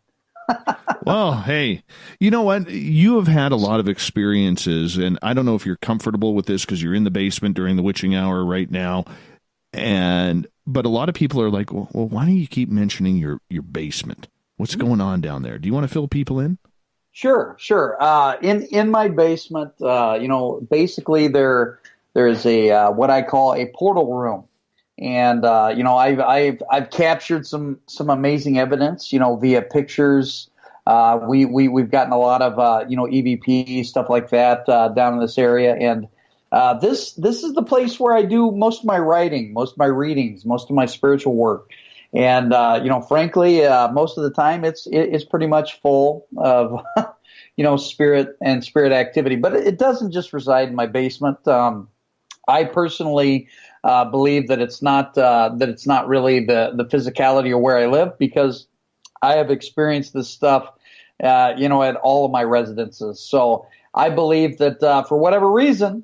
Well, hey, you know what? You have had a lot of experiences, and I don't know if you're comfortable with this because you're in the basement during the witching hour right now, but a lot of people are like, well, why don't you keep mentioning your basement? What's going on down there? Do you want to fill people in? Sure. In my basement, basically there's a what I call a portal room, and I've captured some amazing evidence, via pictures. We've gotten a lot of EVP stuff like that down in this area, and this is the place where I do most of my writing, most of my readings, most of my spiritual work. And, frankly, most of the time it's pretty much full of, spirit and spirit activity, but it doesn't just reside in my basement. I personally, believe that it's not really the physicality of where I live, because I have experienced this stuff, at all of my residences. So I believe that for whatever reason,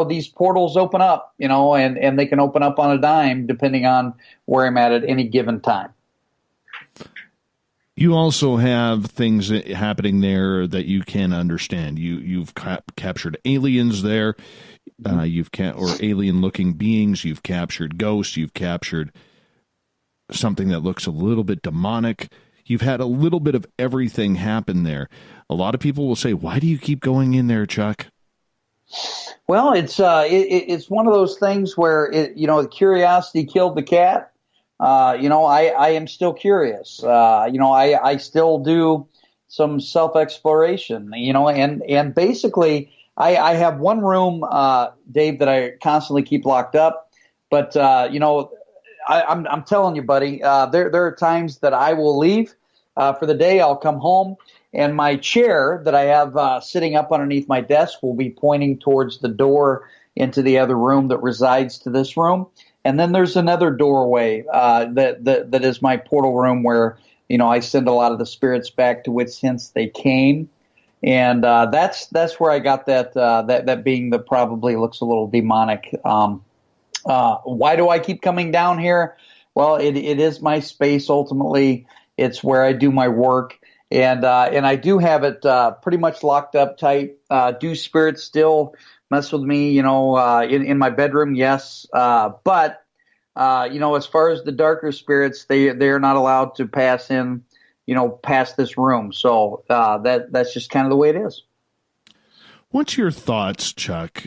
these portals open up, and they can open up on a dime depending on where I'm at any given time. You also have things happening there that you can understand. You've captured aliens there, or alien-looking beings. You've captured ghosts. You've captured something that looks a little bit demonic. You've had a little bit of everything happen there. A lot of people will say, why do you keep going in there, Chuck? Well, it's one of those things where the curiosity killed the cat. I am still curious. I still do some self-exploration, and basically I have one room, Dave, that I constantly keep locked up. But, I'm telling you, buddy, there are times that I will leave for the day. I'll come home, and my chair that I have sitting up underneath my desk will be pointing towards the door into the other room that resides to this room. And then there's another doorway that is my portal room where, I send a lot of the spirits back to which hence they came. And that's where I got that being that probably looks a little demonic. Why do I keep coming down here? Well, it is my space ultimately. It's where I do my work, and I do have it pretty much locked up tight. Do spirits still mess with me? In my bedroom, yes. But as far as the darker spirits, they are not allowed to pass in, past this room. So that's just kind of the way it is. What's your thoughts, Chuck,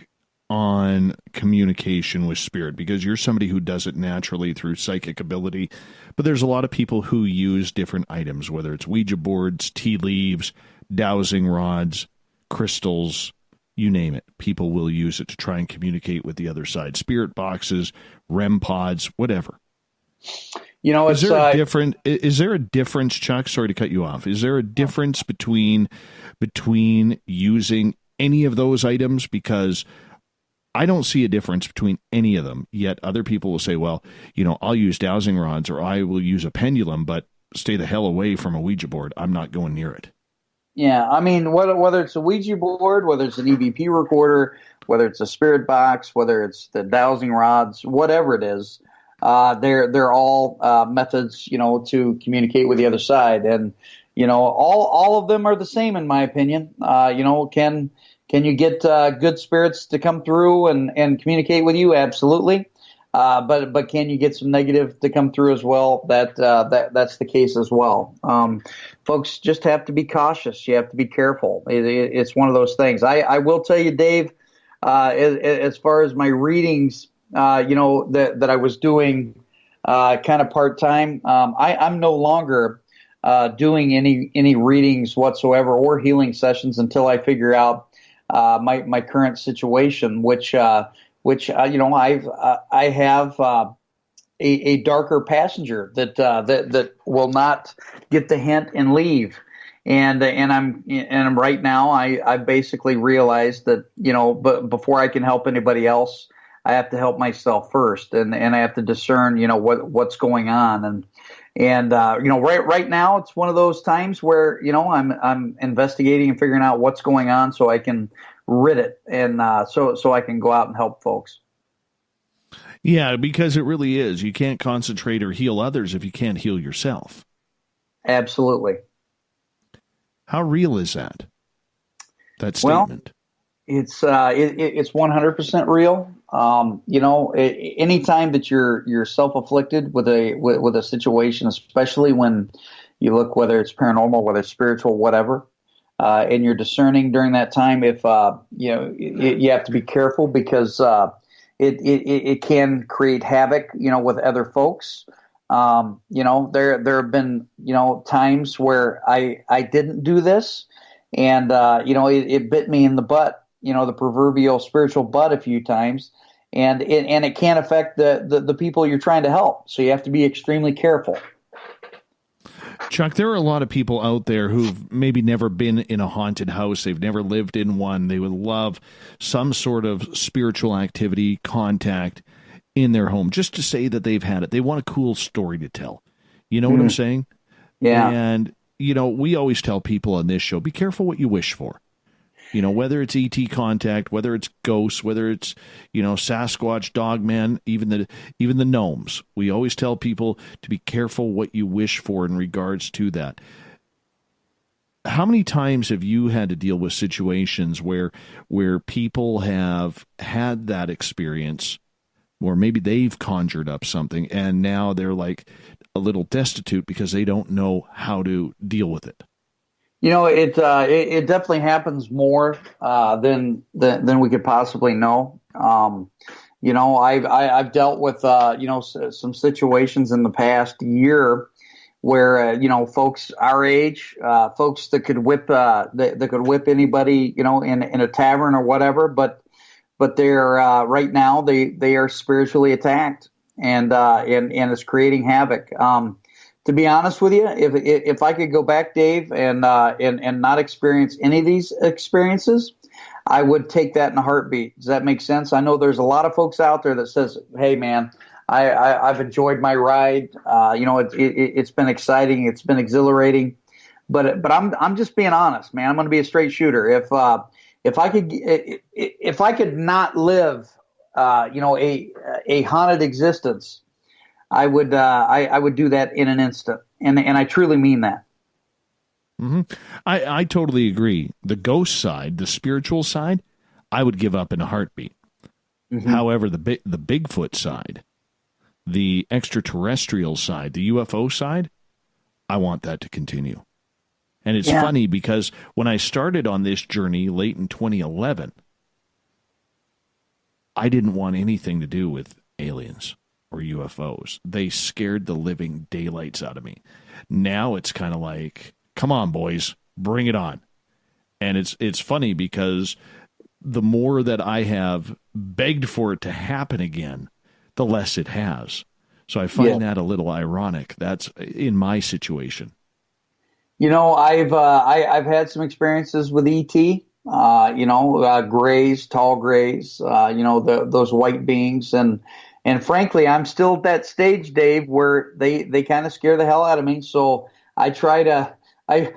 on communication with spirit? Because you're somebody who does it naturally through psychic ability, but there's a lot of people who use different items, whether it's Ouija boards, tea leaves, dowsing rods, crystals, you name it. People will use it to try and communicate with the other side. Spirit boxes, REM pods, whatever. Is there a difference, Chuck? Sorry to cut you off. Is there a difference between using any of those items? Because I don't see a difference between any of them, yet other people will say, well, I'll use dowsing rods or I will use a pendulum, but stay the hell away from a Ouija board. I'm not going near it. Yeah, I mean, whether it's a Ouija board, whether it's an EVP recorder, whether it's a spirit box, whether it's the dowsing rods, whatever it is, they're all methods, to communicate with the other side. And, all of them are the same, in my opinion. Can you get good spirits to come through and communicate with you? Absolutely. But can you get some negative to come through as well? That's the case as well. Folks just have to be cautious. You have to be careful. It's one of those things. I will tell you, Dave, as far as my readings, that I was doing kind of part-time, I'm no longer doing any readings whatsoever or healing sessions until I figure out my current situation, which I have a darker passenger that will not get the hint and leave, and I'm right now I basically realized that but before I can help anybody else, I have to help myself first, and I have to discern what's going on, and right now it's one of those times where I'm investigating and figuring out what's going on so I can rid it, and so I can go out and help folks. Yeah, because it really is. You can't concentrate or heal others if you can't heal yourself. Absolutely. How real is that statement? Well, it's 100% real. Anytime that you're self-afflicted with a situation, especially when you look, whether it's paranormal, whether it's spiritual, whatever, and you're discerning during that time, if you have to be careful because it can create havoc, with other folks. There have been times where I didn't do this, and it bit me in the butt, the proverbial spiritual butt a few times, and it can affect the people you're trying to help. So you have to be extremely careful. Chuck, there are a lot of people out there who've maybe never been in a haunted house. They've never lived in one. They would love some sort of spiritual activity, contact in their home, just to say that they've had it. They want a cool story to tell. You know what I'm saying? Yeah. And, we always tell people on this show, be careful what you wish for. Whether it's ET contact, whether it's ghosts, whether it's, Sasquatch, Dogman, even the gnomes. We always tell people to be careful what you wish for in regards to that. How many times have you had to deal with situations where people have had that experience, or maybe they've conjured up something and now they're like a little destitute because they don't know how to deal with it? It definitely happens more than we could possibly know. I've dealt with some situations in the past year where folks our age, folks that could whip that could whip anybody in a tavern or whatever, but they're right now they are spiritually attacked and it's creating havoc. To be honest with you, if I could go back, Dave, and not experience any of these experiences, I would take that in a heartbeat. Does that make sense? I know there's a lot of folks out there that says, "Hey, man, I've enjoyed my ride. It's been exciting, it's been exhilarating." But I'm just being honest, man. I'm going to be a straight shooter. If I could not live, a haunted existence, I would do that in an instant, and I truly mean that. Mm-hmm. I totally agree. The ghost side, the spiritual side, I would give up in a heartbeat. Mm-hmm. However, the Bigfoot side, the extraterrestrial side, the UFO side, I want that to continue. And it's funny because when I started on this journey late in 2011, I didn't want anything to do with aliens or UFOs. They scared the living daylights out of me. Now it's kind of like, come on, boys, bring it on. And it's funny because the more that I have begged for it to happen again, the less it has. So I find that a little ironic. That's in my situation. I've had some experiences with ET. Grays, tall grays. Those white beings, and frankly, I'm still at that stage, Dave, where they kind of scare the hell out of me. So I try to. I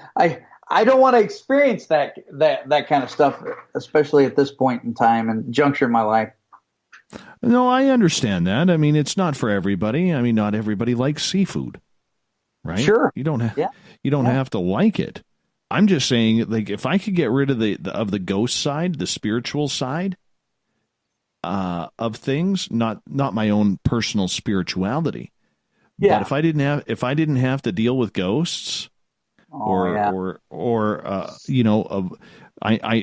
don't want to experience that kind of stuff, especially at this point in time and juncture in my life. No, I understand that. I mean, it's not for everybody. I mean, not everybody likes seafood, right? Sure. You don't have to like it. I'm just saying, like, if I could get rid of the ghost side, the spiritual side of things, not my own personal spirituality. Yeah. But if I didn't have to deal with ghosts, I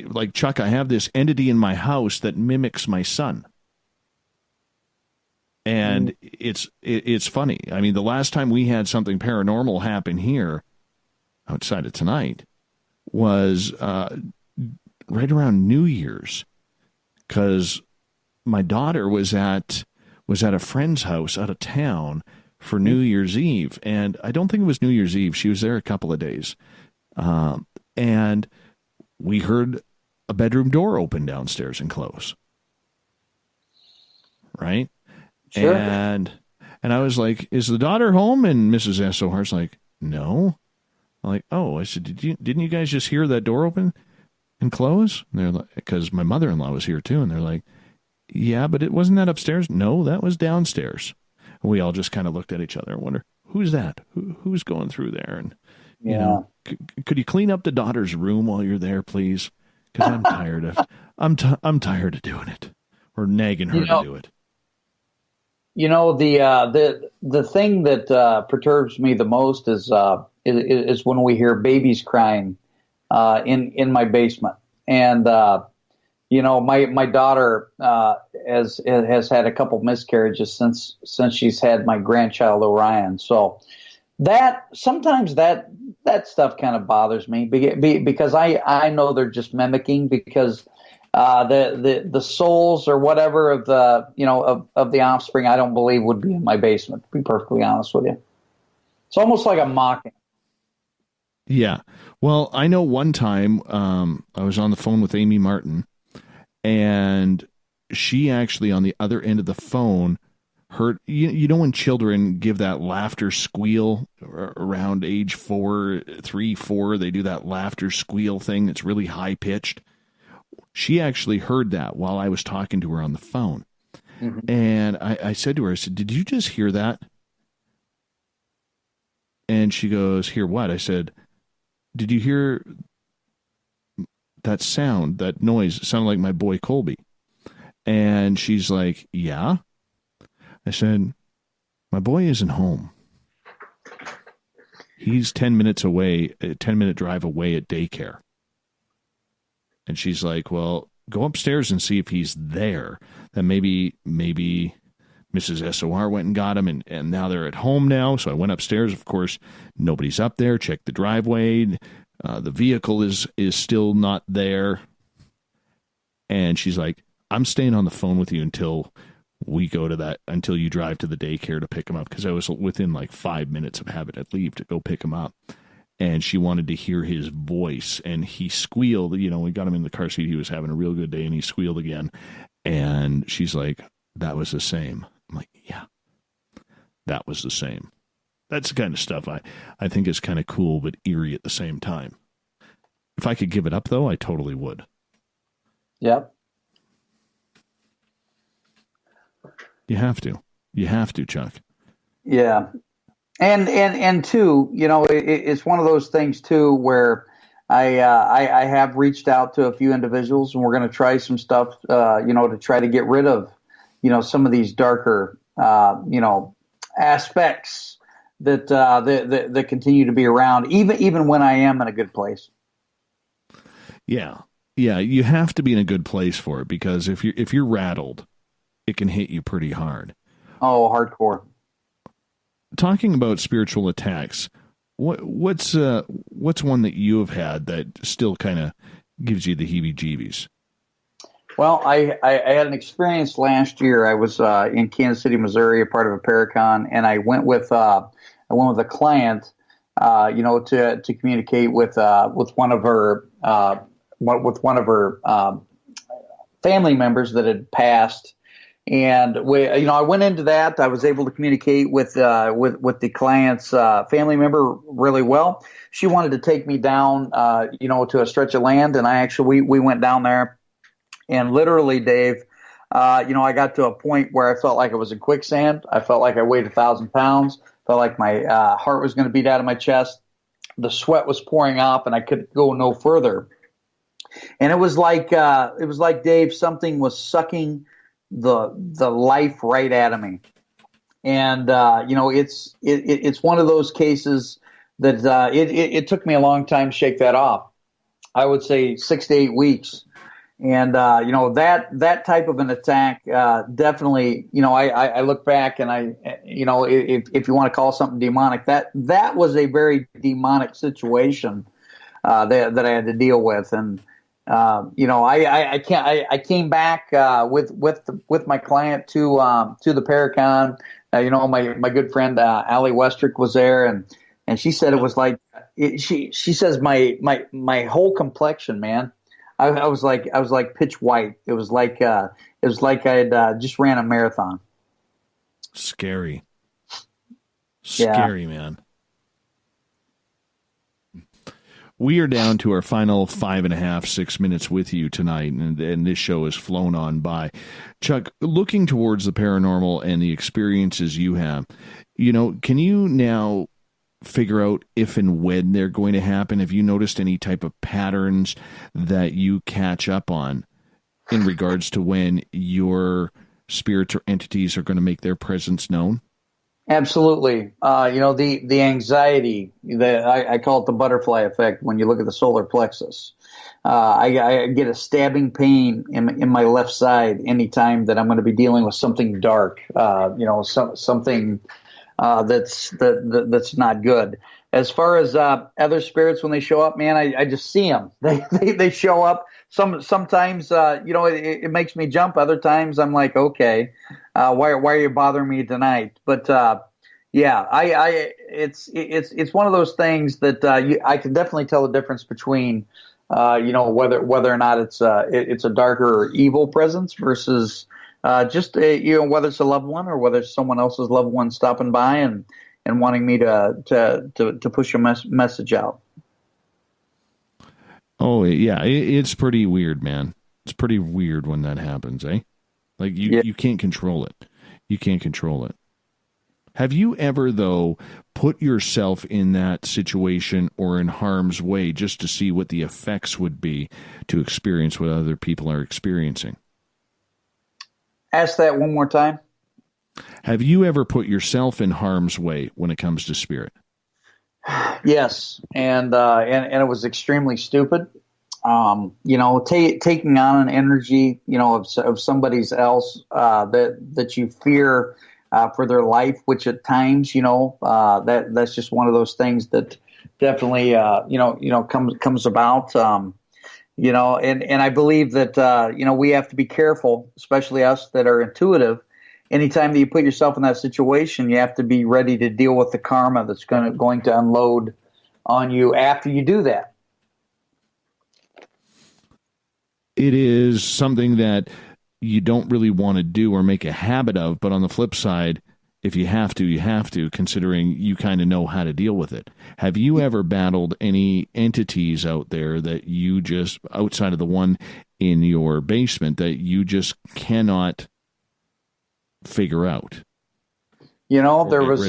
like Chuck, I have this entity in my house that mimics my son. And it's funny. I mean, the last time we had something paranormal happen here outside of tonight was right around New Year's, because my daughter was at a friend's house out of town for New Year's Eve, and I don't think it was New Year's Eve. She was there a couple of days, and we heard a bedroom door open downstairs and close. Right? Sure. And I was like, "Is the daughter home?" And Mrs. SOR's like, "No." I'm like, "Oh," I said, "Didn't you guys just hear that door open and close?" And they're like, because my mother-in-law was here too, and they're like, "Yeah, but it wasn't that upstairs." "No, that was downstairs." And we all just kind of looked at each other and wonder, who's that? Who's going through there? And you know, could you clean up the daughter's room while you're there, please? Because I'm tired of I'm tired of doing it or nagging her to do it. The thing that perturbs me the most is when we hear babies crying in my basement. And my daughter has had a couple miscarriages since she's had my grandchild Orion. So sometimes that stuff kind of bothers me because I know they're just mimicking, because the souls or whatever of the offspring, I don't believe would be in my basement, to be perfectly honest with you. It's almost like I'm mocking. Yeah. Well, I know one time I was on the phone with Amy Martin, and she actually on the other end of the phone heard, when children give that laughter squeal around age 4, they do that laughter squeal thing that's really high pitched. She actually heard that while I was talking to her on the phone. Mm-hmm. And I said to her, I said, "Did you just hear that?" And she goes, "Hear what?" I said, "Did you hear that sound, that noise? It sounded like my boy Colby." And she's like, "Yeah." I said, "My boy isn't home. he's 10 minutes away, a 10-minute drive away at daycare. And she's like, well, go upstairs and see if he's there. Then maybe Mrs. SOR went and got him, and now they're at home now. So I went upstairs. Of course, nobody's up there. Checked the driveway. The vehicle is still not there. And she's like, I'm staying on the phone with you until we go to that, until you drive to the daycare to pick him up. Because I was within like 5 minutes of having to leave to go pick him up. And she wanted to hear his voice. And he squealed. You know, we got him in the car seat. He was having a real good day, and he squealed again. And she's like, that was the same. I'm like, yeah, that was the same. That's the kind of stuff I think is kind of cool, but eerie at the same time. If I could give it up, though, I totally would. Yep. You have to. You have to, Chuck. Yeah. And too, you know, it's one of those things, too, where I have reached out to a few individuals, and we're going to try some stuff, you know, to try to get rid of, you know, some of these darker, you know, aspects that continue to be around, even when I am in a good place. Yeah, you have to be in a good place for it, because if you're rattled, it can hit you pretty hard. Oh, hardcore. Talking about spiritual attacks, what's one that you have had that still kind of gives you the heebie-jeebies? Well, I had an experience last year. I was in Kansas City, Missouri, a part of a Paracon, and I went with a client, you know, to communicate with one of her family members that had passed. And you know, I went into that. I was able to communicate with the client's family member really well. She wanted to take me down, you know, to a stretch of land, and we went down there. And literally, Dave, you know, I got to a point where I felt like I was in quicksand. I felt like I weighed 1,000 pounds. Felt like my heart was going to beat out of my chest. The sweat was pouring off, and I could go no further. And it was like Dave, something was sucking the life right out of me. And you know, it's one of those cases that it took me a long time to shake that off. I would say 6 to 8 weeks. And, you know, that type of an attack, definitely, you know, I look back and you know, if you want to call something demonic, that was a very demonic situation, that I had to deal with. And, you know, I came back, with my client to the Paracon. You know, my good friend, Allie Westrick was there, and she said it was like, she says my whole complexion, man. I was like pitch white. It was like I had just ran a marathon. Scary, man. We are down to our final 5.5, 6 minutes with you tonight, and this show has flown on by. Chuck, looking towards the paranormal and the experiences you have, you know, can you now figure out if and when they're going to happen? Have you noticed any type of patterns that you catch up on in regards to when your spirits or entities are going to make their presence known? Absolutely. You know, the anxiety, I call it the butterfly effect when you look at the solar plexus. I get a stabbing pain in my left side anytime that I'm going to be dealing with something dark, you know, something that's not good. As far as other spirits, when they show up, man, I just see them. They show up. Sometimes you know, it makes me jump. Other times I'm like, okay, why are you bothering me tonight? But yeah, it's one of those things that I can definitely tell the difference between you know, whether or not it's a darker or evil presence versus just you know, whether it's a loved one or whether it's someone else's loved one stopping by and wanting me to push a message out. Oh yeah, it's pretty weird, man. It's pretty weird when that happens, eh? Like you can't control it. You can't control it. Have you ever, though, put yourself in that situation or in harm's way just to see what the effects would be to experience what other people are experiencing? Ask that one more time. Have you ever put yourself in harm's way when it comes to spirit? Yes, and it was extremely stupid. Taking on an energy, of somebody else that you fear for their life, which at times, that's just one of those things that definitely, comes about. And I believe that we have to be careful, especially us that are intuitive. Anytime that you put yourself in that situation, you have to be ready to deal with the karma that's going to unload on you after you do that. It is something that you don't really want to do or make a habit of, but on the flip side, if you have to, you have to, considering you kind of know how to deal with it. Have you ever battled any entities out there that you just, outside of the one in your basement, that you just cannot figure out? There was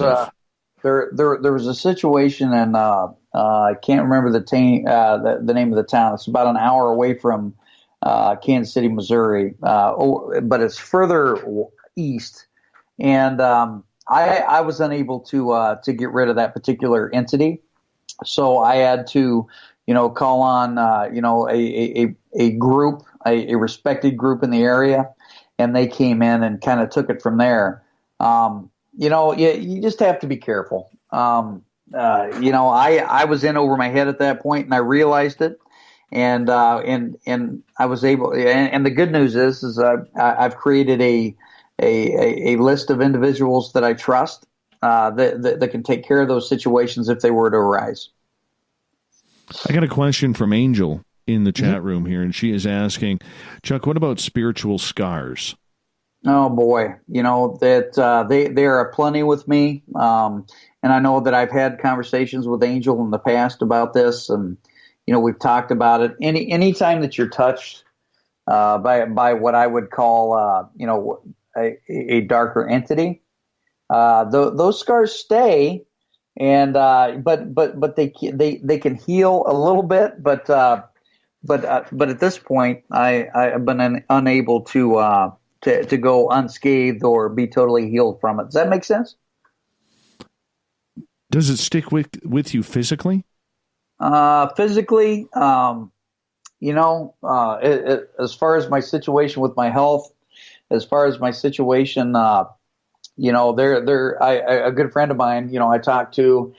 there was a situation, and I can't remember the name of the town. It's about an hour away from Kansas City, Missouri, but it's further east. And I was unable to get rid of that particular entity, so I had to, call on a group, a respected group in the area, and they came in and kind of took it from there. You just have to be careful. I was in over my head at that point, and I realized it. And I was able, and the good news is I've created a list of individuals that I trust that can take care of those situations if they were to arise. I got a question from Angel in the chat room here, and she is asking, Chuck, what about spiritual scars? Oh boy, that they are aplenty with me, and I know that I've had conversations with Angel in the past about this, and we've talked about it. Anytime that you're touched by what I would call a darker entity, those scars stay, and but they can heal a little bit, but at this point I've been unable to go unscathed or be totally healed from it. Does that make sense? Does it stick with you physically? Physically, as far as my situation with my health, as far as my situation, a good friend of mine, hadn't talked to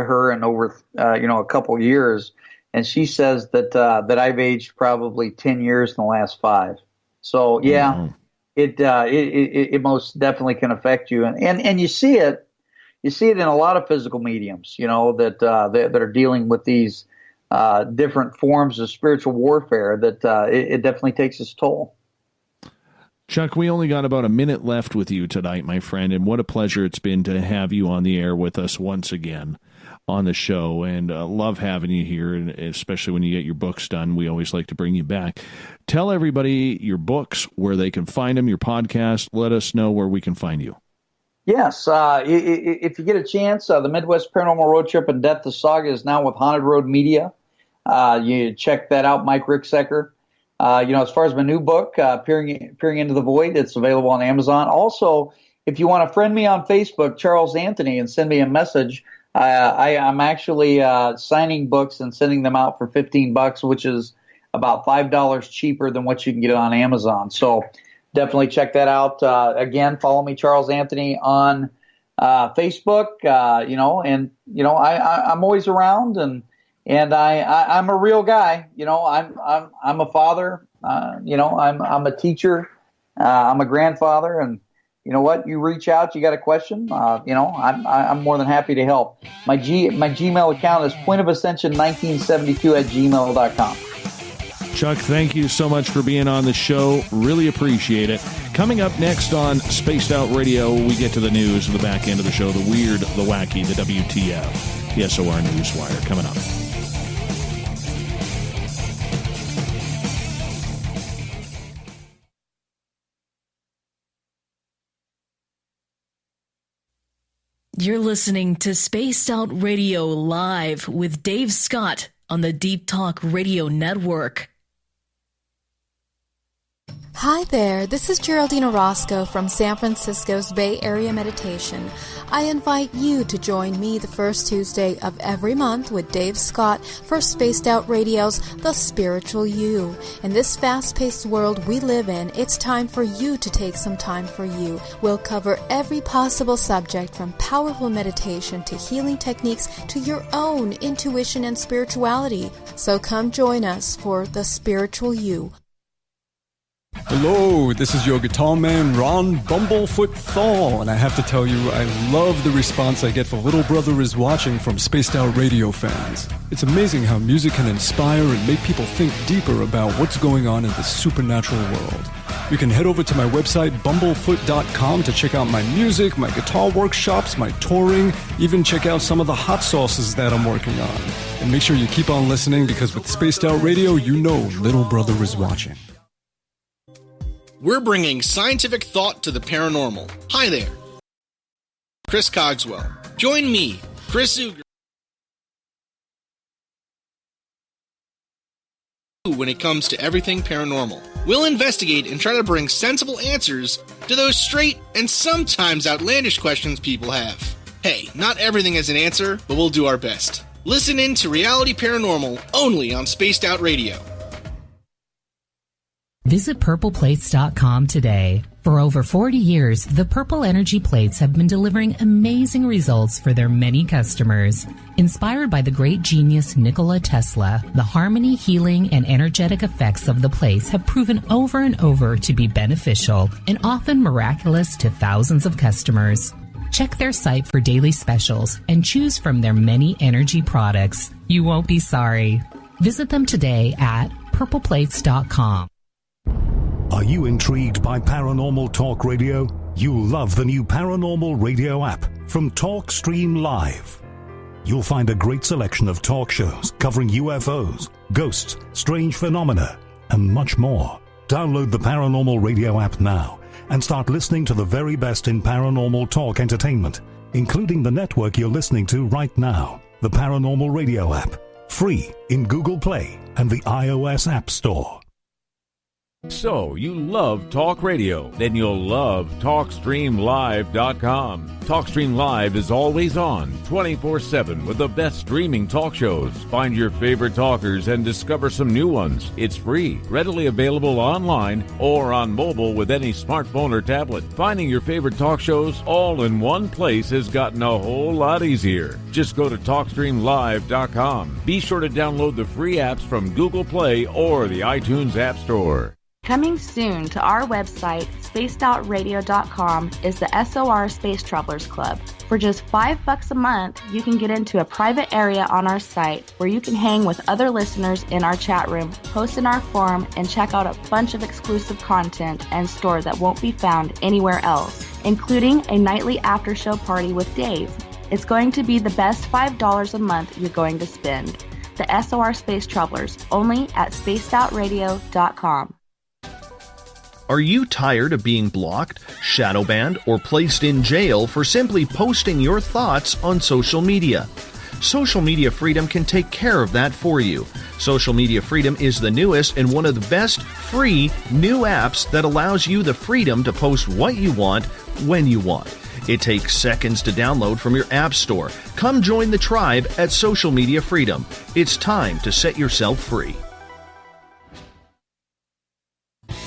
her in over, a couple years, and she says that I've aged probably 10 years in the last 5. So yeah, it most definitely can affect you, and you see it. You see it in a lot of physical mediums, that are dealing with these different forms of spiritual warfare. That it definitely takes its toll. Chuck, we only got about a minute left with you tonight, my friend, and what a pleasure it's been to have you on the air with us once again on the show, and love having you here, and especially when you get your books done. We always like to bring you back. Tell everybody your books, where they can find them, your podcast. Let us know where we can find you. Yes, if you get a chance, the Midwest Paranormal Road Trip and Death the Saga is now with Haunted Road Media. You check that out, Mike Ricksecker. As far as my new book, Peering into the Void, it's available on Amazon. Also, if you want to friend me on Facebook, Charles Anthony, and send me a message, I'm actually signing books and sending them out for $15, which is about $5 cheaper than what you can get on Amazon. So definitely check that out. Again, follow me, Charles Anthony, on Facebook. I'm always around, and I'm a real guy. I'm a father. I'm a teacher. I'm a grandfather, and you know what? You reach out. You got a question? I'm more than happy to help. My Gmail account is pointofascension1972@gmail.com. Chuck, thank you so much for being on the show. Really appreciate it. Coming up next on Spaced Out Radio, we get to the news in the back end of the show, the weird, the wacky, the WTF, the SOR News Wire coming up. You're listening to Spaced Out Radio Live with Dave Scott on the Deep Talk Radio Network. Hi there, this is Geraldine Orozco from San Francisco's Bay Area Meditation. I invite you to join me the first Tuesday of every month with Dave Scott for Spaced Out Radio's The Spiritual You. In this fast-paced world we live in, it's time for you to take some time for you. We'll cover every possible subject from powerful meditation to healing techniques to your own intuition and spirituality. So come join us for The Spiritual You. Hello, this is your guitar man, Ron Bumblefoot Thal, and I have to tell you, I love the response I get for Little Brother is Watching from Spaced Out Radio fans. It's amazing how music can inspire and make people think deeper about what's going on in the supernatural world. You can head over to my website, bumblefoot.com, to check out my music, my guitar workshops, my touring, even check out some of the hot sauces that I'm working on. And make sure you keep on listening, because with Spaced Out Radio, you know Little Brother is watching. We're bringing scientific thought to the paranormal. Hi there, Chris Cogswell. Join me, Chris Zuger, when it comes to everything paranormal. We'll investigate and try to bring sensible answers to those straight and sometimes outlandish questions people have. Hey, not everything has an answer, but we'll do our best. Listen in to Reality Paranormal only on Spaced Out Radio. Visit purpleplates.com today. For over 40 years, the Purple Energy Plates have been delivering amazing results for their many customers. Inspired by the great genius Nikola Tesla, the harmony, healing, and energetic effects of the plates have proven over and over to be beneficial and often miraculous to thousands of customers. Check their site for daily specials and choose from their many energy products. You won't be sorry. Visit them today at purpleplates.com. Are you intrigued by Paranormal Talk Radio? You'll love the new Paranormal Radio app from TalkStream Live. You'll find a great selection of talk shows covering UFOs, ghosts, strange phenomena, and much more. Download the Paranormal Radio app now and start listening to the very best in paranormal talk entertainment, including the network you're listening to right now, the Paranormal Radio app, free in Google Play and the iOS App Store. So, you love talk radio? Then you'll love TalkStreamLive.com. TalkStream Live is always on, 24/7, with the best streaming talk shows. Find your favorite talkers and discover some new ones. It's free, readily available online or on mobile with any smartphone or tablet. Finding your favorite talk shows all in one place has gotten a whole lot easier. Just go to TalkStreamLive.com. Be sure to download the free apps from Google Play or the iTunes App Store. Coming soon to our website, spacedoutradio.com, is the SOR Space Travelers Club. For just $5 a month, you can get into a private area on our site where you can hang with other listeners in our chat room, post in our forum, and check out a bunch of exclusive content and store that won't be found anywhere else, including a nightly after-show party with Dave. It's going to be the best $5 a month you're going to spend. The SOR Space Travelers, only at spacedoutradio.com. Are you tired of being blocked, shadow banned, or placed in jail for simply posting your thoughts on social media? Social Media Freedom can take care of that for you. Social Media Freedom is the newest and one of the best free new apps that allows you the freedom to post what you want, when you want. It takes seconds to download from your app store. Come join the tribe at Social Media Freedom. It's time to set yourself free.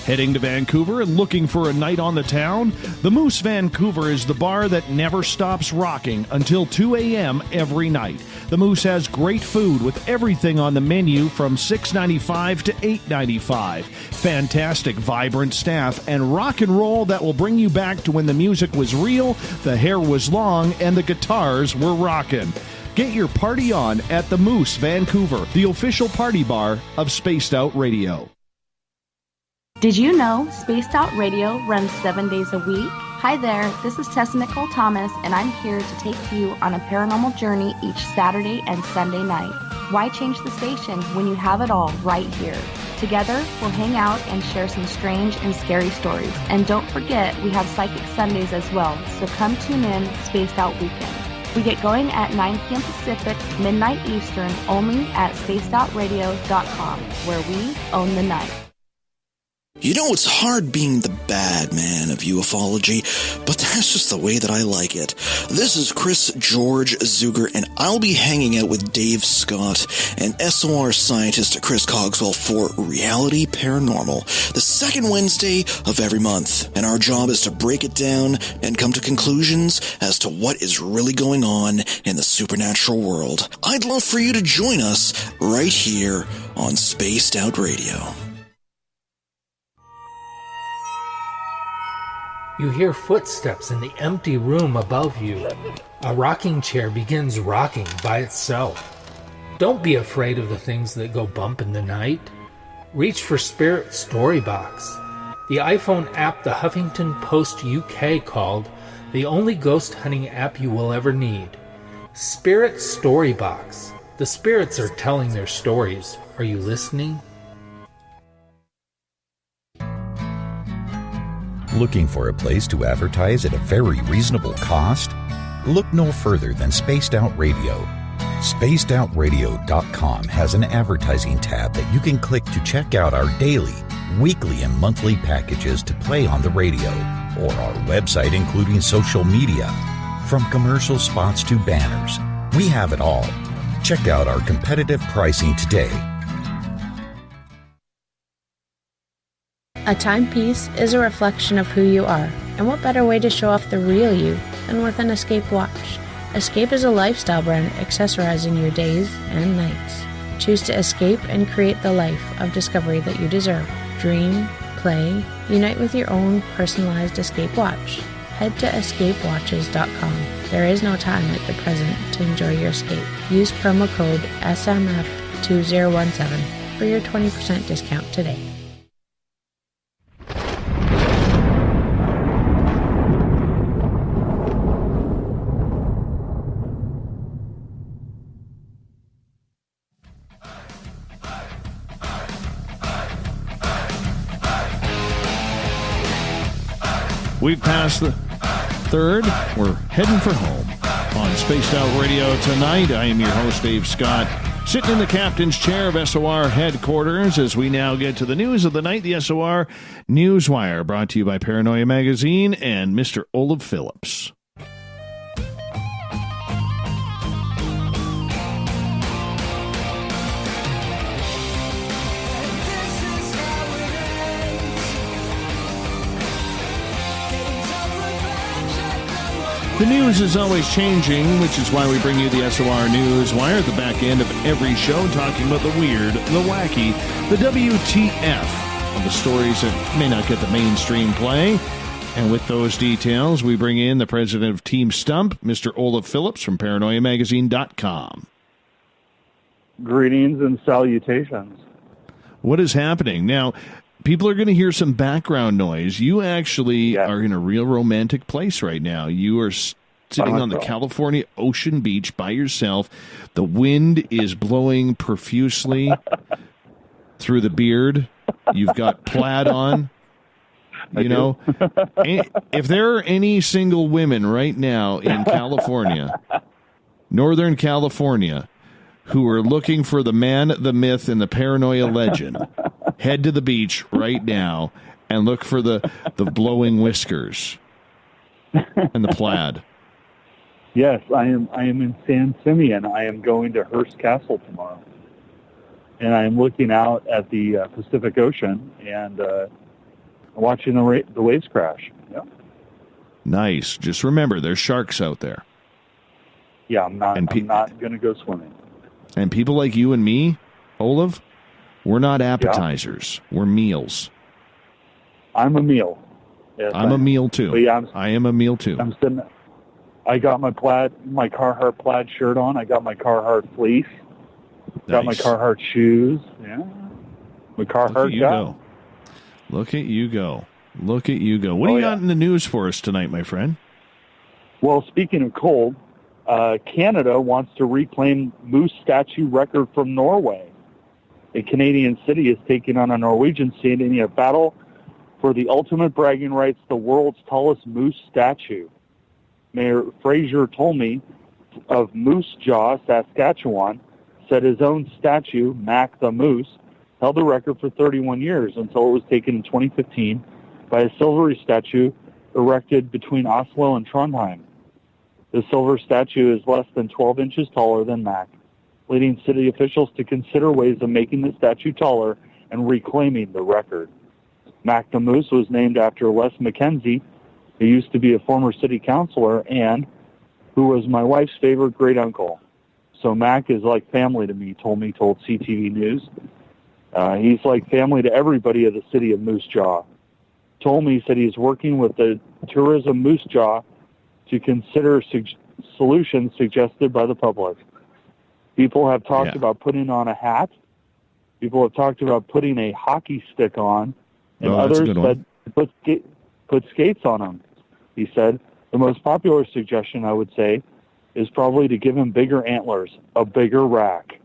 Heading to Vancouver and looking for a night on the town? The Moose Vancouver is the bar that never stops rocking until 2 a.m. every night. The Moose has great food with everything on the menu from $6.95 to $8.95. Fantastic, vibrant staff and rock and roll that will bring you back to when the music was real, the hair was long, and the guitars were rocking. Get your party on at the Moose Vancouver, the official party bar of Spaced Out Radio. Did you know Spaced Out Radio runs 7 days a week? Hi there, this is Tessa Nicole Thomas, and I'm here to take you on a paranormal journey each Saturday and Sunday night. Why change the station when you have it all right here? Together, we'll hang out and share some strange and scary stories. And don't forget, we have Psychic Sundays as well, so come tune in Spaced Out Weekend. We get going at 9 p.m. Pacific, midnight Eastern, only at spacedoutradio.com, where we own the night. You know, it's hard being the bad man of ufology, but that's just the way that I like it. This is Chris George Zuger, and I'll be hanging out with Dave Scott and SOR scientist Chris Cogswell for Reality Paranormal, the second Wednesday of every month. And our job is to break it down and come to conclusions as to what is really going on in the supernatural world. I'd love for you to join us right here on Spaced Out Radio. You hear footsteps in the empty room above you. A rocking chair begins rocking by itself. Don't be afraid of the things that go bump in the night. Reach for Spirit Storybox, the iPhone app the Huffington Post UK called the only ghost hunting app you will ever need. Spirit Storybox. The spirits are telling their stories. Are you listening? Looking for a place to advertise at a very reasonable cost? Look no further than Spaced Out Radio. SpacedOutRadio.com has an advertising tab that you can click to check out our daily, weekly, and monthly packages to play on the radio, or our website including social media. From commercial spots to banners, we have it all. Check out our competitive pricing today. A timepiece is a reflection of who you are, and what better way to show off the real you than with an Escape watch? Escape is a lifestyle brand accessorizing your days and nights. Choose to escape and create the life of discovery that you deserve. Dream, play, unite with your own personalized Escape watch. Head to escapewatches.com. There is no time like the present to enjoy your escape. Use promo code SMF2017 for your 20% discount today. We've passed the third. We're heading for home on Spaced Out Radio tonight. I am your host, Dave Scott, sitting in the captain's chair of SOR headquarters as we now get to the news of the night, the SOR News Wire, brought to you by Paranoia Magazine and Mr. Olaf Phillips. The news is always changing, which is why we bring you the SOR News Wire at the back end of every show, talking about the weird, the wacky, the WTF of the stories that may not get the mainstream play. And with those details, we bring in the president of Team Stump, Mr. Olaf Phillips from ParanoiaMagazine.com. Greetings and salutations. What is happening? Now, people are going to hear some background noise. You actually are in a real romantic place right now. You are sitting on the California ocean beach by yourself. The wind is blowing profusely through the beard. You've got plaid on. You know, if there are any single women right now in California, Northern California, who are looking for the man, the myth, and the paranoia legend, head to the beach right now and look for the blowing whiskers and the plaid. Yes, I am in San Simeon. I am going to Hearst Castle tomorrow. And I am looking out at the Pacific Ocean and watching the waves crash. Yeah. Nice. Just remember, there's sharks out there. Yeah, I'm not going to go swimming. And people like you and me, Olaf, we're not appetizers. Yeah. We're meals. I'm a meal. Yes, I'm a meal too. Yeah, I am a meal too. I'm sitting. I got my Carhartt plaid shirt on. I got my Carhartt fleece. Got my Carhartt shoes. Yeah. My Carhartt go. Look at you go. Look at you go. What do you got in the news for us tonight, my friend? Well, speaking of cold, Canada wants to reclaim moose statue record from Norway. A Canadian city is taking on a Norwegian city in a battle for the ultimate bragging rights, the world's tallest moose statue. Mayor Fraser Tolmie of Moose Jaw, Saskatchewan, said his own statue, Mac the Moose, held the record for 31 years until it was taken in 2015 by a silvery statue erected between Oslo and Trondheim. The silver statue is less than 12 inches taller than Mac, leading city officials to consider ways of making the statue taller and reclaiming the record. Mac the Moose was named after Les McKenzie, who used to be a former city councilor and who was my wife's favorite great-uncle. So Mac is like family to me, told CTV News. He's like family to everybody of the city of Moose Jaw. Told me, he said he's working with the Tourism Moose Jaw to consider solutions suggested by the public. People have talked about putting on a hat. People have talked about putting a hockey stick on. And others said put skates on them. He said, the most popular suggestion, I would say, is probably to give him bigger antlers, a bigger rack.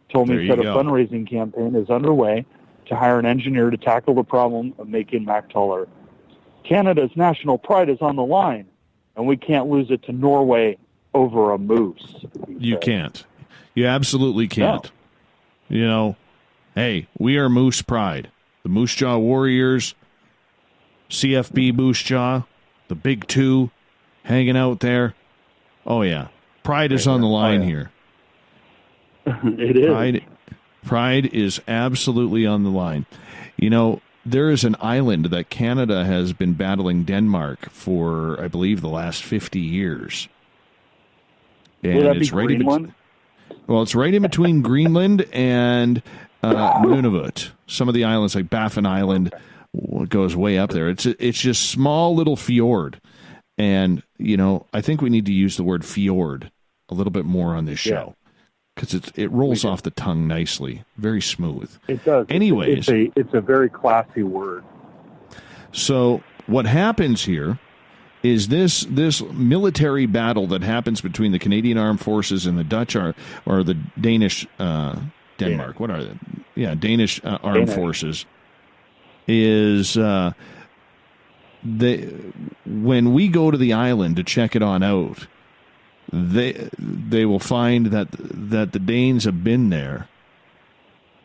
Told me that a fundraising campaign is underway to hire an engineer to tackle the problem of making Mac taller. Canada's national pride is on the line, and we can't lose it to Norway over a moose. You can't. You absolutely can't. No. You know, hey, we are Moose Pride. The Moose Jaw Warriors, CFB Moose Jaw, the Big Two, hanging out there. Oh, yeah. Pride is on the line here. It is. Pride is absolutely on the line. You know, there is an island that Canada has been battling Denmark for, I believe, the last 50 years. And Would that be Greenland? It's right in between Greenland and Nunavut. Some of the islands, like Baffin Island, goes way up there. It's just small little fjord. And, you know, I think we need to use the word fjord a little bit more on this show. Because it rolls off the tongue nicely. Very smooth. It does. Anyways. It's a very classy word. So what happens here is this military battle that happens between the Canadian Armed Forces and the Dutch or the Danish Denmark. What are they? Yeah, Danish Armed Forces is when we go to the island to check it on out, they will find that the Danes have been there,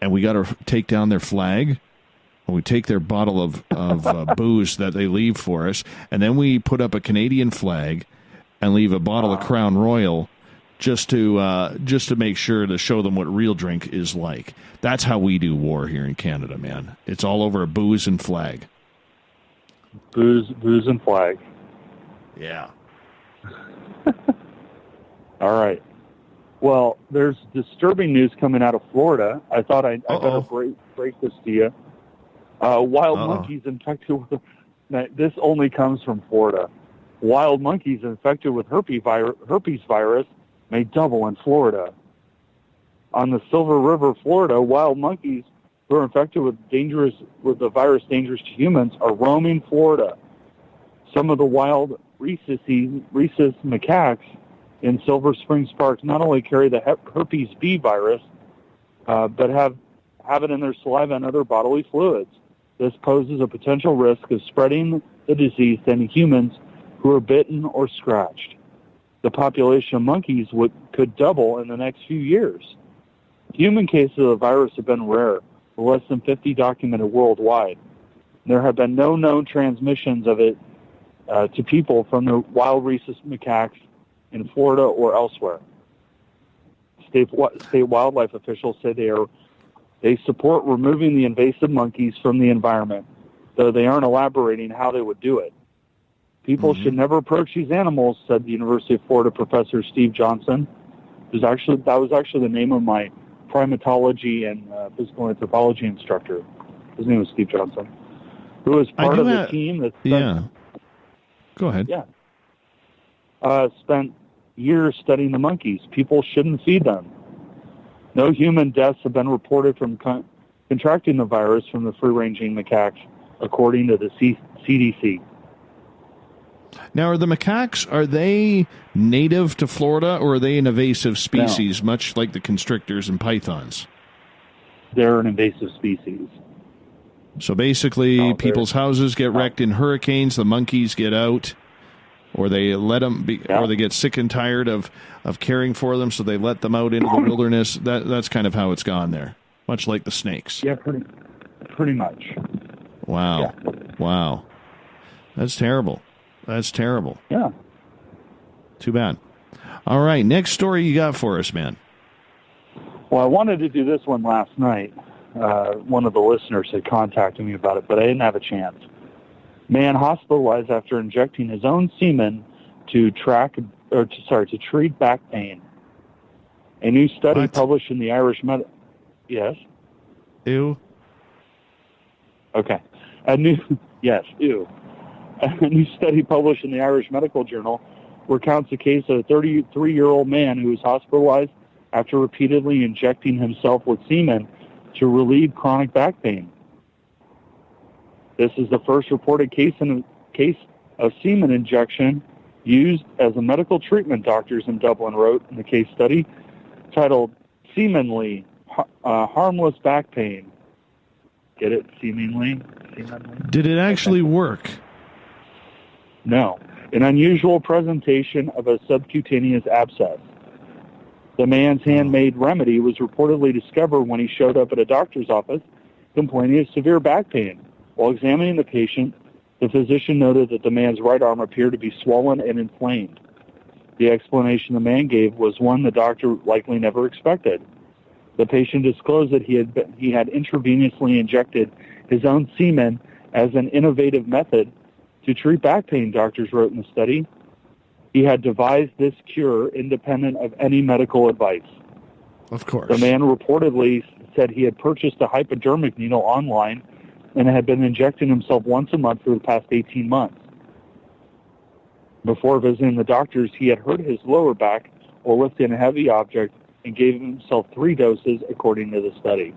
and we got to take down their flag. And we take their bottle of booze that they leave for us, and then we put up a Canadian flag and leave a bottle of Crown Royal just to make sure to show them what real drink is like. That's how we do war here in Canada, man. It's all over booze and flag. Booze and flag. Yeah. All right. Well, there's disturbing news coming out of Florida. I thought I better break this to you. Wild monkeys infected with... This only comes from Florida. Wild monkeys infected with herpes virus may double in Florida. On the Silver River, Florida, wild monkeys who are infected with the virus dangerous to humans are roaming Florida. Some of the wild rhesus macaques in Silver Springs Park not only carry the herpes B virus, but have it in their saliva and other bodily fluids. This poses a potential risk of spreading the disease to any humans who are bitten or scratched. The population of monkeys could double in the next few years. Human cases of the virus have been rare, with less than 50 documented worldwide. There have been no known transmissions of it to people from the wild rhesus macaques in Florida or elsewhere. State wildlife officials say they support removing the invasive monkeys from the environment, though they aren't elaborating how they would do it. People should never approach these animals, said the University of Florida professor Steve Johnson. That was actually the name of my primatology and physical anthropology instructor. His name was Steve Johnson, who was part of the team that spent, Go ahead. Spent years studying the monkeys. People shouldn't feed them. No human deaths have been reported from contracting the virus from the free-ranging macaques, according to the CDC. Now, are the macaques, are they native to Florida, or are they an invasive species, much like the constrictors and pythons? They're an invasive species. So basically, people's houses get wrecked in hurricanes, the monkeys get out, or they let them or they get sick and tired of caring for them, so they let them out into the wilderness. That's kind of how it's gone there. much like the snakes. Yeah, pretty much. Wow. Yeah. Wow. That's terrible. That's terrible. Yeah. Too bad. All right, next story you got for us, man. Well, I wanted to do this one last night. One of the listeners had contacted me about it, but I didn't have a chance. Man hospitalized after injecting his own semen to treat back pain. A new study published in the Irish Yes? Ew. Okay. A new study published in the Irish Medical Journal recounts the case of a 33-year-old man who was hospitalized after repeatedly injecting himself with semen to relieve chronic back pain. This is the first reported case of semen injection used as a medical treatment, doctors in Dublin wrote in the case study, titled Seemingly Harmless Back Pain. Get it? Seemingly? Did it actually work? No. An unusual presentation of a subcutaneous abscess. The man's handmade remedy was reportedly discovered when he showed up at a doctor's office complaining of severe back pain. While examining the patient, the physician noted that the man's right arm appeared to be swollen and inflamed. The explanation the man gave was one the doctor likely never expected. The patient disclosed that he had intravenously injected his own semen as an innovative method to treat back pain, doctors wrote in the study. He had devised this cure independent of any medical advice. Of course. The man reportedly said he had purchased a hypodermic needle online and had been injecting himself once a month for the past 18 months. Before visiting the doctors, he had hurt his lower back or lifted a heavy object and gave himself 3 doses, according to the study.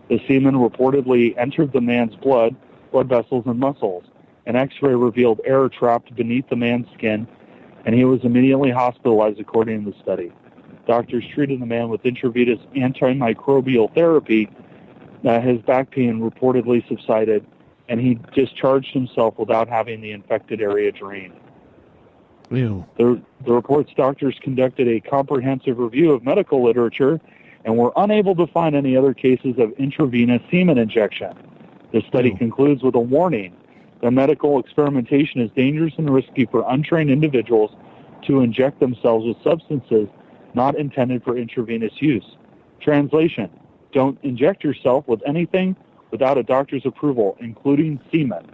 The semen reportedly entered the man's blood vessels, and muscles. An X-ray revealed air trapped beneath the man's skin, and he was immediately hospitalized, according to the study. Doctors treated the man with intravenous antimicrobial therapy. His back pain reportedly subsided, and he discharged himself without having the infected area drained. Ew. The report's doctors conducted a comprehensive review of medical literature and were unable to find any other cases of intravenous semen injection. The study concludes with a warning that medical experimentation is dangerous and risky for untrained individuals to inject themselves with substances not intended for intravenous use. Translation: don't inject yourself with anything without a doctor's approval, including semen.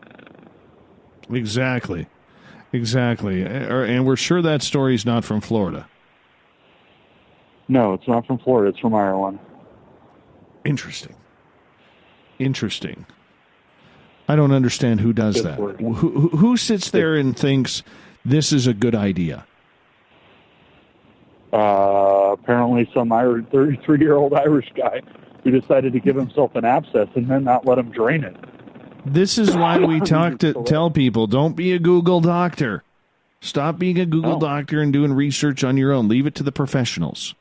Exactly. And we're sure that story's not from Florida. No, it's not from Florida. It's from Ireland. Interesting. I don't understand who does that. Who sits there and thinks this is a good idea? Apparently some 33-year-old Irish guy who decided to give himself an abscess and then not let him drain it. This is why we tell people, don't be a Google doctor. Stop being a Google doctor and doing research on your own. Leave it to the professionals.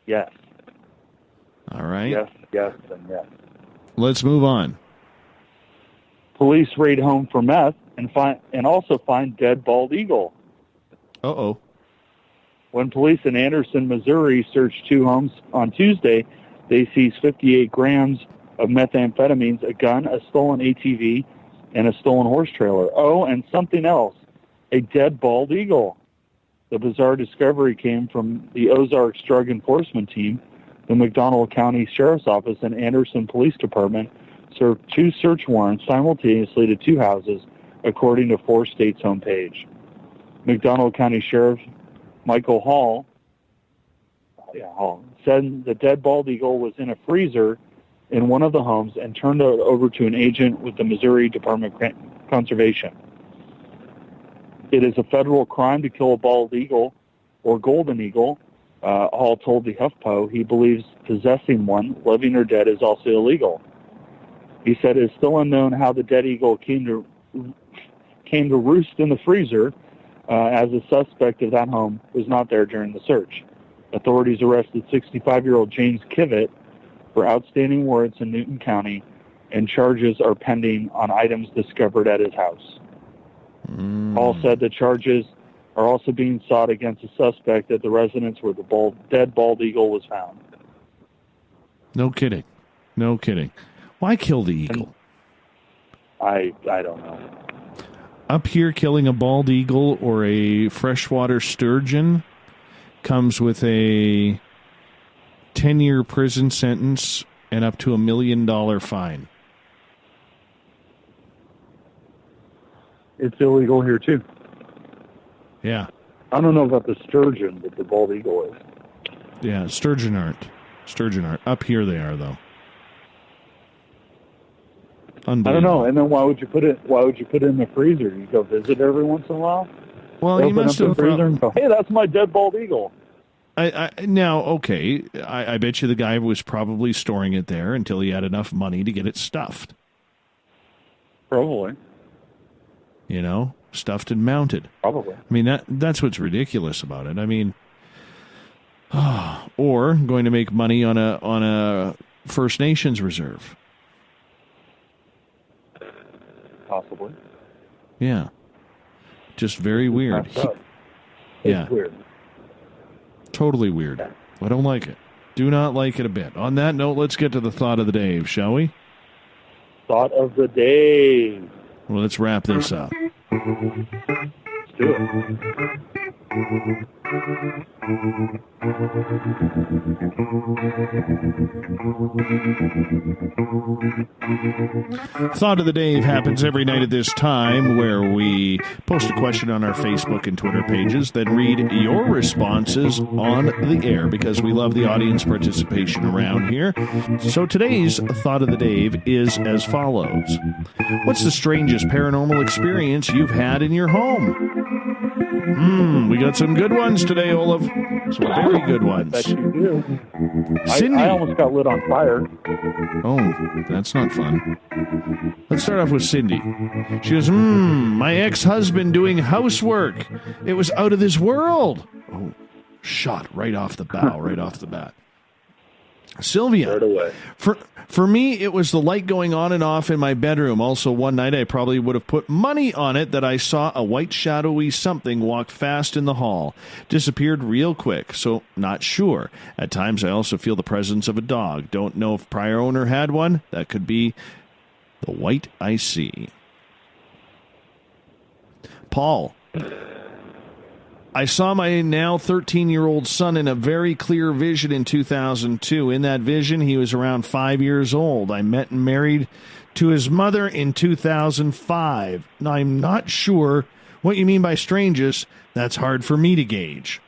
Yes. All right. Yes. Let's move on. Police raid home for meth and also find dead bald eagle. Uh-oh. When police in Anderson, Missouri searched 2 homes on Tuesday, they seized 58 grams of methamphetamines, a gun, a stolen ATV, and a stolen horse trailer. Oh, and something else, a dead bald eagle. The bizarre discovery came from the Ozarks Drug Enforcement Team. The McDonald County Sheriff's Office and Anderson Police Department served 2 search warrants simultaneously to 2 houses, according to 4 State's homepage. McDonald County Sheriff Michael Hall said the dead bald eagle was in a freezer in one of the homes and turned it over to an agent with the Missouri Department of Conservation. It is a federal crime to kill a bald eagle or golden eagle. Hall told the HuffPo he believes possessing one, living or dead, is also illegal. He said it is still unknown how the dead eagle came to roost in the freezer, as a suspect of that home was not there during the search. Authorities arrested 65-year-old James Kivett for outstanding warrants in Newton County, and charges are pending on items discovered at his house. Hall said the charges are also being sought against a suspect at the residence where the dead bald eagle was found. No kidding. No kidding. Why kill the eagle? I don't know. Up here, killing a bald eagle or a freshwater sturgeon comes with a 10-year prison sentence and up to $1 million fine. It's illegal here, too. Yeah. I don't know about the sturgeon, but the bald eagle is. Yeah, sturgeon aren't. Up here they are, though. I don't know. And then why would you put it in the freezer? You go visit every once in a while? Well, you must have... freezer and go, hey, that's my dead bald eagle. Now, okay, I bet you the guy was probably storing it there until he had enough money to get it stuffed. Probably. You know, stuffed and mounted. Probably. I mean, that's what's ridiculous about it. I mean, or going to make money on a First Nations reserve. Possibly. Yeah. Just very weird. It's weird. Totally weird. I don't like it. Do not like it a bit. On that note, let's get to the thought of the day, shall we? Thought of the day. Well, let's wrap this up. Let's do it. Thought of the Day happens every night at this time, where we post a question on our Facebook and Twitter pages, then read your responses on the air, because we love the audience participation around here. So today's Thought of the Day is as follows. What's the strangest paranormal experience you've had in your home? We got some good ones today, Olaf. Some very good ones. Bet you do. Cindy. I almost got lit on fire. Oh, that's not fun. Let's start off with Cindy. She goes, my ex-husband doing housework. It was out of this world. Oh, shot right off the bow, right off the bat. Sylvia. Right away. For me, it was the light going on and off in my bedroom. Also, one night I probably would have put money on it that I saw a white shadowy something walk fast in the hall. Disappeared real quick, so not sure. At times I also feel the presence of a dog. Don't know if prior owner had one. That could be the white I see. Paul. I saw my now 13-year-old son in a very clear vision in 2002. In that vision, he was around 5 years old. I met and married to his mother in 2005. Now, I'm not sure what you mean by strangest. That's hard for me to gauge.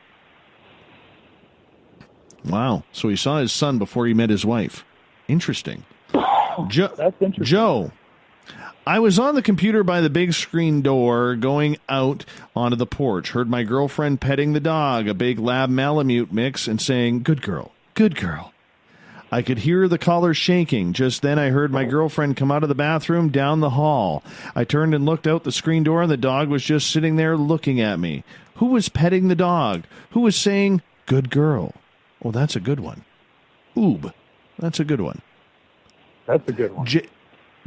Wow. So he saw his son before he met his wife. Interesting. That's interesting. Joe. I was on the computer by the big screen door going out onto the porch. Heard my girlfriend petting the dog, a big lab Malamute mix, and saying, good girl, good girl. I could hear the collar shaking. Just then I heard my girlfriend come out of the bathroom down the hall. I turned and looked out the screen door, and the dog was just sitting there looking at me. Who was petting the dog? Who was saying, good girl? Oh, that's a good one. Oob. That's a good one. That's a good one.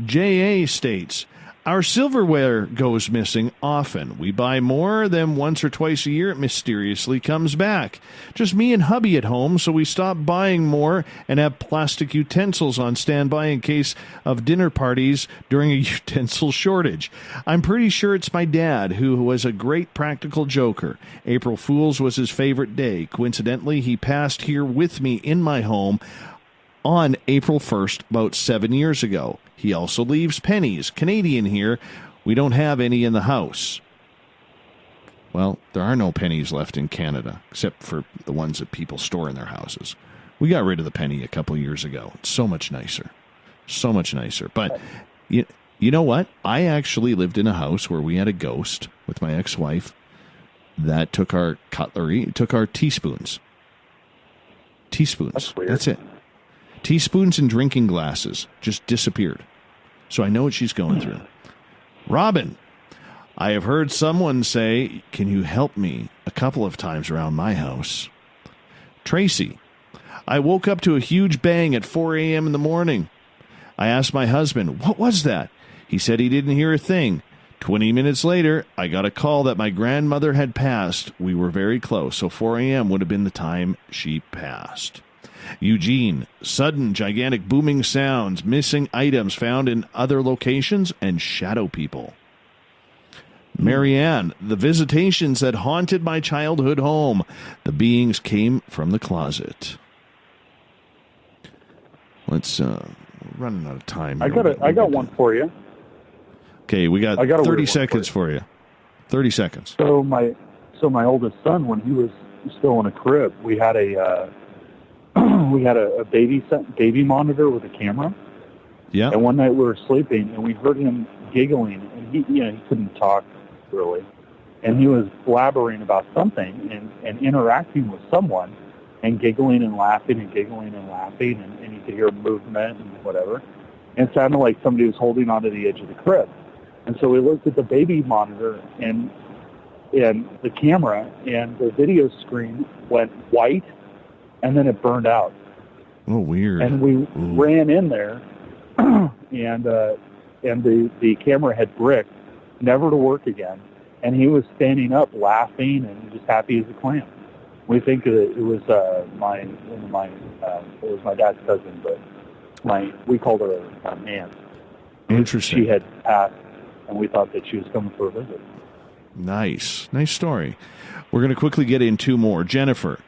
J.A. states, our silverware goes missing often. We buy more than once or twice a year. It mysteriously comes back. Just me and hubby at home, so we stop buying more and have plastic utensils on standby in case of dinner parties during a utensil shortage. I'm pretty sure it's my dad, who was a great practical joker. April Fool's was his favorite day. Coincidentally, he passed here with me in my home on April 1st, about 7 years ago. He also leaves pennies. Canadian here. We don't have any in the house. Well, there are no pennies left in Canada, except for the ones that people store in their houses. We got rid of the penny a couple years ago. It's so much nicer. So much nicer. But you know what? I actually lived in a house where we had a ghost with my ex-wife that took our cutlery, took our teaspoons. Teaspoons. That's it. Teaspoons and drinking glasses just disappeared. So I know what she's going through. Robin, I have heard someone say, can you help me, a couple of times around my house. Tracy, I woke up to a huge bang at 4 a.m. in the morning. I asked my husband, what was that? He said he didn't hear a thing. 20 minutes later, I got a call that my grandmother had passed. We were very close, so 4 a.m. would have been the time she passed. Eugene, sudden, gigantic booming sounds, missing items found in other locations, and shadow people. Marianne, the visitations that haunted my childhood home. The beings came from the closet. Let's running out of time. I got one for you. Okay, we got 30 seconds for you. 30 seconds. So my oldest son, when he was still in a crib, we had a baby monitor with a camera. Yeah. And one night we were sleeping and we heard him giggling, and he couldn't talk really, and he was blabbering about something and interacting with someone, and giggling and laughing and giggling and laughing, and you could hear movement and whatever. And it sounded like somebody was holding onto the edge of the crib. And so we looked at the baby monitor and the camera, and the video screen went white, and then it burned out. Oh, weird. And we ran in there, and the camera had bricked, never to work again. And he was standing up, laughing, and just happy as a clam. We think that it was my dad's cousin, but we called her aunt. Interesting. She had passed, and we thought that she was coming for a visit. Nice story. We're going to quickly get in two more. Jennifer,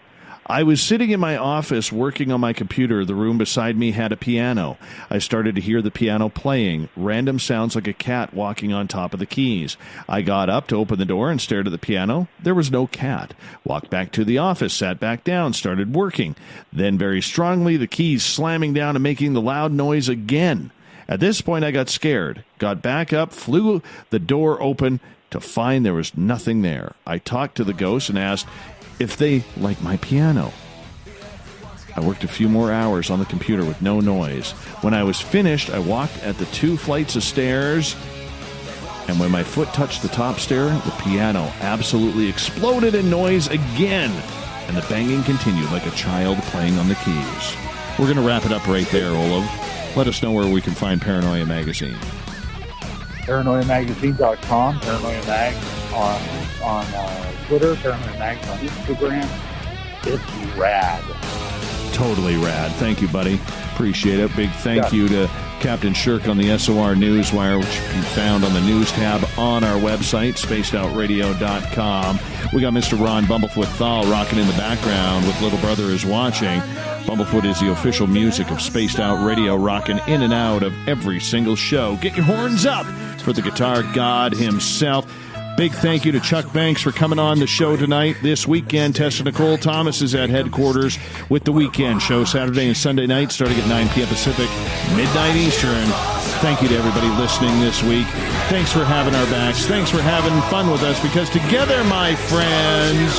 I was sitting in my office working on my computer. The room beside me had a piano. I started to hear the piano playing. Random sounds like a cat walking on top of the keys. I got up to open the door and stared at the piano. There was no cat. Walked back to the office, sat back down, started working. Then very strongly, the keys slamming down and making the loud noise again. At this point, I got scared. Got back up, flew the door open to find there was nothing there. I talked to the ghost and asked if they like my piano. I worked a few more hours on the computer with no noise. When I was finished, I walked at the 2 flights of stairs, and when my foot touched the top stair, the piano absolutely exploded in noise again, and the banging continued like a child playing on the keys. We're going to wrap it up right there, Olav. Let us know where we can find Paranoia Magazine. ParanoiaMagazine.com, Paranoia Mag on Twitter, Paranoia Mag on Instagram. It's rad. Totally rad. Thank you, buddy. Appreciate it. Big thank you to Captain Shirk on the SOR News Wire, which you found on the news tab on our website, spacedoutradio.com. We got Mr. Ron Bumblefoot THAL rocking in the background with Little Brother Is Watching. Bumblefoot is the official music of Spaced Out Radio, rocking in and out of every single show. Get your horns up for the guitar god himself. Big thank you to Chuck Banks for coming on the show tonight. This weekend, Tessa Nicole Thomas is at headquarters with the weekend show Saturday and Sunday night, starting at 9 p.m. Pacific, midnight Eastern. Thank you to everybody listening this week. Thanks for having our backs. Thanks for having fun with us, because together, my friends,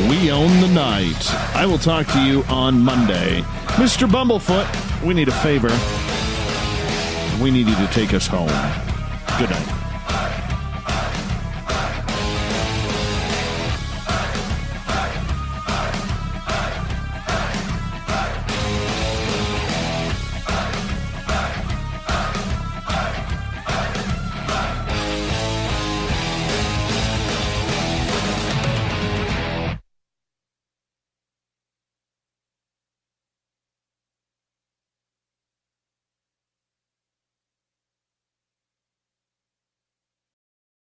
we own the night. I will talk to you on Monday. Mr. Bumblefoot, we need a favor. We need you to take us home. Good night.